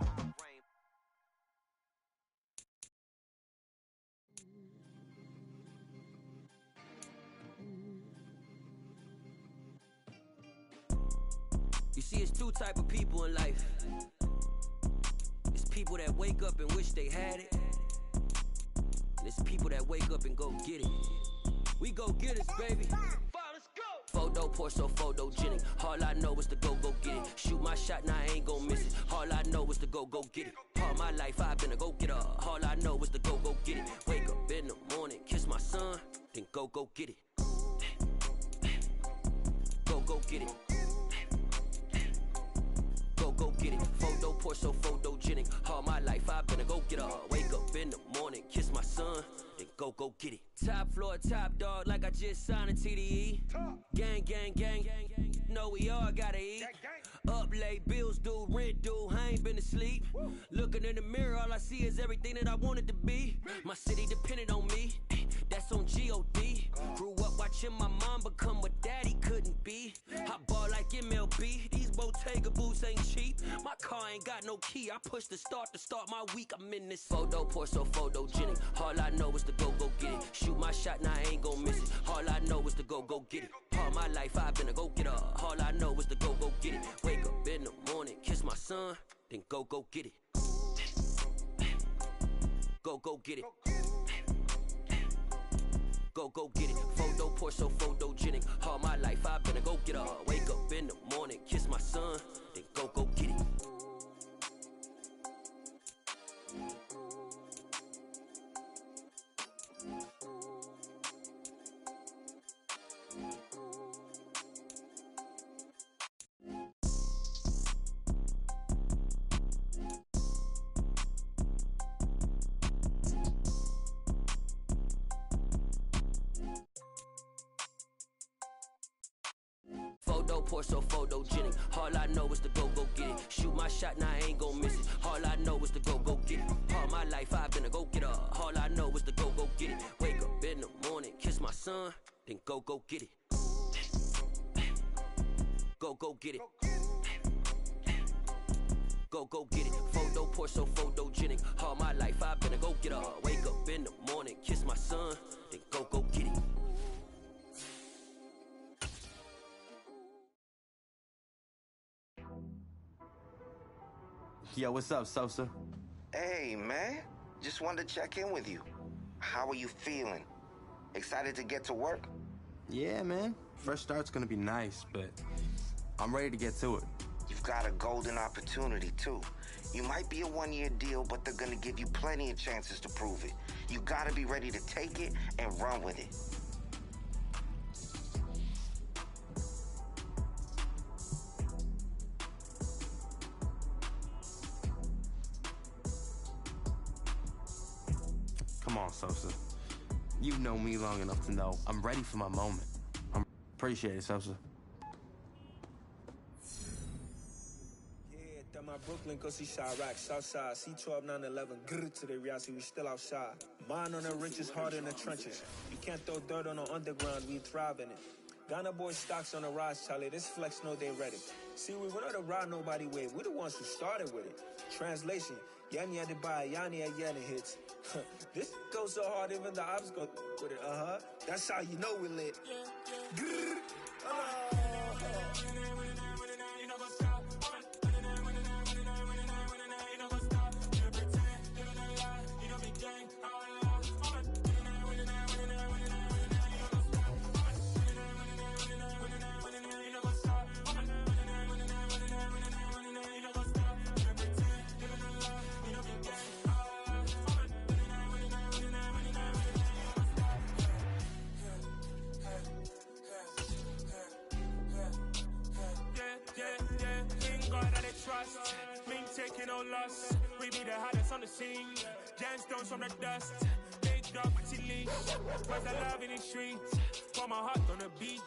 You see, it's two type of people in life. It's people that wake up and wish they had it. And it's people that wake up and go get it. We go get it, baby. Photo poor, so photogenic. All I know is to go get it. Shoot my shot, now I ain't gon' miss it. All I know is to go get it. All my life I've been a go-getter. All I know is to go get it. Wake up in the morning, kiss my son, then go get it. Go get it. Go get it. Photo poor, so photogenic. All my life I've been a go-getter. Wake up in the morning, kiss my son, then go get it. Top floor, top dog, like I just signed a TDE. Gang, gang, gang, gang, gang. Know we all gotta eat. Up late, bills due, rent due, I ain't been asleep. Looking in the mirror, all I see is everything that I wanted to be. My city depended on me, that's on G.O.D. Grew up watching my mom become what daddy couldn't be. I ball like MLB, these Bottega boots ain't cheap. My car ain't got no key, I push the start to start my week. I'm in this photo poor, so photogenic. All I know is to go get it. Shoot my shot, now I ain't gon' miss it. All I know is to go get it. All my life I've been a go-getter. All I know is to go get it. Wake up in the morning, kiss my son, then go get it. Go get it. Go get it. Photo poor, so photogenic. All my life I've been a go-getter. Wake up in the morning, kiss my son, then go get it. Photo, pour so photogenic. All I know is to go get it. Shoot my shot, now I ain't gon' miss it. All I know is to go get it. All my life I've been a go-getter. All I know is to go get it. Wake up in the morning, kiss my son, then go get it. Go get it. Go get it. Photo, pour so photogenic. All my life I've been a go-getter. Wake up in the morning, kiss my son, then go get it. Yo, what's up, Sosa? Hey, man. Just wanted to check in with you. How are you feeling? Excited to get to work? Yeah, man. Fresh start's gonna be nice, but I'm ready to get to it. You've got a golden opportunity, too. You might be a one-year deal, but they're gonna give you plenty of chances to prove it. You gotta be ready to take it and run with it. Come on, Sosa. You know me long enough to know I'm ready for my moment. Appreciate it, Sosa. Yeah, that my Brooklyn, go see Chirac, Southside, C12, 911, grr to the reality, we still outside. Mine on the riches, hard in the trenches. You can't throw dirt on the underground, we thrive in it. Ghana boy stocks on the rise, Charlie, this flex know they ready. See, we're not to ride nobody wave, we're the ones who started with it. Translation, Yanni had to buy, Yanni had Yanni hits. This goes so hard, even the ops go with it, That's how you know we lit. Grrr. Taking no loss, we be the hottest on the scene. Gemstones from the dust, big dog with your leash. Where's the love in the streets? Pour my heart on the beat.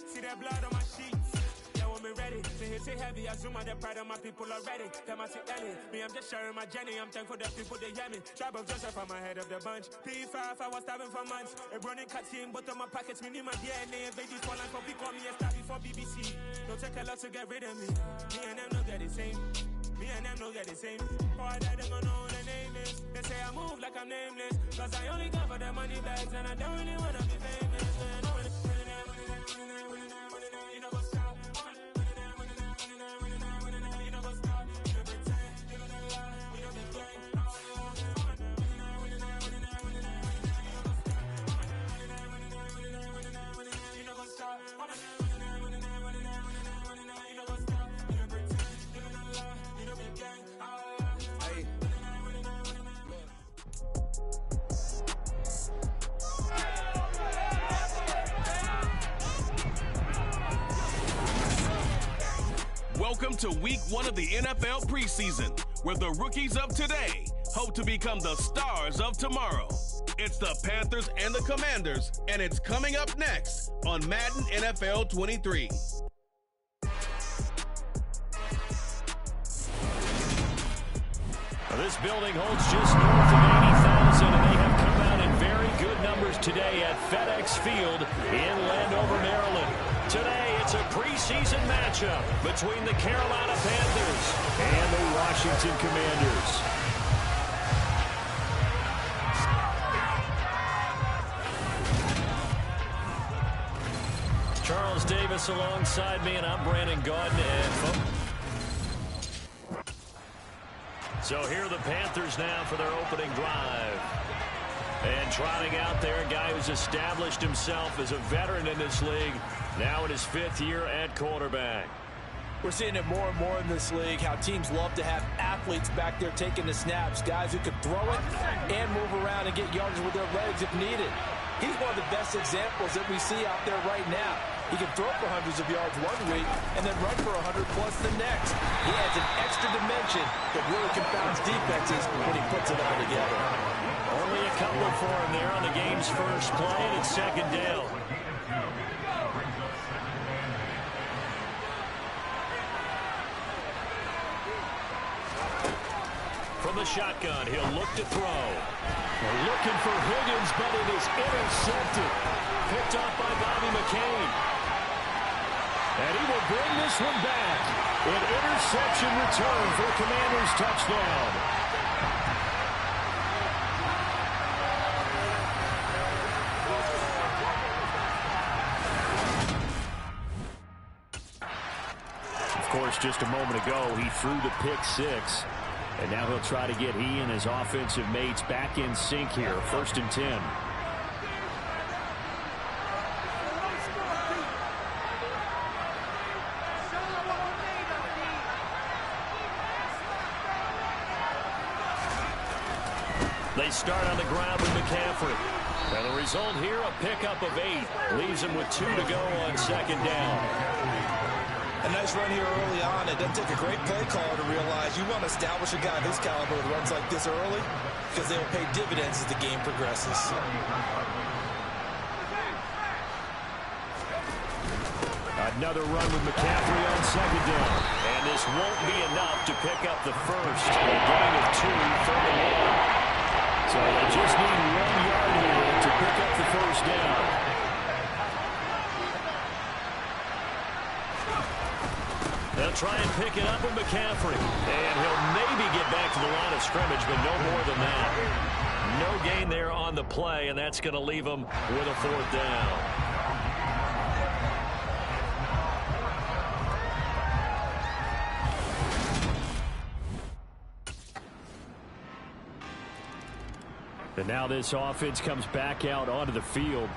See that blood on my sheets. Yeah, when we ready, to hit it heavy. I zoom out the pride of my people already. Them I see Ellie, me I'm just sharing my journey. I'm thankful that people they hear me. Tribe of Joseph, I'm ahead of the bunch. P5, I was starving for months. A running cut team, but on my pockets, me need my DNA. Baby, for life, for people, me a star before BBC. Don't take a lot to get rid of me. Me and them don't get the same. Me and them don't get the same. Boy, that they gonna know what the name is. They say I move like I'm nameless. Cause I only come for the money bags and I don't really wanna be famous, man. You know what's up? You know what's up? You pretend, you know the lie, you know the game. You know what's up? Welcome to week 1 of the NFL preseason, where the rookies of today hope to become the stars of tomorrow. It's the Panthers and the Commanders, and it's coming up next on Madden NFL 23. This building holds just north of 80,000, and they have come out in very good numbers today at FedEx Field in Landover, Maryland. Today, it's a preseason matchup between the Carolina Panthers and the Washington Commanders. Charles Davis alongside me, and I'm Brandon Gaudin. So here are the Panthers now for their opening drive. And trotting out there, a guy who's established himself as a veteran in this league, now in his 5th year at quarterback. We're seeing it more and more in this league, how teams love to have athletes back there taking the snaps, guys who can throw it and move around and get yards with their legs if needed. He's one of the best examples that we see out there right now. He can throw for hundreds of yards one week and then run for 100+ the next. He adds an extra dimension that really confounds defenses when he puts it all together. Only a couple for him there on the game's first play, and it's second down. the shotgun. He'll look to throw. They're looking for Higgins, but it is intercepted. Picked off by Bobby McCain. And he will bring this one back. An interception return for the Commanders' touchdown. Of course, just a moment ago, he threw the pick six. And now he'll try to get he and his offensive mates back in sync here. 1st and 10. They start on the ground with McCaffrey. And the result here, a pickup of 8. Leaves him with 2 to go on 2nd down. A nice run here early on. It doesn't take a great play caller to realize you want to establish a guy of his caliber with runs like this early because they will pay dividends as the game progresses. Another run with McCaffrey on 2nd down. And this won't be enough to pick up the first. A gain of 2, 3rd and 1. So they just need 1 yard here to pick up the first down. They'll try and pick it up with McCaffrey. And he'll maybe get back to the line of scrimmage, but no more than that. No gain there on the play, and that's going to leave him with a 4th down. And now this offense comes back out onto the field.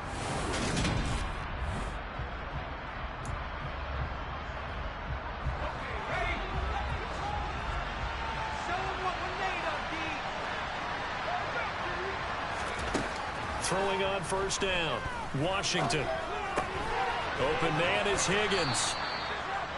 Throwing on 1st down. Washington. Open man is Higgins.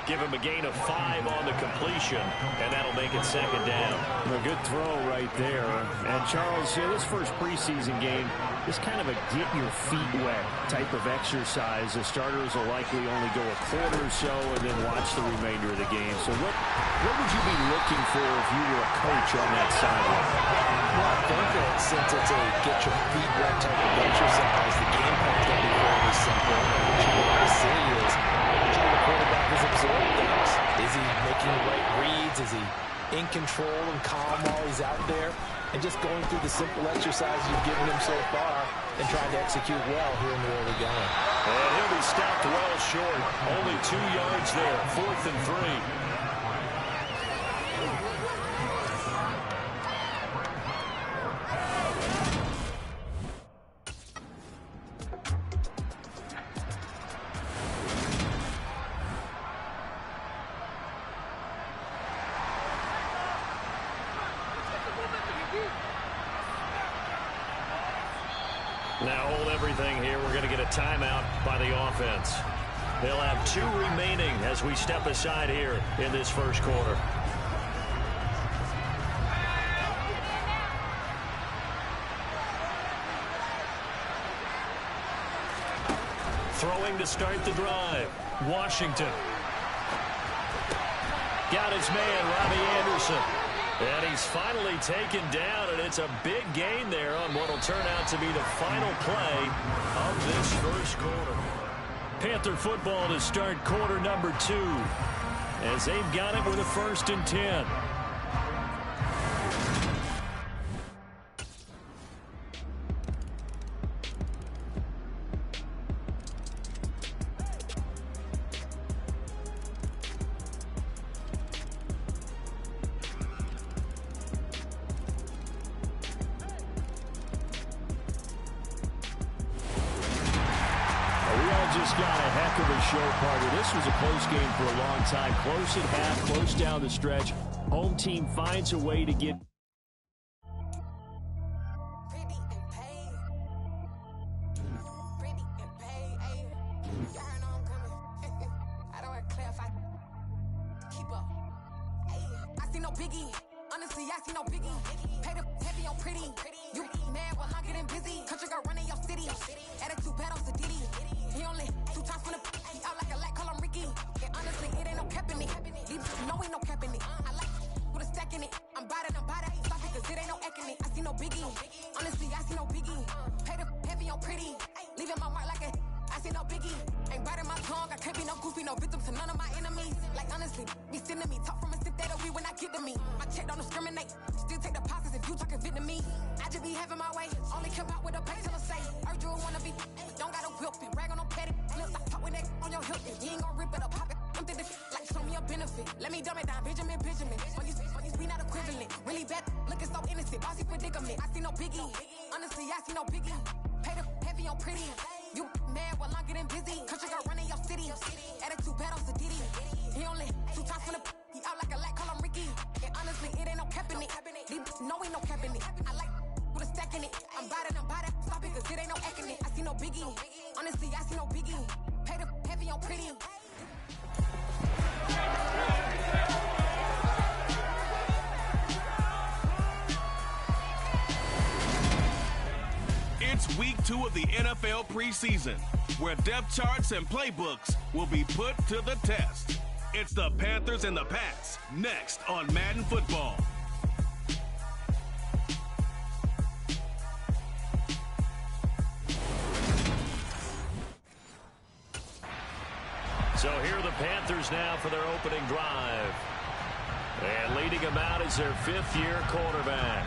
Give him a gain of 5 on the completion, and that'll make it 2nd down. A good throw right there. And Charles, this first preseason game is kind of a get your feet wet type of exercise. The starters will likely only go a quarter or so and then watch the remainder of the game. So what would you be looking for if you were a coach on that sideline? Well, I think that since it's a get your feet wet type of exercise, the game plan's going to be very simple. And what you want to see is how the quarterback is absorbing things. Is he making the right reads? Is he in control and calm while he's out there? And just going through the simple exercise you've given him so far and trying to execute well here in the early game. And he'll be stopped well short. Only 2 yards there. 4th and 3. Now hold everything here. We're going to get a timeout by the offense. They'll have 2 remaining as we step aside here in this first quarter. Throwing to start the drive. Washington. Got his man, Robbie Anderson. And he's finally taken down, and it's a big gain there on what will turn out to be the final play of this first quarter. Panther football to start quarter number 2 as they've got it with a 1st and 10. Just got a heck of a show, partner. This was a close game for a long time. Close at half, close down the stretch. Home team finds a way to get... Can't be no goofy, no victim to none of my enemies. Like honestly, be sending me talk from a sip that'll be when I get to me. My check don't discriminate, still take deposits if you talking Vietnamese. I just be having my way, only come out with a pay till I say. Urge you wanna be, but don't got a whipping. Rag on no petty, lips, I talk with that on your hip. You ain't gon' rip it or pop it. I'm thinking like show me a benefit. Let me dumb it down, Benjamin. For you we not equivalent. Really bad, looking so innocent. Bossy predicament. I see no biggie. Honestly, I see no biggie. Pay the heavy on pretty. You mad while I'm getting busy. Country got running your city. Attitude bad on Sadiddy. He only 2 times from the he out like a light, call him Ricky. And honestly, it ain't no cap in it. No, ain't no cap in it. I like with a stack in it. I'm bad, stop it, cause it ain't no acting it. I see no biggie. Honestly, I see no biggie. Pay the heavy on pretty. It's week 2 of the NFL preseason, where depth charts and playbooks will be put to the test. It's the Panthers and the Pats, next on Madden Football. So here are the Panthers now for their opening drive. And leading them out is their 5th-year quarterback.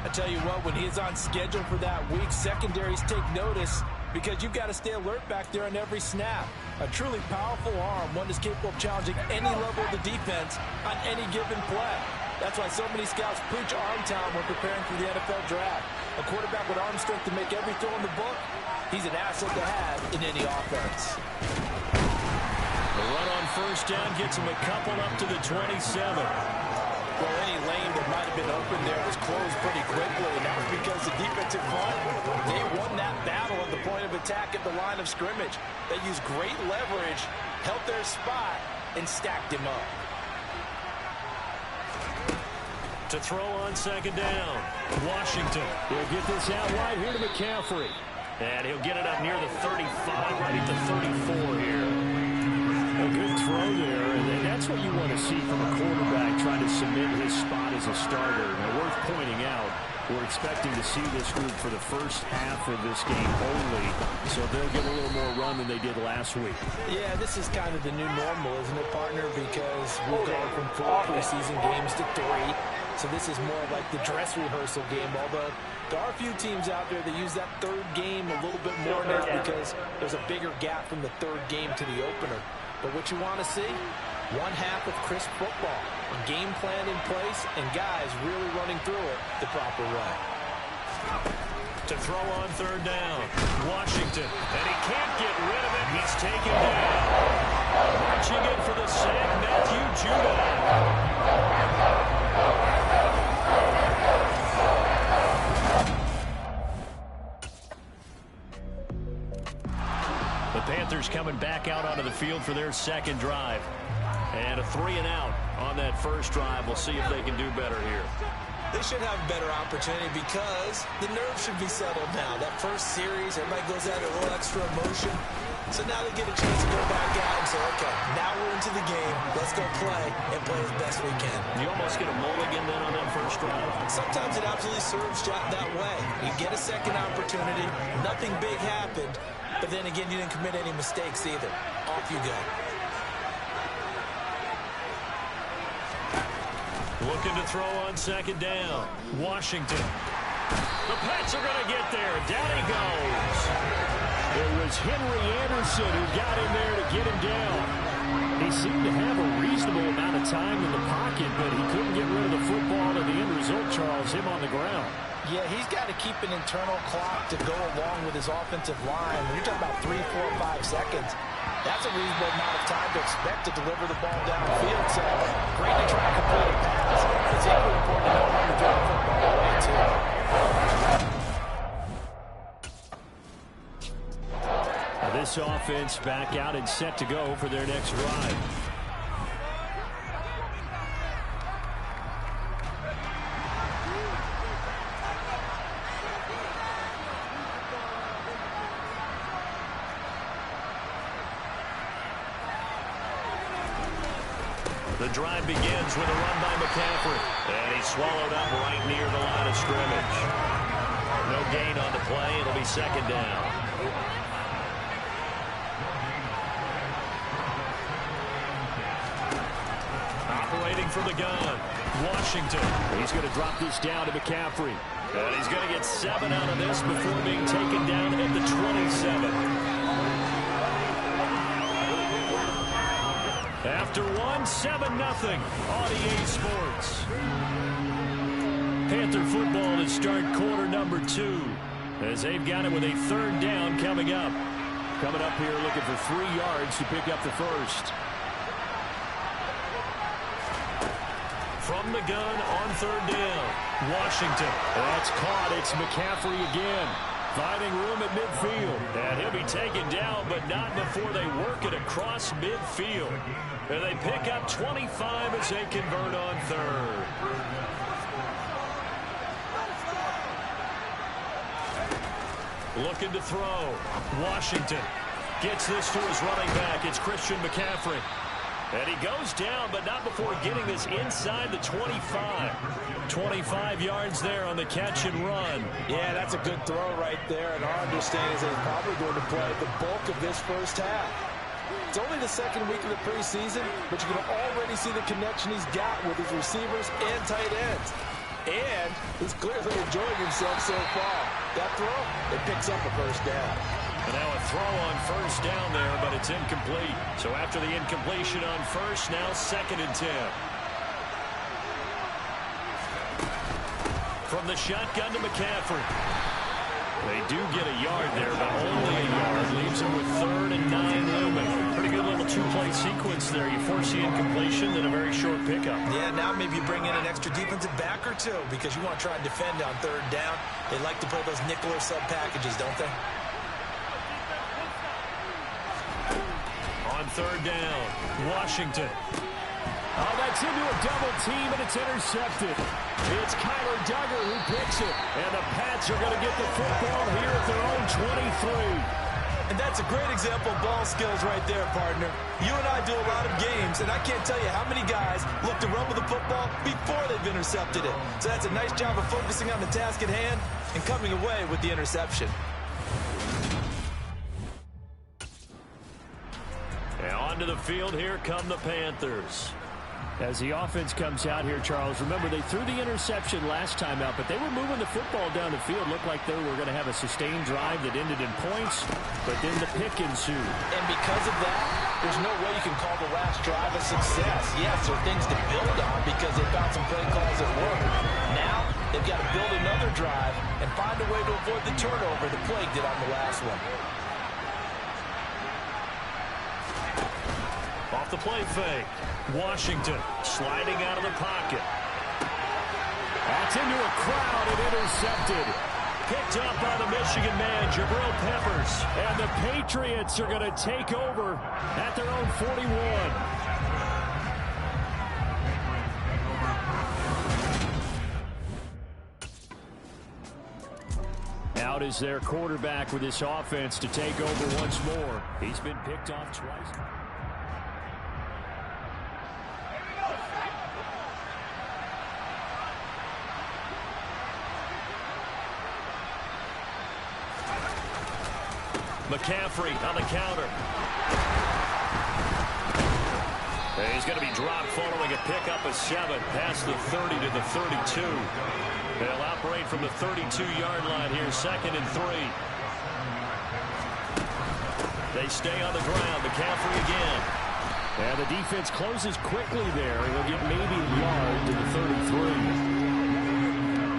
I tell you what, when he's on schedule for that week, secondaries take notice because you've got to stay alert back there on every snap. A truly powerful arm, one that's capable of challenging any level of the defense on any given play. That's why so many scouts preach arm talent when preparing for the NFL draft. A quarterback with arm strength to make every throw in the book, he's an asset to have in any offense. The run on first down gets him a couple up to the 27. Well, any lane that might have been open there was closed pretty quickly, and that was because the defensive front, they won that battle at the point of attack at the line of scrimmage. They used great leverage, held their spot, and stacked him up. To throw on second down, Washington. He'll get this out wide here to McCaffrey. And he'll get it up near the 35, right at the 34 here. A good throw there, and that's what you want to see from a quarterback trying to cement his spot as a starter. Now, worth pointing out, we're expecting to see this group for the first half of this game only, so they'll get a little more run than they did last week. Yeah, this is kind of the new normal, isn't it, partner? Because we've gone from 4 preseason games to 3, so this is more like the dress rehearsal game, although there are a few teams out there that use that 3rd game a little bit more now because there's a bigger gap from the 3rd game to the opener. But what you want to see, 1 half of crisp football, a game plan in place, and guys really running through it the proper way. To throw on third down, Washington, and he can't get rid of it. He's taken down. Marching in for the sack, Matthew Judon. The Panthers coming back out onto the field for their second drive. And a 3 and out on that first drive. We'll see if they can do better here. They should have a better opportunity because the nerves should be settled now. That first series, everybody goes out a little extra emotion. So now they get a chance to go back out and say, okay, now we're into the game. Let's go play and play as best we can. You almost get a mulligan then on that first drive. Sometimes it absolutely serves that way. You get a second opportunity. Nothing big happened. But then again, you didn't commit any mistakes either. Off you go. Looking to throw on second down. Washington. The Pats are going to get there. Down he goes. It was Henry Anderson who got in there to get him down. He seemed to have a reasonable amount of time in the pocket, but he couldn't get rid of the football, and the end result, Charles, him on the ground. Yeah, he's got to keep an internal clock to go along with his offensive line. When you're talking about 3, 4, 5 seconds, that's a reasonable amount of time to expect to deliver the ball downfield. So great to try and complete a pass. It's equally important to know how to throw the football away, too. This offense back out and set to go for their next drive. The drive begins with a run by McCaffrey. And he's swallowed up right near the line of scrimmage. No gain on the play. It'll be second down. holding from the gun. Washington. He's going to drop this down to McCaffrey. And he's going to get 7 out of this before being taken down at the 27. After 7-0 on EA Sports. Panther football to start quarter number 2. As they've got it with a 3rd down coming up. Coming up here looking for 3 yards to pick up the first. From the gun on 3rd down. Washington. That's caught. It's McCaffrey again. Finding room at midfield. And he'll be taken down, but not before they work it across midfield. And they pick up 25 as they convert on 3rd. Looking to throw. Washington gets this to his running back. It's Christian McCaffrey. And he goes down, but not before getting this inside the 25. 25 yards there on the catch and run. Yeah, that's a good throw right there. And our understanding is that he's probably going to play the bulk of this first half. It's only the 2nd week of the preseason, but you can already see the connection he's got with his receivers and tight ends. And he's clearly enjoying himself so far. That throw, it picks up a first down. And now a throw on 1st down there, but it's incomplete. So after the incompletion on 1st, now 2nd and 10. From the shotgun to McCaffrey. They do get a yard there, but only a yard. Leaves him with 3rd and 9 looming. Pretty good little 2-play sequence there. You force the incompletion, then a very short pickup. Yeah, now maybe you bring in an extra defensive back or 2 because you want to try and defend on 3rd down. They like to play those nickel or sub packages, don't they? On 3rd down, Washington. Oh, that's into a double team, and it's intercepted. It's Kyler Duggar who picks it. And the Pats are going to get the football here at their own 23. And that's a great example of ball skills right there, partner. You and I do a lot of games, and I can't tell you how many guys look to run with the football before they've intercepted it. So that's a nice job of focusing on the task at hand and coming away with the interception. And onto the field, here come the Panthers. As the offense comes out here, Charles, remember they threw the interception last time out, but they were moving the football down the field. Looked like they were going to have a sustained drive that ended in points, but then the pick ensued. And because of that, there's no way you can call the last drive a success. Yes, there are things to build on because they found some play calls that worked. Now, they've got to build another drive and find a way to avoid the turnover the Plague did on the last one. Off the play fake. Washington sliding out of the pocket. That's into a crowd and intercepted. Picked up by the Michigan man, Jabril Peppers. And the Patriots are going to take over at their own 41. Out is their quarterback with this offense to take over once more. He's been picked off twice. McCaffrey on the counter. He's going to be dropped following a pickup of 7 past the 30 to the 32. They'll operate from the 32-yard line here, 2nd and 3. They stay on the ground. McCaffrey again. And the defense closes quickly there. He'll get maybe a yard to the 33.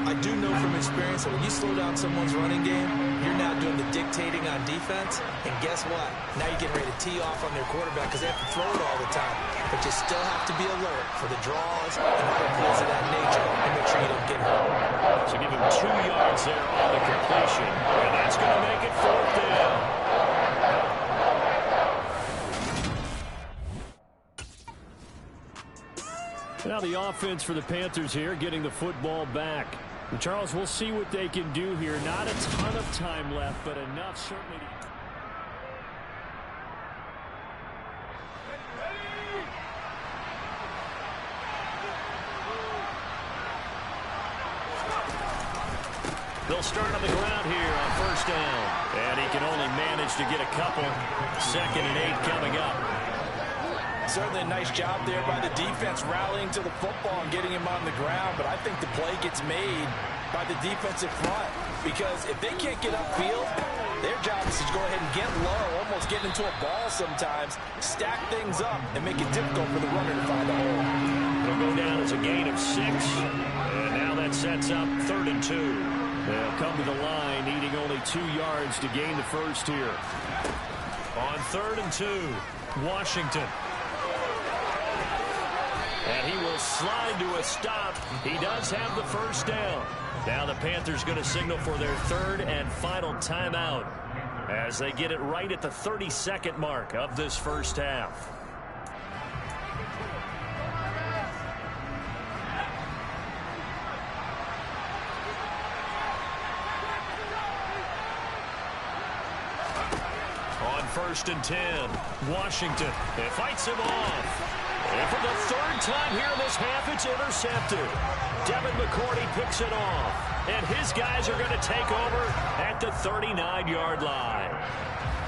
I do know from experience that when you slow down someone's running game, you're now doing the dictating on defense. And guess what? Now you're getting ready to tee off on their quarterback because they have to throw it all the time. But you still have to be alert for the draws and other plays of that nature and make sure you don't get hurt. So give him 2 yards there on the completion. And that's going to make it 4th down. Now the offense for the Panthers here, getting the football back. And Charles, we'll see what they can do here. Not a ton of time left, but enough certainly to... They'll start on the ground here on 1st down. And he can only manage to get a couple. 2nd and 8 coming up. Certainly a nice job there by the defense rallying to the football and getting him on the ground, but I think the play gets made by the defensive front because if they can't get upfield, their job is to go ahead and get low, almost get into a ball sometimes, stack things up, and make it difficult for the runner to find a hole. It'll go down as a gain of 6, and now that sets up 3rd and 2. They'll come to the line, needing only 2 yards to gain the first here. On 3rd and 2, Washington. And he will slide to a stop. He does have the first down. Now the Panthers going to signal for their 3rd and final timeout as they get it right at the 32nd mark of this first half. On 1st and 10, Washington. It fights him off. And for the 3rd time here in this half, it's intercepted. Devin McCourty picks it off. And his guys are going to take over at the 39-yard line.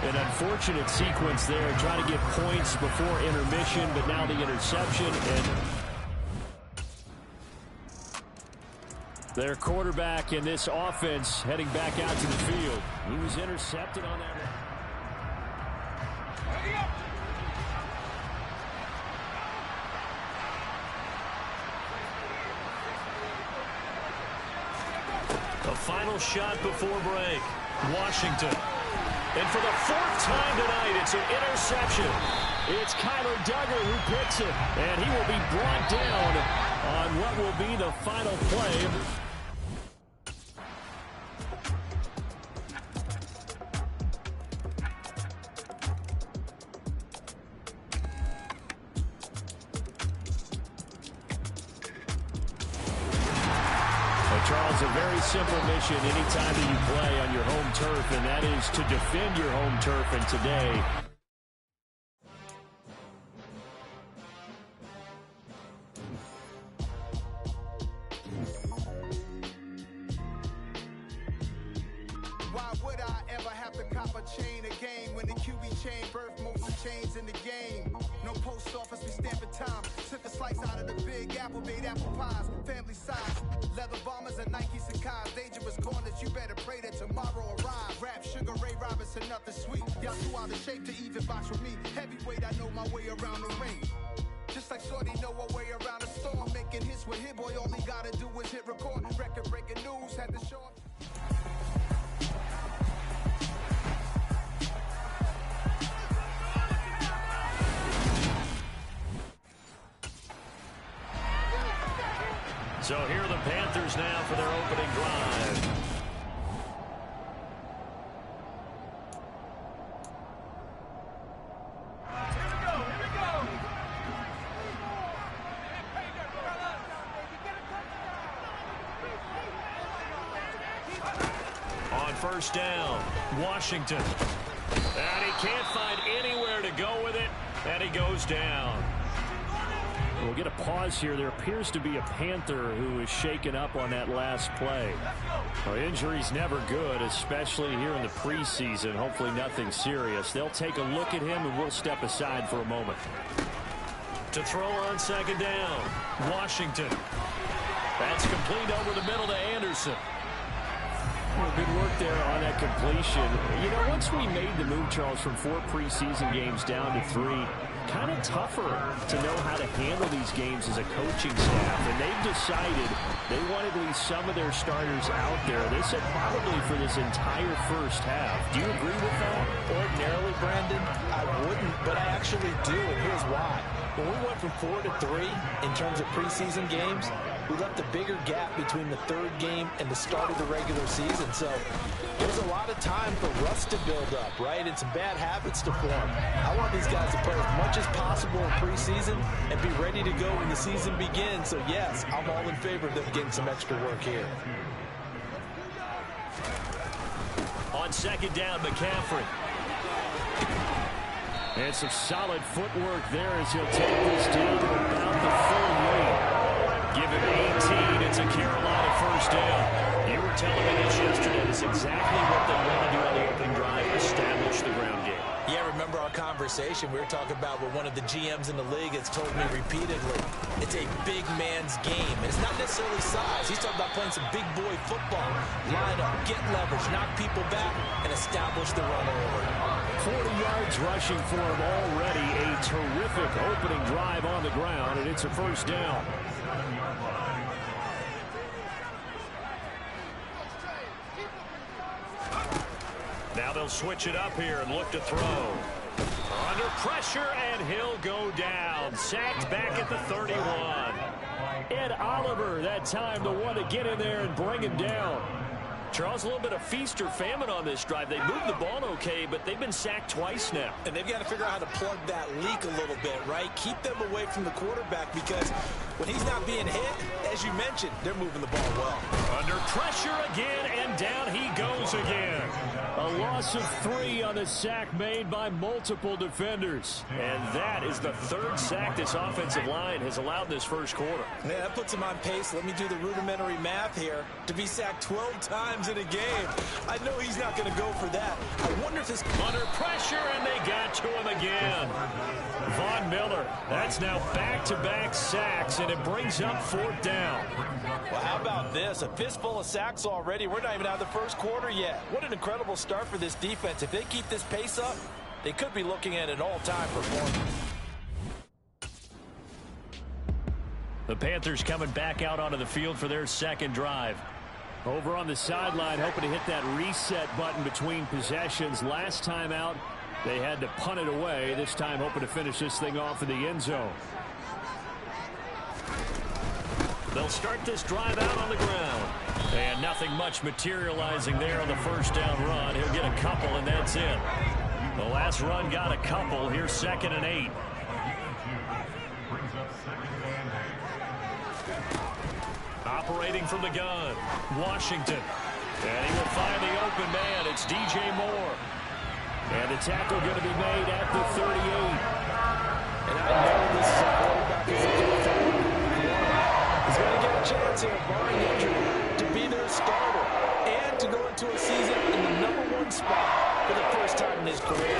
An unfortunate sequence there, trying to get points before intermission, but now the interception. And their quarterback in this offense heading back out to the field. He was intercepted on that. The final shot before break. Washington. And for the 4th time tonight, it's an interception. It's Kyler Duggar who picks it. And he will be brought down on what will be the final play. Charles, a very simple mission anytime that you play on your home turf, and that is to defend your home turf. And today, why would I ever have to cop a chain again when the QB chain birthed most of the chains in the game? No post office, we stamping time. Took a slice out of the big apple, made apple pies, family size. Leather bombers and Nikes and Kais. Dangerous corners, you better pray that tomorrow arrive. Rap, Sugar Ray Robinson, nothing sweet. Y'all too out of shape to even box with me. Heavyweight, I know my way around the ring. Just like Shorty know her way around the storm. Making hits with Hit Boy, all he gotta do is hit record. Record breaking news, had to show up. so here are the Panthers now for their opening drive. On 1st down, Washington. And he can't find anywhere to go with it, and he goes down. We'll get a pause here. There appears to be a Panther who is shaken up on that last play. Well, injury's never good, especially here in the preseason. Hopefully nothing serious. They'll take a look at him, and we'll step aside for a moment. To throw on 2nd down, Washington. That's complete over the middle to Anderson. Well, good work there on that completion. You know, once we made the move, Charles, from 4 preseason games down to 3, kind of tougher to know how to handle these games as a coaching staff. And they've decided they want at least some of their starters out there. They said probably for this entire first half. Do you agree with that? Ordinarily, Brandon, I wouldn't, but I actually do, and here's why. When we went from 4 to 3 in terms of preseason games, we left a bigger gap between the 3rd game and the start of the regular season. So there's a lot of time for rust to build up, right? And some bad habits to form. I want these guys to play as much as possible in preseason and be ready to go when the season begins. So yes, I'm all in favor of them getting some extra work here. On 2nd down, McCaffrey. And some solid footwork there as he'll take this down to about the full length. Give him 18. It's a Carolina 1st down. You were telling me this yesterday. It's exactly what they want to do on the opening drive, establish the ground game. Yeah, remember our conversation? We were talking about what one of the GMs in the league has told me repeatedly. It's a big man's game. It's not necessarily size. He's talking about playing some big boy football. Line up, get leverage, knock people back, and establish the run over. 40 yards rushing for him already. A terrific opening drive on the ground, and it's a first down. Now they'll switch it up here and look to throw. Under pressure, and he'll go down. Sacked back at the 31. Ed Oliver that time, the one to get in there and bring him down. Charles, a little bit of feast or famine on this drive. They moved the ball okay, but they've been sacked twice now. And they've got to figure out how to plug that leak a little bit, right? Keep them away from the quarterback, because when he's not being hit, as you mentioned, they're moving the ball well. Under pressure again, and down he goes again. A loss of 3 on the sack made by multiple defenders. And that is the 3rd sack this offensive line has allowed this first quarter. Yeah, that puts him on pace. Let me do the rudimentary math here. To be sacked 12 times in a game, I know he's not going to go for that. I wonder if this... Under pressure, and they got to him again. Von Miller, that's now back-to-back sacks, and it brings up 4th down. Well, how about this? A fistful of sacks already. We're not even out of the first quarter yet. What an incredible start for this defense. If they keep this pace up, they could be looking at an all-time performance. The Panthers coming back out onto the field for their second drive. Over on the sideline, hoping to hit that reset button between possessions. Last time out, they had to punt it away. This time, hoping to finish this thing off in the end zone. They'll start this drive out on the ground. And nothing much materializing there on the first down run. He'll get a couple, and that's it. The last run got a couple. Here's 2nd and 8. Operating from the gun, Washington. And he will find the open man. It's DJ Moore. And the tackle going to be made at the 38. And I know this is a quarterback who's looking for he's going to get a chance here, barring injury, to be their starter and to go into a season in the #1 spot for the first time in his career.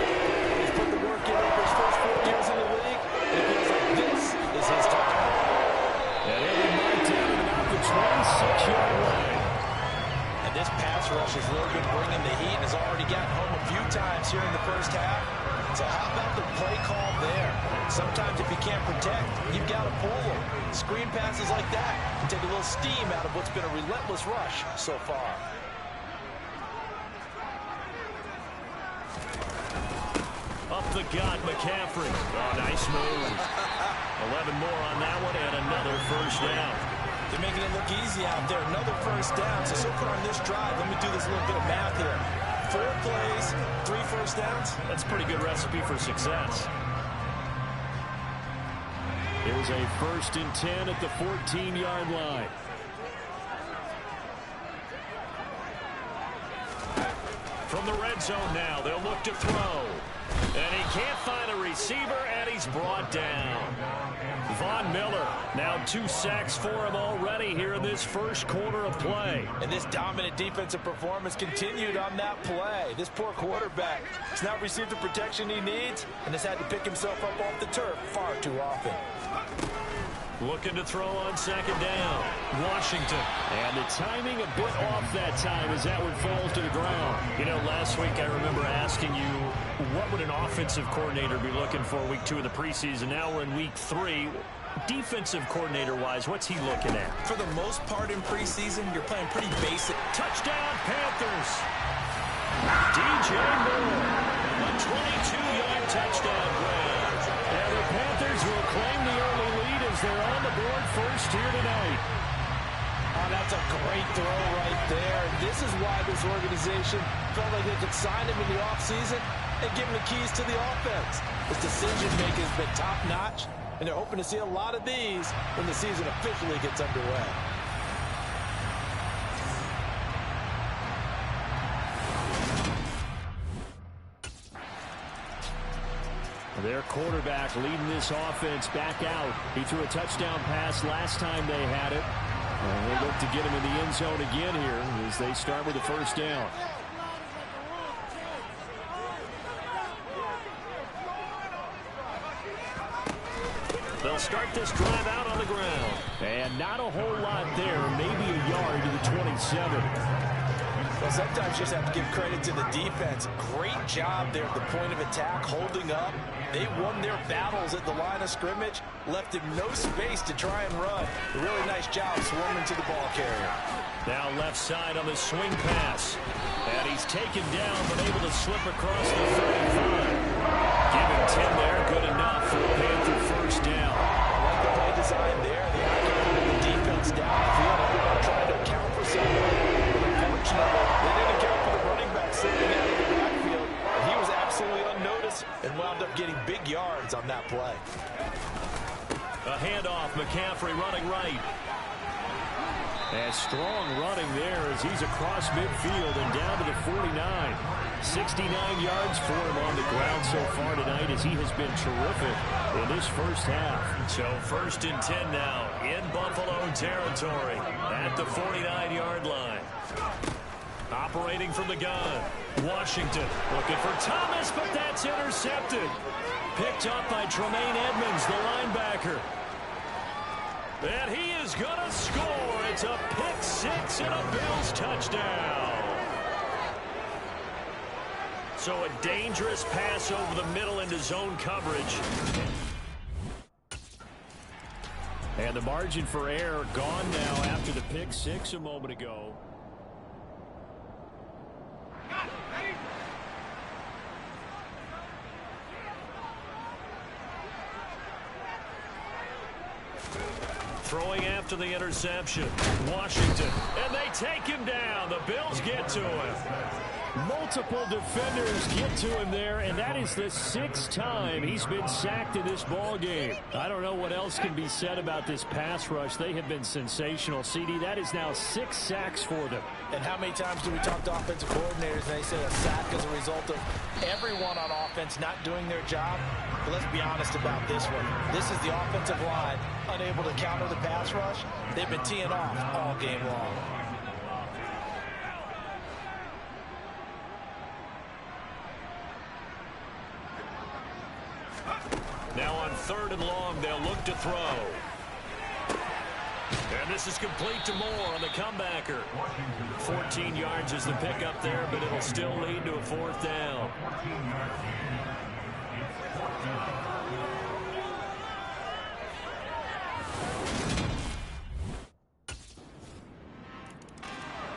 He's put the work in over his first 4 years in the league, and it feels like this is his time. And he'll be knocked down at about the 26-yard line. And this pass rush has really been bringing the heat and has already gotten home a few times here in the first half. So how about the play call there? Sometimes if you can't protect, you've got to pull them. Screen passes like that can take a little steam out of what's been a relentless rush so far. Up the gut, McCaffrey. Oh, nice move. 11 more on that one, and another first down. They're making it look easy out there. Another first down. So far on this drive, let me do this little bit of math here. 4 plays, 3 first downs. That's a pretty good recipe for success. Here's a 1st and 10 at the 14-yard line. From the red zone now, they'll look to throw. And he can't find a receiver, and he's brought down. Von Miller, now 2 sacks for him already here in this first quarter of play. And this dominant defensive performance continued on that play. This poor quarterback has not received the protection he needs and has had to pick himself up off the turf far too often. Looking to throw on 2nd down. Washington. And the timing a bit off that time as that one falls to the ground. You know, last week I remember asking you, what would an offensive coordinator be looking for week 2 of the preseason? Now we're in week 3. Defensive coordinator-wise, what's he looking at? For the most part in preseason, you're playing pretty basic. Touchdown, Panthers. DJ Moore. A 22-yard touchdown grab. And the Panthers will claim the early lead as they're on the board first here tonight. Oh, that's a great throw right there. And this is why this organization felt like they could sign him in the offseason and give him the keys to the offense. His decision-making has been top-notch, and they're hoping to see a lot of these when the season officially gets underway. Their quarterback leading this offense back out. He threw a touchdown pass last time they had it. And they look to get him in the end zone again here as they start with the first down. this drive out on the ground. And not a whole lot there, maybe a yard to the 27. Well, sometimes you just have to give credit to the defense. Great job there at the point of attack, holding up. They won their battles at the line of scrimmage, left him no space to try and run. A really nice job swarming to the ball carrier. Now left side on the swing pass. And he's taken down, but able to slip across the 35. Give him 10 there, good enough for a Panther first down. I like the play design there. The accuracy of the defense down the field. Everyone trying to account for someone. Unfortunately, they didn't account for the running back sitting out of the backfield. And he was absolutely unnoticed and wound up getting big yards on that play. A handoff, McCaffrey running right. And strong running there as he's across midfield and down to the 49. 69 yards for him on the ground so far tonight as he has been terrific in this first half. So 1st and 10 now in Buffalo territory at the 49-yard line. Operating from the gun. Washington looking for Thomas, but that's intercepted. Picked up by Tremaine Edmonds, the linebacker. And he is going to score. It's a pick six and a Bills touchdown. So a dangerous pass over the middle into zone coverage. And the margin for error gone now after the pick six a moment ago. Throwing after the interception. Washington. And they take him down. The Bills get to him. Multiple defenders get to him there, and that is the 6th time he's been sacked in this ball game. I don't know what else can be said about this pass rush. They have been sensational. CD, that is now 6 sacks for them. And how many times do we talk to offensive coordinators and they say a sack is a result of everyone on offense not doing their job? But let's be honest about this one. This is the offensive line unable to counter the pass rush. They've been teeing off all game long. Now on 3rd and long, they'll look to throw. And this is complete to Moore on the comebacker. 14 yards is the pickup there, but it'll still lead to a 4th down.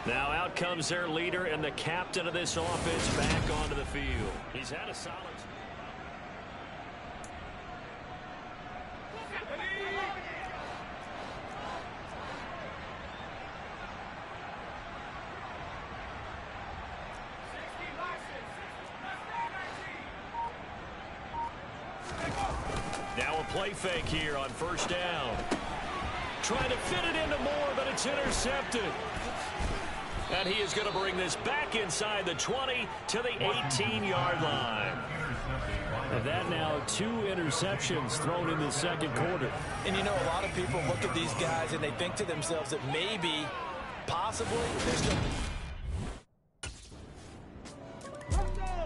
Now out comes their leader and the captain of this offense back onto the field. He's had a solid... Now a play fake here on 1st down. Trying to fit it into Moore, but it's intercepted. And he is going to bring this back inside the 20 to the 18-yard line. And that now 2 interceptions thrown in the 2nd quarter. And you know, a lot of people look at these guys and they think to themselves that maybe, possibly, they're still...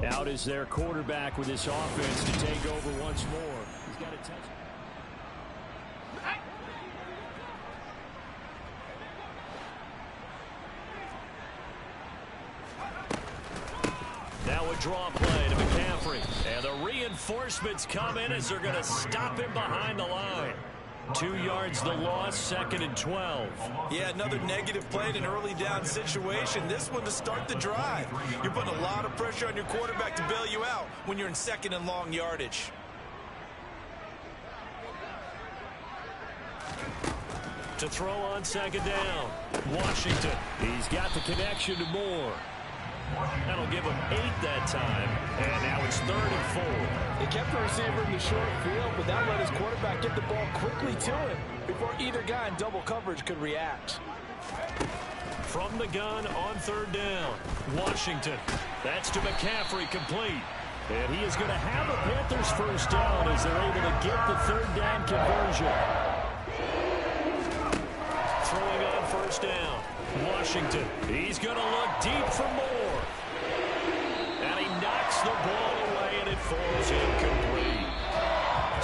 Out is their quarterback with this offense to take over once more. He's got a touch. Now a draw play to McCaffrey. And the reinforcements come in as they're going to stop him behind the line. 2 yards the loss, 2nd and 12. Yeah, another negative play in an early down situation. This one to start the drive. You're putting a lot of pressure on your quarterback to bail you out when you're in 2nd and long yardage. To throw on 2nd down. Washington. He's got the connection to Moore. That'll give him 8 that time. And now it's 3rd and 4. They kept the receiver in the short field, but that let his quarterback get the ball quickly to him before either guy in double coverage could react. From the gun on 3rd down. Washington. That's to McCaffrey, complete. And he is going to have a Panthers first down as they're able to get the 3rd down conversion. Throwing on 1st down. Washington. He's going to look deep for Moore. And he knocks the ball away, and it falls incomplete.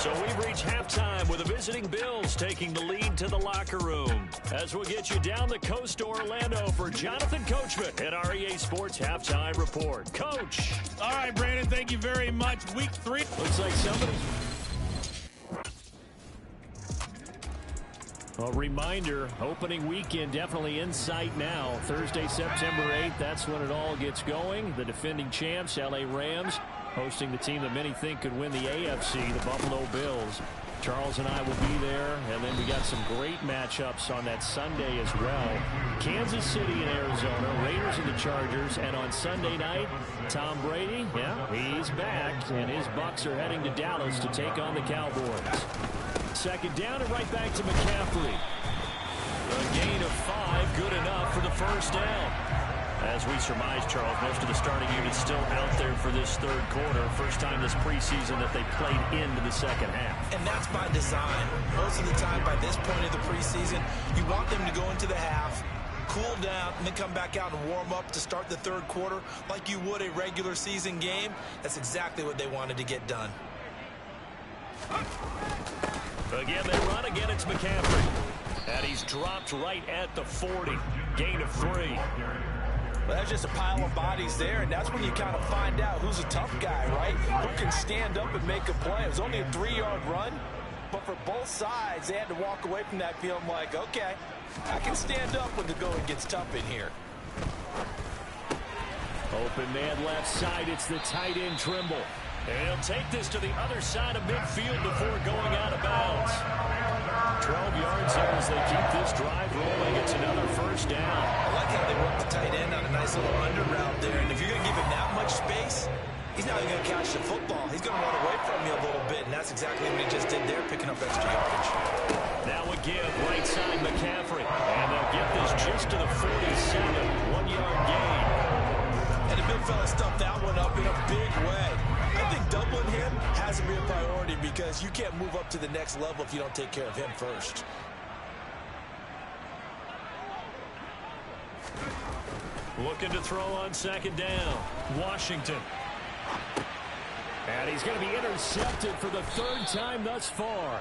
So we've reached halftime with the visiting Bills taking the lead to the locker room. As we'll get you down the coast to Orlando for Jonathan Coachman at our EA Sports Halftime Report. Coach. All right, Brandon, thank you very much. Week 3. Looks like somebody's... A reminder, opening weekend definitely in sight now. Thursday, September 8th, that's when it all gets going. The defending champs, LA Rams, hosting the team that many think could win the AFC, the Buffalo Bills. Charles and I will be there, and then we got some great matchups on that Sunday as well. Kansas City and Arizona, Raiders and the Chargers, and on Sunday night, Tom Brady, he's back, and his Bucs are heading to Dallas to take on the Cowboys. Second down and right back to McCaffrey. A gain of 5, good enough for the first down. As we surmise, Charles, most of the starting unit's still out there for this third quarter. First time this preseason that they played into the second half. And that's by design. Most of the time by this point of the preseason, you want them to go into the half, cool down, and then come back out and warm up to start the third quarter like you would a regular season game. That's exactly what they wanted to get done. Again, they run. Again, it's McCaffrey. And he's dropped right at the 40. Gain of 3. Well, that's just a pile of bodies there, and that's when you kind of find out who's a tough guy, right? Who can stand up and make a play. It was only a 3-yard run, but for both sides, they had to walk away from that feeling like, okay, I can stand up when the going gets tough in here. Open man left side. It's the tight end Trimble. And he'll take this to the other side of midfield before going out of bounds. 12 yards there as they keep this drive rolling. It's another first down. I like how they work the tight end on a nice little under route there. And if you're going to give him that much space, he's not even going to catch the football. He's going to run away from you a little bit, and that's exactly what he just did there, picking up extra yardage. Now a give, right side McCaffrey. And they'll get this just to the 47, 1-yard gain. And the big fella stuffed that one up in a big way. I think doubling him has to be a priority because you can't move up to the next level if you don't take care of him first. Looking to throw on second down. Washington. And he's going to be intercepted for the third time thus far.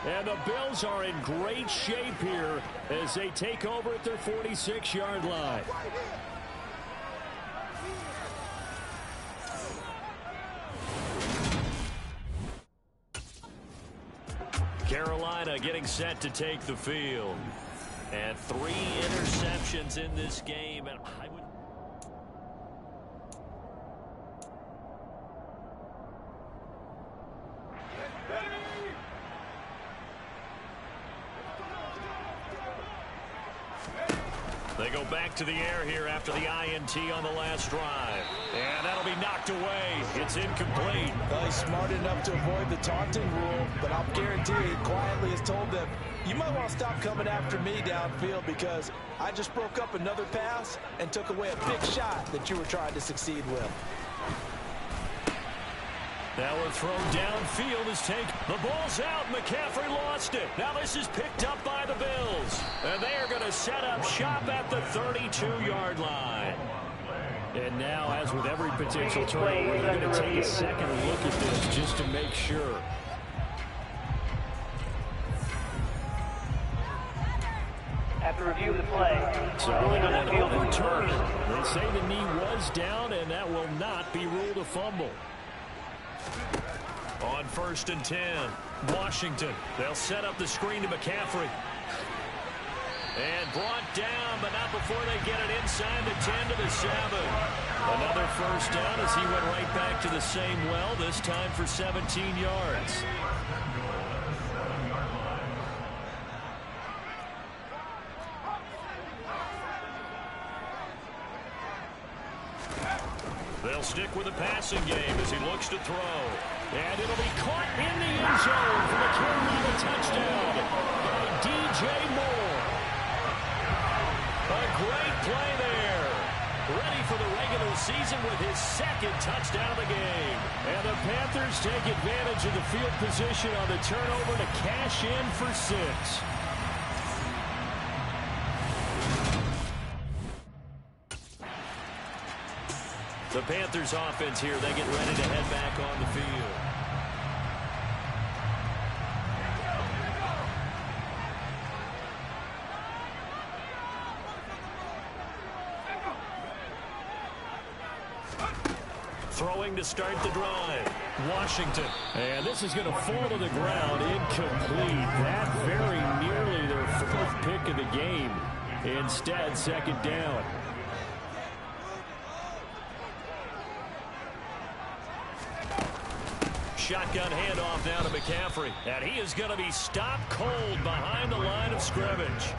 And the Bills are in great shape here as they take over at their 46-yard line. Carolina getting set to take the field. And 3 interceptions in this game. And I would... They go back to the air here after the INT on the last drive. And that'll be knocked away. It's incomplete. Well, he's smart enough to avoid the taunting rule, but I'll guarantee he quietly has told them, you might want to stop coming after me downfield because I just broke up another pass and took away a big shot that you were trying to succeed with. Now a throw downfield is taken. The ball's out. McCaffrey lost it. Now this is picked up by the Bills. And they are going to set up shop at the 32-yard line. And now, as with every potential turnover, they're going to take a second look at this just to make sure. After review of the play, so an overturn. They say the knee was down, and that will not be ruled a fumble. On 1st and 10, Washington. They'll set up the screen to McCaffrey. And brought down, but not before they get it inside the 10 to the 7. Another first down as he went right back to the same well, this time for 17 yards. They'll stick with the passing game as he looks to throw. And it'll be caught in the end zone for the Carolina touchdown by DJ Moore. A great play there. Ready for the regular season with his second touchdown of the game. And the Panthers take advantage of the field position on the turnover to cash in for 6. The Panthers offense here, they get ready to head back on the field. Throwing to start the drive. Washington. And this is going to fall to the ground. Incomplete. That very nearly their fourth pick of the game. Instead, second down. Shotgun handoff now to McCaffrey. And he is going to be stopped cold behind the line of scrimmage.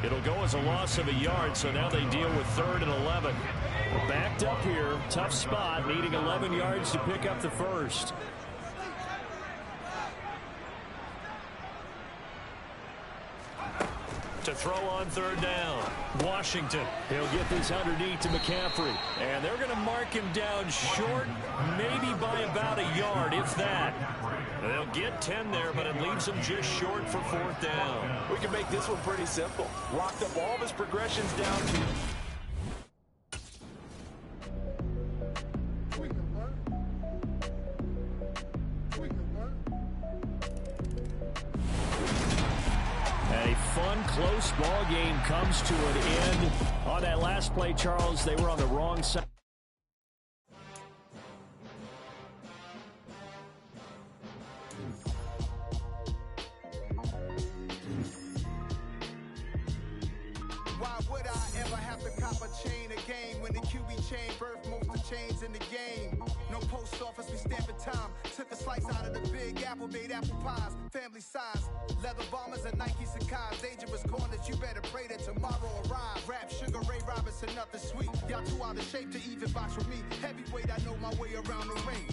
It'll go as a loss of a yard, so now they deal with 3rd and 11. We're backed up here. Tough spot, needing 11 yards to pick up the first. To throw on 3rd down. Washington. He'll get this underneath to McCaffrey. And they're going to mark him down short, maybe by about a yard, if that. They'll get 10 there, but it leaves him just short for 4th down. We can make this one pretty simple. Locked up all of his progressions down to... A fun, close ball game comes to an end. On that last play, Charles, they were on the wrong side. Why would I ever have to cop a chain a game when the QB chain birthed most of chains in the game? No post office, we stamping time. Took a slice out of the big apple, made apple pies, family size. Leather bombers and Nike Sacai's. Dangerous corners, you better pray that tomorrow arrive. Rap, Sugar Ray Robinson, nothing sweet. Y'all too out of shape to even box with me. Heavyweight, I know my way around the ring.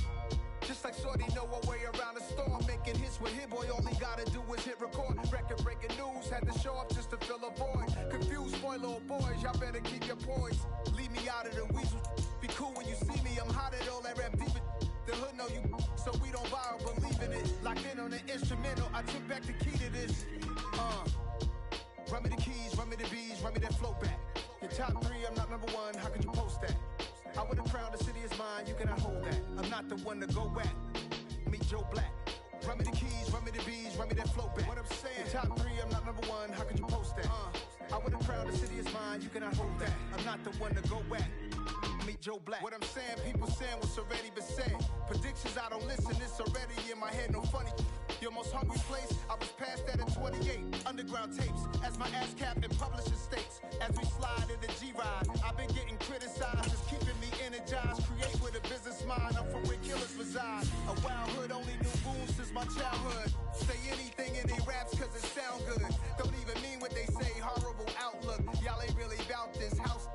Just like Shorty know her way around the storm. Making hits with Hit Boy, all he gotta do is hit record. Record-breaking news, had to show up just to fill a void. Confused, spoil little boys, y'all better keep your poise. Leave me out of the weasel. Be cool when you see me, I'm hot at all that rap deep. The hood know you, so we don't borrow, believe in it. Locked in on the instrumental, I took back the key to this. Run me the keys, run me the bees, run me that flow back. Your top 3, I'm not number 1, how could you post that? I would've crowned the city is mine, you cannot hold that. I'm not the one to go back. Meet Joe Black. Run me the keys, run me the bees, run me that flow back. What I'm saying, your top 3, I'm not number 1, how could you post that? I would've crowned the city is mine, you cannot hold that. I'm not the one to go back. Meet Joe Black. What I'm saying, people saying what's already been said. Predictions, I don't listen, it's already in my head, no funny. Your most hungry place, I was past that at 28. Underground tapes, as my ass cap in publishing states. As we slide in the G-Ride, I've been getting criticized, just keeping me energized. Create with a business mind, I'm from where killers reside. A wild hood, only knew goons since my childhood. Say anything in they raps cause it sound good. Don't even mean what they say, horrible outlook. Y'all ain't really about this house.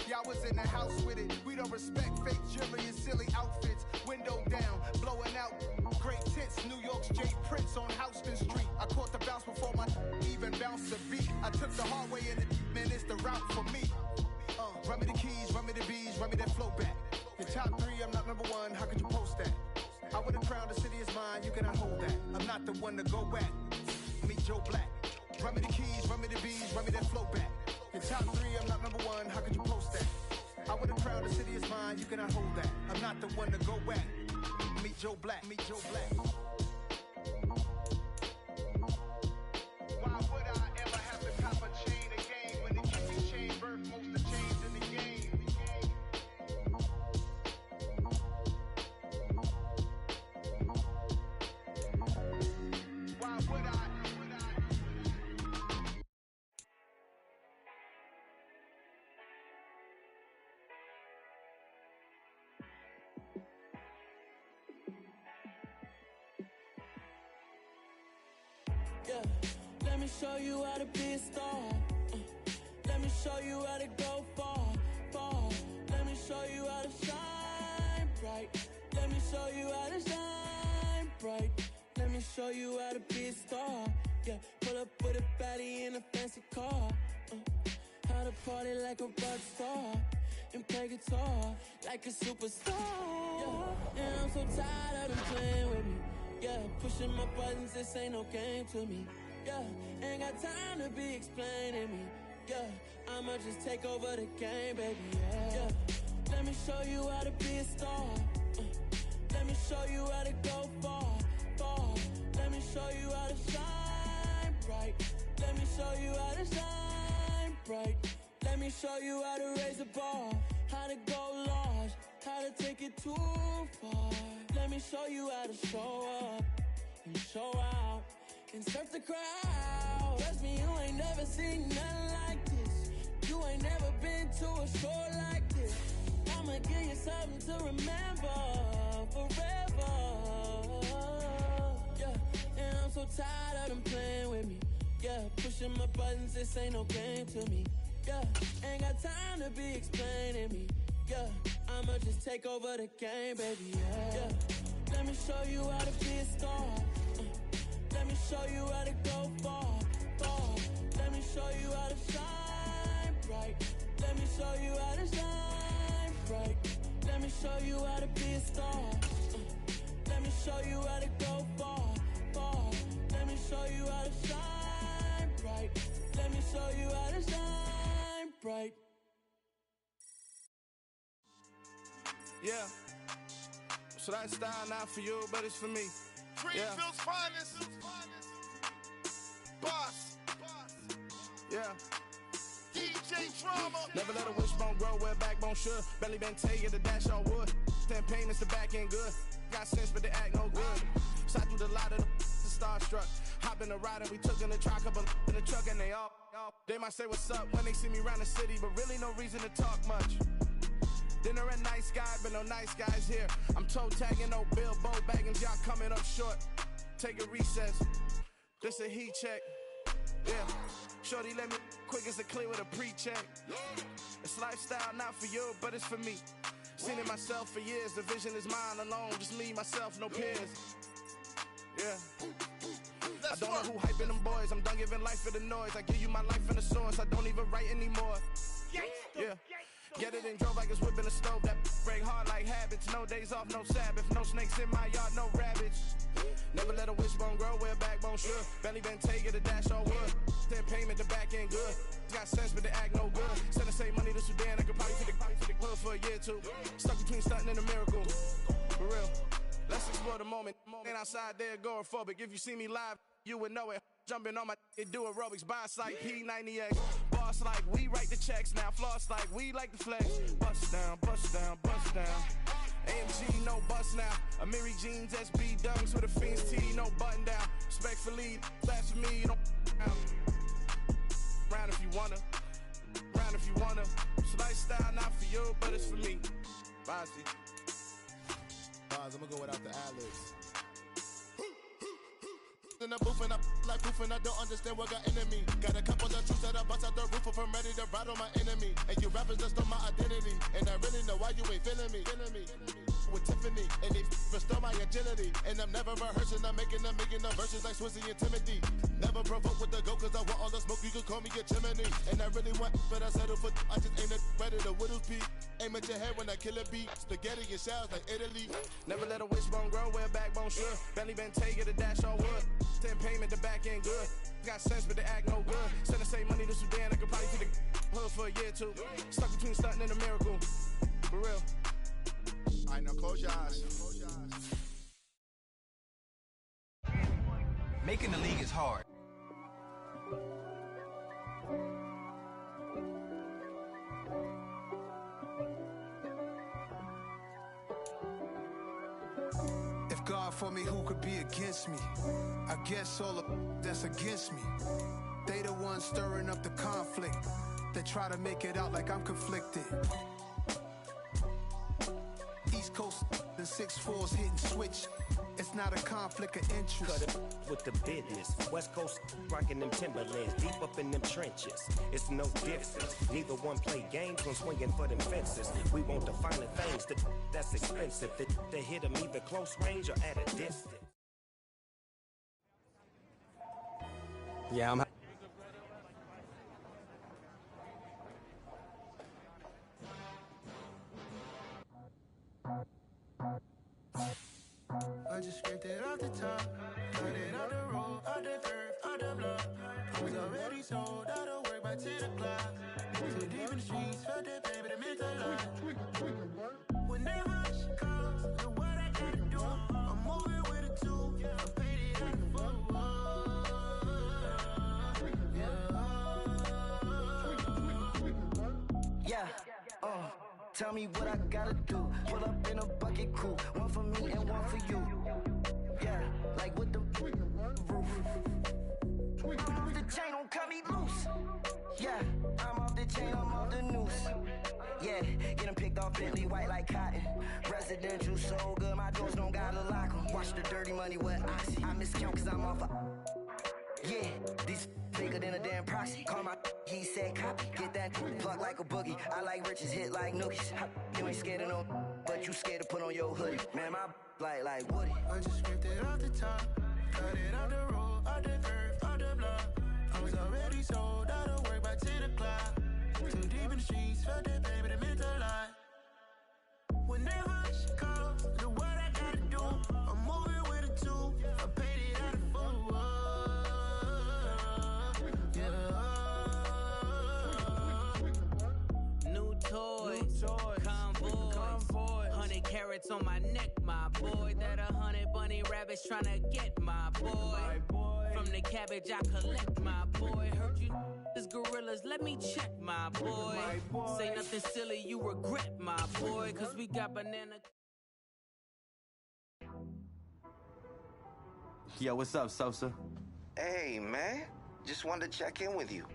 Y'all was in the house with it. We don't respect fake jewelry and silly outfits. Window down, blowing out. Great tits, New York's Jay Prince on Houston Street. I caught the bounce before my even bounced the beat. I took the hard way in it, man, it's the route for me. Run me the keys, run me the bees, run me that flow back. Your top 3, I'm not number 1, how could you post that? I would've crowned the city is mine, you cannot hold that. I'm not the one to go back. Meet Joe Black. Run me the keys, run me the bees, run me that flow back. Your top 3, I'm not number 1, how could you post that? I would've crowned the city is mine, you cannot hold that. I'm not the one to go back. Meet Joe Black, meet Joe Black. Why would I ever have to cop a chain a game when the QB chain birthed most of chains in the game? Why would I? Yeah, let me show you how to be a star. Let me show you how to go far, far. Let me show you how to shine bright. Let me show you how to shine bright. Let me show you how to be a star. Yeah, pull up with a baddie in a fancy car. How to party like a rock star and play guitar like a superstar. Yeah, and I'm so tired of them playing with me. Yeah, pushing my buttons, this ain't no game to me. Yeah, ain't got time to be explaining me. Yeah, I'ma just take over the game, baby. Yeah, let me show you how to be a star. Let me show you how to go far, far. Let me show you how to shine bright. Let me show you how to shine bright. Let me show you how to raise the bar, how to go large, how to take it too far. Let me show you how to show up and show out and surf the crowd. Trust me, you ain't never seen nothing like this. You ain't never been to a shore like this. I'ma give you something to remember forever. Yeah, and I'm so tired of them playing with me. Yeah, pushing my buttons, this ain't no game to me. Yeah, ain't got time to be explaining me. Yeah, I'ma just take over the game, baby. Yeah, let me show you how to be a star. Let me show you how to go far, far. Let me show you how to shine bright. Let me show you how to shine bright. Let me show you how to be a star. Let me show you how to go far, far. Let me show you how to shine bright. Let me show you how to shine bright. Yeah. So that style not for you, but it's for me. Greenfield's finest. Boss. Yeah. DJ Drama. Never let a wishbone grow where backbone should. Belly been taking the dash all wood. 10 payments, the back end good. Got sense, but they act no good. Side through the lot of the starstruck. Hop in the ride and we took in the truck, couple in the truck and they all. They might say what's up when they see me around the city, but really no reason to talk much. Dinner at Nice Guy, but no nice guys here. I'm toe tagging, no Bilbo bagging, y'all coming up short. Take a recess. This a heat check. Yeah. Shorty let me quick as a clear with a pre-check. It's lifestyle not for you, but it's for me. Seen it myself for years. The vision is mine alone. Just me, myself, no peers. Yeah. I don't know who hyping them boys. I'm done giving life for the noise. I give you my life in the source. I don't even write anymore. Yeah. Get it and drove like it's whipping a stove. That break hard like habits. No days off, no Sabbath. No snakes in my yard, no rabbits. Never let a wishbone grow where backbone should. Belly been taking the dash all wood. 10 payment, the back end good. Got sense, but they act no good. Send the same money to Sudan. I could probably take the hood for a year or two. Stuck between stunting and a miracle. For real. Let's explore the moment. Ain't outside there agoraphobic. If you see me live, you would know it. Jumping on my do aerobics, boss like P90X. Boss like we write the checks now. Floss like we like the flex. Bust down, bust down, bust down. AMG, no bust now. Amiri jeans, SB dunks with a Fiends T, no button down. Respectfully, that's for me, you don't round if you wanna. Round if you wanna. It's lifestyle not for you, but it's for me. Bossy. Boz, I'm gonna go without the ad-libs. In the booth and I like proof and I don't understand what got into me. Got a couple of truths that I bust out the roof if I'm ready to ride on my enemy. And you rappers just stole my identity. And I really know why you ain't feeling me. With Tiffany, and they restore my agility. And I'm never rehearsing, I'm making them verses like Swizzy and Timothy. Never provoke with the go, cause I want all the smoke, you can call me a chimney. And I really want, but I settle for, I just ain't ready to Whittles Peak. Aim at your head when I kill a beat. Spaghetti and shells like Italy. Never let a wishbone grow where backbone should. Belly been taking the dash all wood. 10 payment, the back end good. Got sense, but they act no good. Send the same money to Sudan, I could probably take the hood for a year or two. Stuck between stunting and a miracle. For real. Alright, now close your eyes. Making the league is hard. If God for me, who could be against me? I guess all of that's against me. They the ones stirring up the conflict. They try to make it out like I'm conflicted. East Coast and 6'4's hitting switch. It's not a conflict of interest. Cut it with the business. West Coast rocking them Timberlands, deep up in them trenches. It's no difference. Neither one play games when swinging for them fences. We want the finer things that's expensive. That hit them either close range or at a distance. Yeah, I just scraped it off the top, cut it off the road, off the dirt, off the block. I was already sold out of work by 10 o'clock. Too deep in the streets, felt that pain, but it meant a lot. Whenever she calls, look what I gotta do. I'm moving with a two, I'm painted like a fuck. Tell me what I gotta do. Pull up in a bucket crew, one for me and one for you. Yeah, like with the roof. I'm off the chain, don't cut me loose. Yeah, I'm off the chain, I'm off the noose. Yeah, getting picked off Bentley white like cotton. Residential so good, my doors don't gotta lock 'em. Watch the dirty money with oxy. I miscount cause I'm off a. Yeah, these bigger than a damn proxy. Call my he said copy. Get that plug like a boogie. I like riches, hit like nookies. You ain't scared of no, but you scared to put on your hoodie. Man, my like Woody. I just ripped it off the top. Cut it off the road, off the curve, off the block. I was already sold out of work by 10 o'clock. Too deep in the streets, felt that baby, that meant a lot. Whenever she calls, do what I gotta do. I'm moving with a two. I paid it out of full. Yeah. New toys, convoy. 100 carats on my neck, my boy. That 100 bunny rabbits tryna get my boy. From the cabbage I collect, my boy. Heard you is gorillas, let me check, my boy. Say nothing silly, you regret, my boy. Cause we got banana. Yo, what's up, Sosa? Hey, man. Just wanted to check in with you.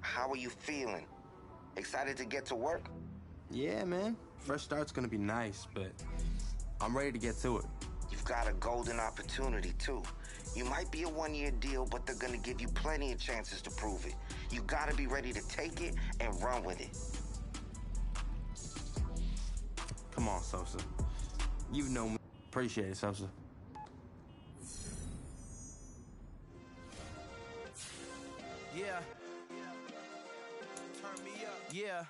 How are you feeling? Excited to get to work? Yeah, man. Fresh start's gonna be nice, but I'm ready to get to it. You've got a golden opportunity, too. You might be a one-year deal, but they're gonna give you plenty of chances to prove it. You gotta be ready to take it and run with it. Come on, Sosa. You know me. Appreciate it, Sosa. Yeah. Turn me up. Yeah.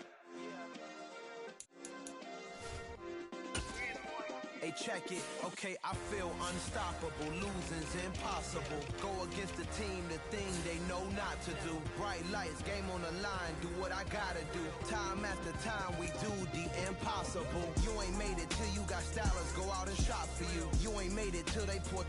Hey, check it. Okay, I feel unstoppable. Losing's impossible. Go against the team, the thing they know not to do. Bright lights, game on the line. Do what I gotta do. Time after time, we do the impossible. You ain't made it till you got stylers go out and shop for you. You ain't made it till they put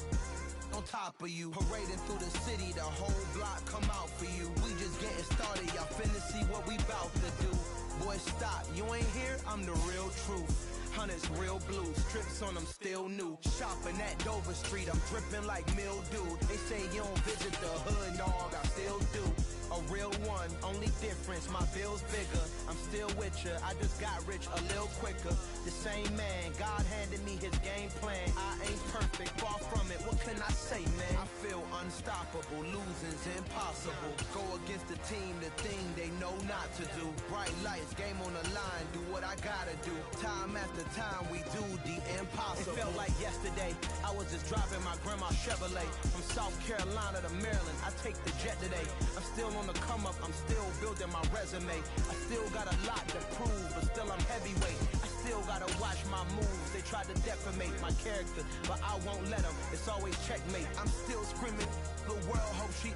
on top of you. Parading through the city, the whole block come out for you. We just getting started, y'all finna see what we bout to do. Boy, stop, you ain't here, I'm the real truth. Hunters, real blue, strips on them still new. Shopping at Dover Street, I'm dripping like mildew. They say you don't visit the hood, dog, I still do. A real one, only difference, my bill's bigger. I'm still with ya, I just got rich a little quicker. The same man, God handed me his game plan. I ain't perfect, far from it, what can I say, man? I feel unstoppable, losing's impossible. Go against the team, the thing they know not to do. Bright lights, game on the line, do what I gotta do. Time after time, we do the impossible. It felt like yesterday, I was just driving my grandma's Chevrolet. From South Carolina to Maryland, I take the jet today. I'm still on the come up, I'm still building my resume. I still got a lot to prove, but still I'm heavyweight. I still gotta watch my moves. They tried to defamate my character, but I won't let them. It's always checkmate. I'm still screaming, the world hope she.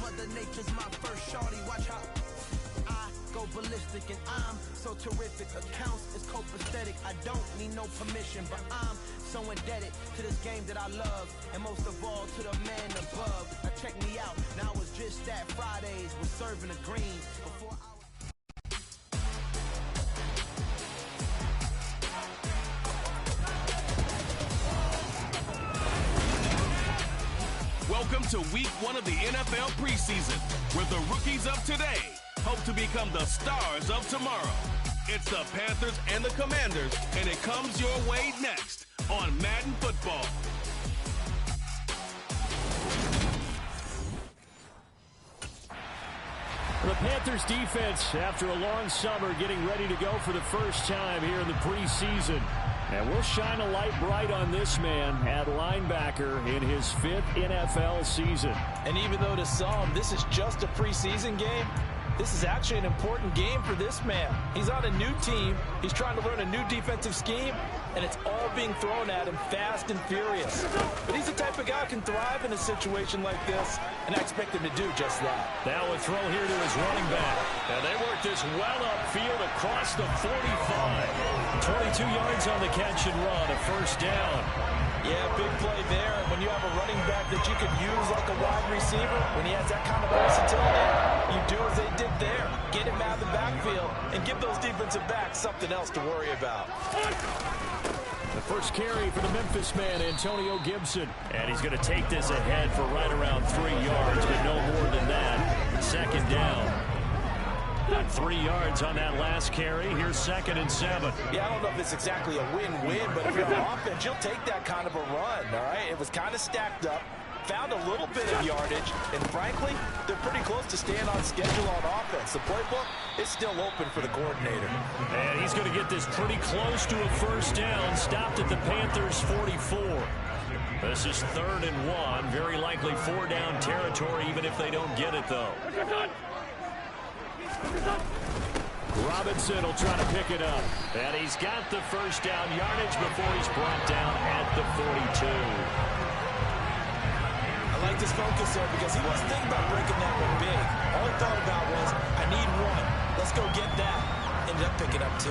Mother Nature's my first shorty, watch how I go ballistic and I'm so terrific. Accounts is copacetic. I don't need no permission, but I'm so indebted to this game that I love, and most of all to the man above. Now check me out, now it's just that Fridays was serving the greens before I Welcome to week 1 of the NFL preseason, where the rookies of today hope to become the stars of tomorrow. It's the Panthers and the Commanders, and it comes your way next on Madden Football. The Panthers defense, after a long summer, getting ready to go for the first time here in the preseason. And we'll shine a light bright on this man at linebacker in his 5th NFL season. And even though to some, this is just a preseason game, this is actually an important game for this man. He's on a new team. He's trying to learn a new defensive scheme, and it's all being thrown at him fast and furious. But he's the type of guy who can thrive in a situation like this, and I expect him to do just that. Now a throw here to his running back. And they work this well upfield across the 45. 22 yards on the catch and run, a first down. Yeah, big play there. When you have a running back that you could use like a wide receiver, when he has that kind of versatility, you do as they did there. Get him out of the backfield and give those defensive backs something else to worry about. The first carry for the Memphis man, Antonio Gibson. And he's going to take this ahead for right around 3 yards, but no more than that. Second down. 3 yards on that last carry. Here's 2nd and 7. Yeah, I don't know if it's exactly a win-win, but if you're on offense, you'll take that kind of a run, all right? It was kind of stacked up, found a little bit of yardage, and frankly, they're pretty close to staying on schedule on offense. The playbook is still open for the coordinator. And he's going to get this pretty close to a first down, stopped at the Panthers' 44. This is 3rd and 1, very likely 4-down territory, even if they don't get it, though. Robinson will try to pick it up. And he's got the first down yardage before he's brought down at the 42. I like this focus there because he wasn't thinking about breaking that one big. All he thought about was, I need one. Let's go get that. Ended up picking up 2.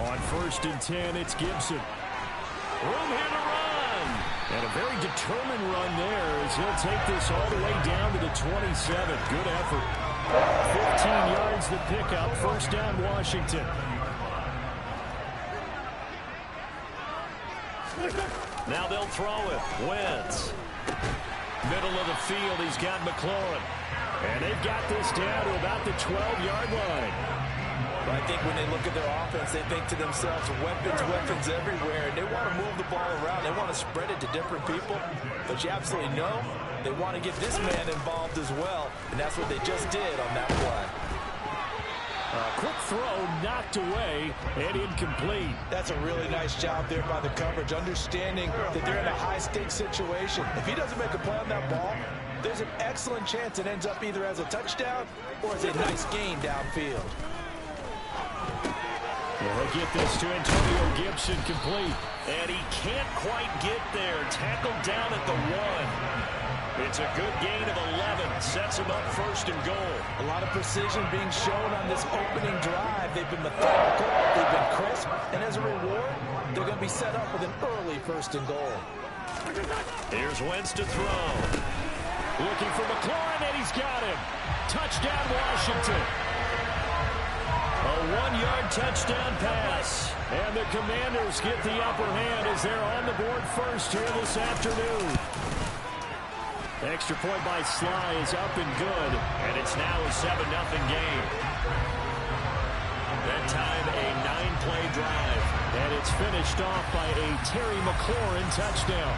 On 1st and 10, it's Gibson. Room here to run. And a very determined run there as he'll take this all the way down to the 27. Good effort. 15 yards the pickup. First down, Washington. Now they'll throw it. Wentz. Middle of the field, he's got McLaurin. And they've got this down to about the 12-yard line. But I think when they look at their offense, they think to themselves, weapons everywhere. And they want to move the ball around. They want to spread it to different people. But you absolutely know they want to get this man involved as well. And that's what they just did on that play. A quick throw knocked away and incomplete. That's a really nice job there by the coverage, understanding that they're in a high-stakes situation. If he doesn't make a play on that ball, there's an excellent chance it ends up either as a touchdown or as a nice gain downfield. They'll get this to Antonio Gibson complete. And he can't quite get there. Tackled down at the 1. It's a good gain of 11. Sets him up 1st and goal. A lot of precision being shown on this opening drive. They've been methodical. They've been crisp. And as a reward, they're going to be set up with an early 1st and goal. Here's Wentz to throw. Looking for McLaurin, and he's got him. Touchdown, Washington. A 1-yard touchdown pass. And the Commanders get the upper hand as they're on the board first here this afternoon. Extra point by Sly is up and good. And it's now a 7-0 game. That time a 9-play drive. And it's finished off by a Terry McLaurin touchdown.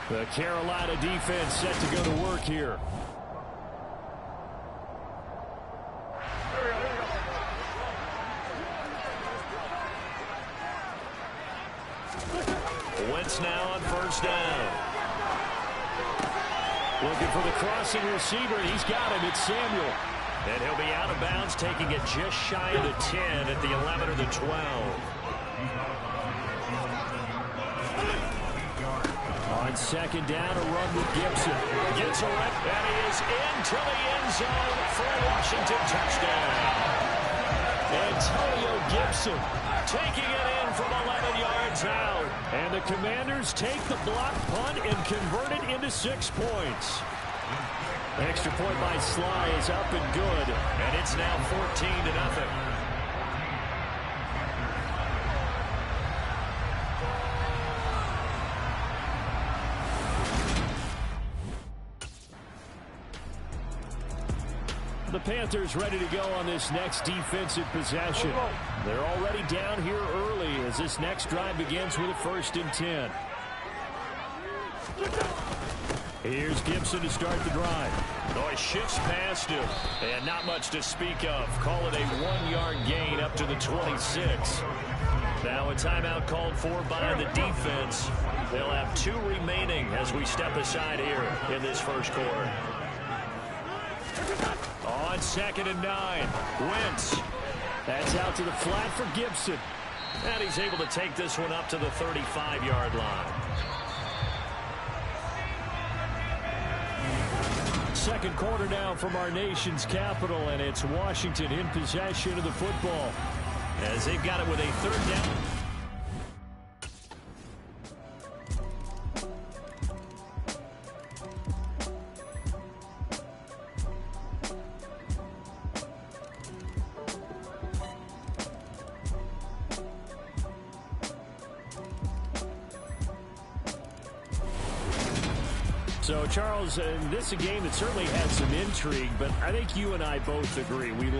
The Carolina defense set to go to work here. Wentz now on 1st down. Looking for the crossing receiver, and he's got him. It's Samuel. And he'll be out of bounds, taking it just shy of the 10 at the 11 or the 12. On 2nd down, a run with Gibson. Gets a rep, and he is into the end zone for a Washington touchdown. Antonio Gibson taking it in from 11 yards out. And the Commanders take the block punt and convert it into 6 points. Extra point by Sly is up and good. And it's now 14-0. The Panthers ready to go on this next defensive possession. They're already down here early as this next drive begins with a 1st and 10. Here's Gibson to start the drive. Oh, he shifts past him. And not much to speak of. Call it a 1-yard gain up to the 26. Now a timeout called for by the defense. They'll have 2 remaining as we step aside here in this first quarter. On 2nd and 9, Wentz. That's out to the flat for Gibson. And he's able to take this one up to the 35-yard line. Second quarter now from our nation's capital, and it's Washington in possession of the football as they've got it with a third down. So, Charles, this is a game that certainly had some intrigue, but I think you and I both agree we